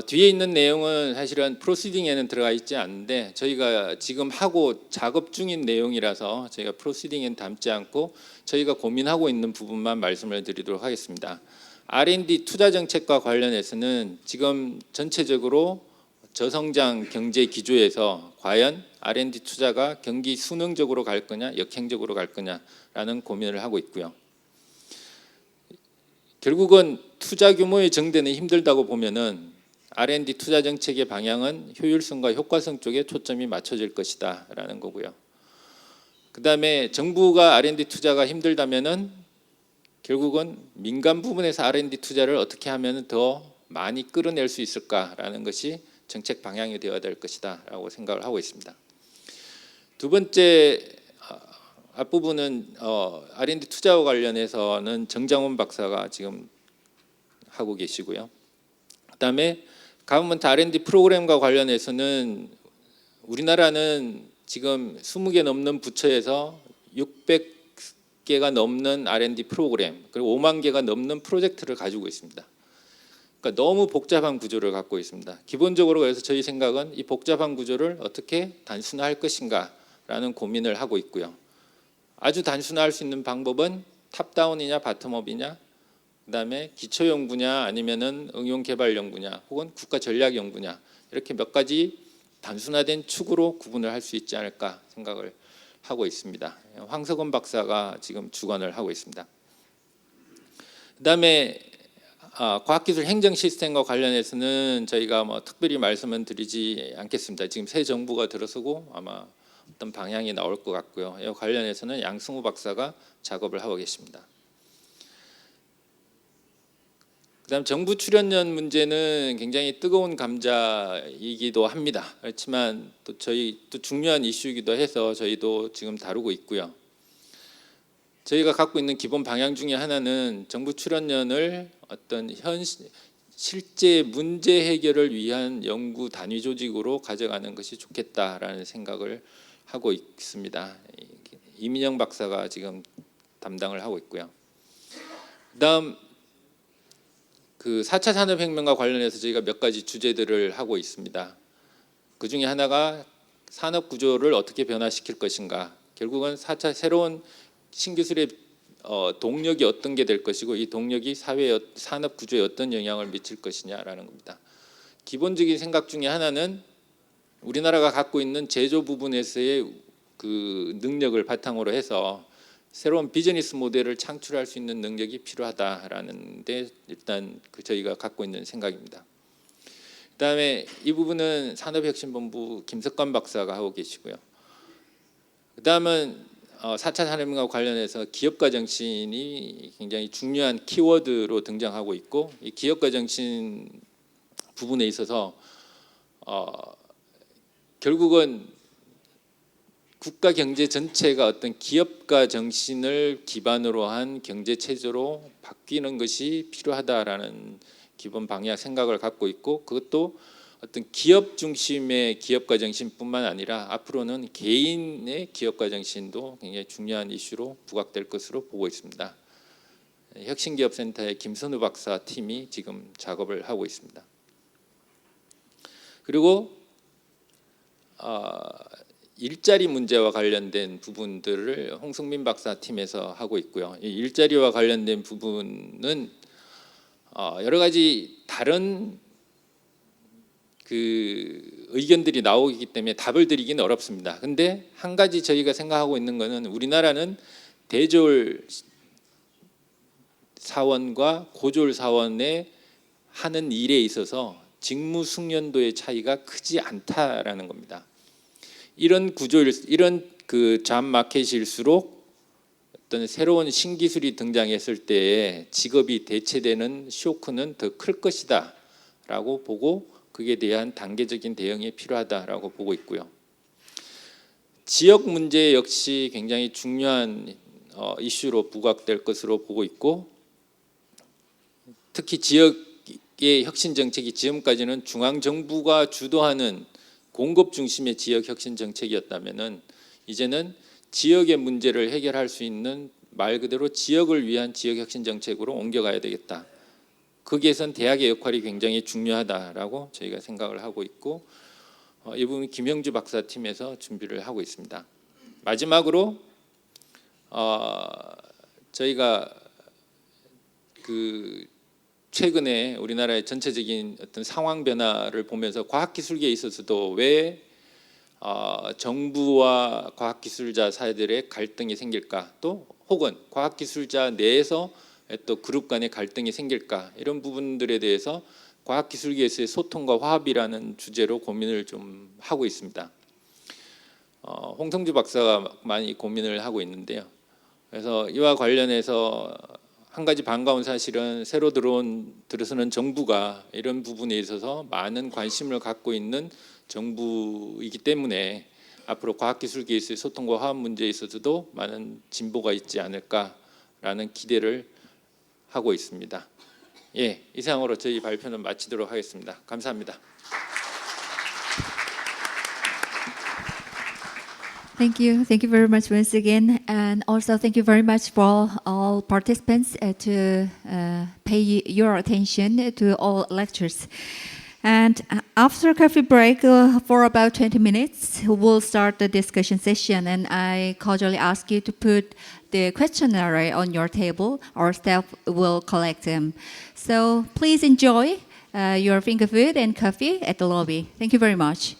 뒤에 있는 내용은 사실은 프로시딩에는 들어가 있지 않는데 저희가 지금 하고 작업 중인 내용이라서 저희가 프로시딩에는 담지 않고 저희가 고민하고 있는 부분만 말씀을 드리도록 하겠습니다. R&D 투자 정책과 관련해서는 지금 전체적으로 저성장 경제 기조에서 과연 R&D 투자가 경기 순응적으로 갈 거냐 역행적으로 갈 거냐라는 고민을 하고 있고요. 결국은 투자 규모의 증대는 힘들다고 보면은 R&D 투자 정책의 방향은 효율성과 효과성 쪽에 초점이 맞춰질 것이다 라는 거고요. 그 다음에 정부가 R&D 투자가 힘들다면은 결국은 민간 부분에서 R&D 투자를 어떻게 하면 더 많이 끌어낼 수 있을까라는 것이 정책 방향이 되어야 될 것이다 라고 생각을 하고 있습니다. 두 번째 앞부분은 R&D 투자와 관련해서는 정장훈 박사가 지금 하고 계시고요. 그 다음에 가버먼트 R&D 프로그램과 관련해서는 우리나라는 지금 20개 넘는 부처에서 600개가 넘는 R&D 프로그램 그리고 5만 개가 넘는 프로젝트를 가지고 있습니다. 그러니까 너무 복잡한 구조를 갖고 있습니다. 기본적으로 그래서 저희 생각은 이 복잡한 구조를 어떻게 단순화할 것인가라는 고민을 하고 있고요. 아주 단순화할 수 있는 방법은 탑다운이냐 바텀업이냐, 그다음에 기초 연구냐 아니면은 응용 개발 연구냐 혹은 국가 전략 연구냐 이렇게 몇 가지 단순화된 축으로 구분을 할 수 있지 않을까 생각을 하고 있습니다. 황석원 박사가 지금 주관을 하고 있습니다. 그다음에 과학기술 행정 시스템과 관련해서는 저희가 뭐 특별히 말씀은 드리지 않겠습니다. 지금 새 정부가 들어서고 아마 어떤 방향이 나올 것 같고요. 이 관련해서는 양승우 박사가 작업을 하고 계십니다. 그다음 정부 출연연 문제는 굉장히 뜨거운 감자이기도 합니다. 그렇지만 또 저희 또 중요한 이슈이기도 해서 저희도 지금 다루고 있고요. 저희가 갖고 있는 기본 방향 중에 하나는 정부 출연연을 어떤 실제 문제 해결을 위한 연구 단위 조직으로 가져가는 것이 좋겠다라는 생각을 하고 있습니다. 이민영 박사가 지금 담당을 하고 있고요. 그다음 그 4차 산업혁명과 관련해서 저희가 몇 가지 주제들을 하고 있습니다. 그 중에 하나가 산업 구조를 어떻게 변화시킬 것인가. 결국은 4차 새로운 신기술의 동력이 어떤 게 될 것이고 이 동력이 사회 산업 구조에 어떤 영향을 미칠 것이냐라는 겁니다. 기본적인 생각 중에 하나는 우리나라가 갖고 있는 제조 부분에서의 그 능력을 바탕으로 해서 새로운 비즈니스 모델을 창출할 수 있는 능력이 필요하다라는 데 일단 저희가 갖고 있는 생각입니다. 그다음에 이 부분은 산업혁신본부 김석관 박사가 하고 계시고요. 그다음은 4차 산업혁명과 관련해서 기업가 정신이 굉장히 중요한 키워드로 등장하고 있고 이 기업가 정신 부분에 있어서 결국은 국가 경제 전체가 어떤 기업가 정신을 기반으로 한 경제 체제로 바뀌는 것이 필요하다라는 기본 방향 생각을 갖고 있고 그것도 어떤 기업 중심의 기업가 정신뿐만 아니라 앞으로는 개인의 기업가 정신도 굉장히 중요한 이슈로 부각될 것으로 보고 있습니다. 혁신기업센터의 김선우 박사 팀이 지금 작업을 하고 있습니다. 그리고 일자리 문제와 관련된 부분들을 홍승민 박사 팀에서 하고 있고요. 이 일자리와 관련된 부분은 여러 가지 다른 그 의견들이 나오기 때문에 답을 드리기는 어렵습니다. 근데 한 가지 저희가 생각하고 있는 것은 우리나라는 대졸 사원과 고졸 사원의 하는 일에 있어서 직무 숙련도의 차이가 크지 않다라는 겁니다. 이런 그 잡 마켓일수록 어떤 새로운 신기술이 등장했을 때에 직업이 대체되는 쇼크는 더 클 것이다라고 보고 그에 대한 단계적인 대응이 필요하다라고 보고 있고요. 지역 문제 역시 굉장히 중요한 이슈로 부각될 것으로 보고 있고, 특히 지역의 혁신 정책이 지금까지는 중앙 정부가 주도하는 공급 중심의 지역 혁신 정책이었다면은 이제는 지역의 문제를 해결할 수 있는 말 그대로 지역을 위한 지역 혁신 정책으로 옮겨가야 되겠다. 거기에선 대학의 역할이 굉장히 중요하다라고 저희가 생각을 하고 있고, 이 부분 김형주 박사 팀에서 준비를 하고 있습니다. 마지막으로 저희가 그 최근에 우리나라의 전체적인 어떤 상황 변화를 보면서 과학기술계에 있어서도 왜 정부와 과학기술자 사회들의 갈등이 생길까, 또 혹은 과학기술자 내에서 또 그룹 간의 갈등이 생길까, 이런 부분들에 대해서 과학기술계에서의 소통과 화합이라는 주제로 고민을 좀 하고 있습니다. 홍성주 박사가 많이 고민을 하고 있는데요. 그래서 이와 관련해서 한 가지 반가운 사실은 새로 들어서는 정부가 이런 부분에 있어서 많은 관심을 갖고 있는 정부이기 때문에 앞으로 과학기술계에서의 소통과 화합 문제에 있어서도 많은 진보가 있지 않을까라는 기대를 하고 있습니다. 예, 이상으로 저희 발표는 마치도록 하겠습니다. 감사합니다. Thank you very much once again, and also thank you very much for all participants to pay your attention to all lectures. And after coffee break for about 20 minutes, we'll start the discussion session, and I cordially ask you to put the questionnaire on your table. Our staff will collect them. So please enjoy your finger food and coffee at the lobby. Thank you very much.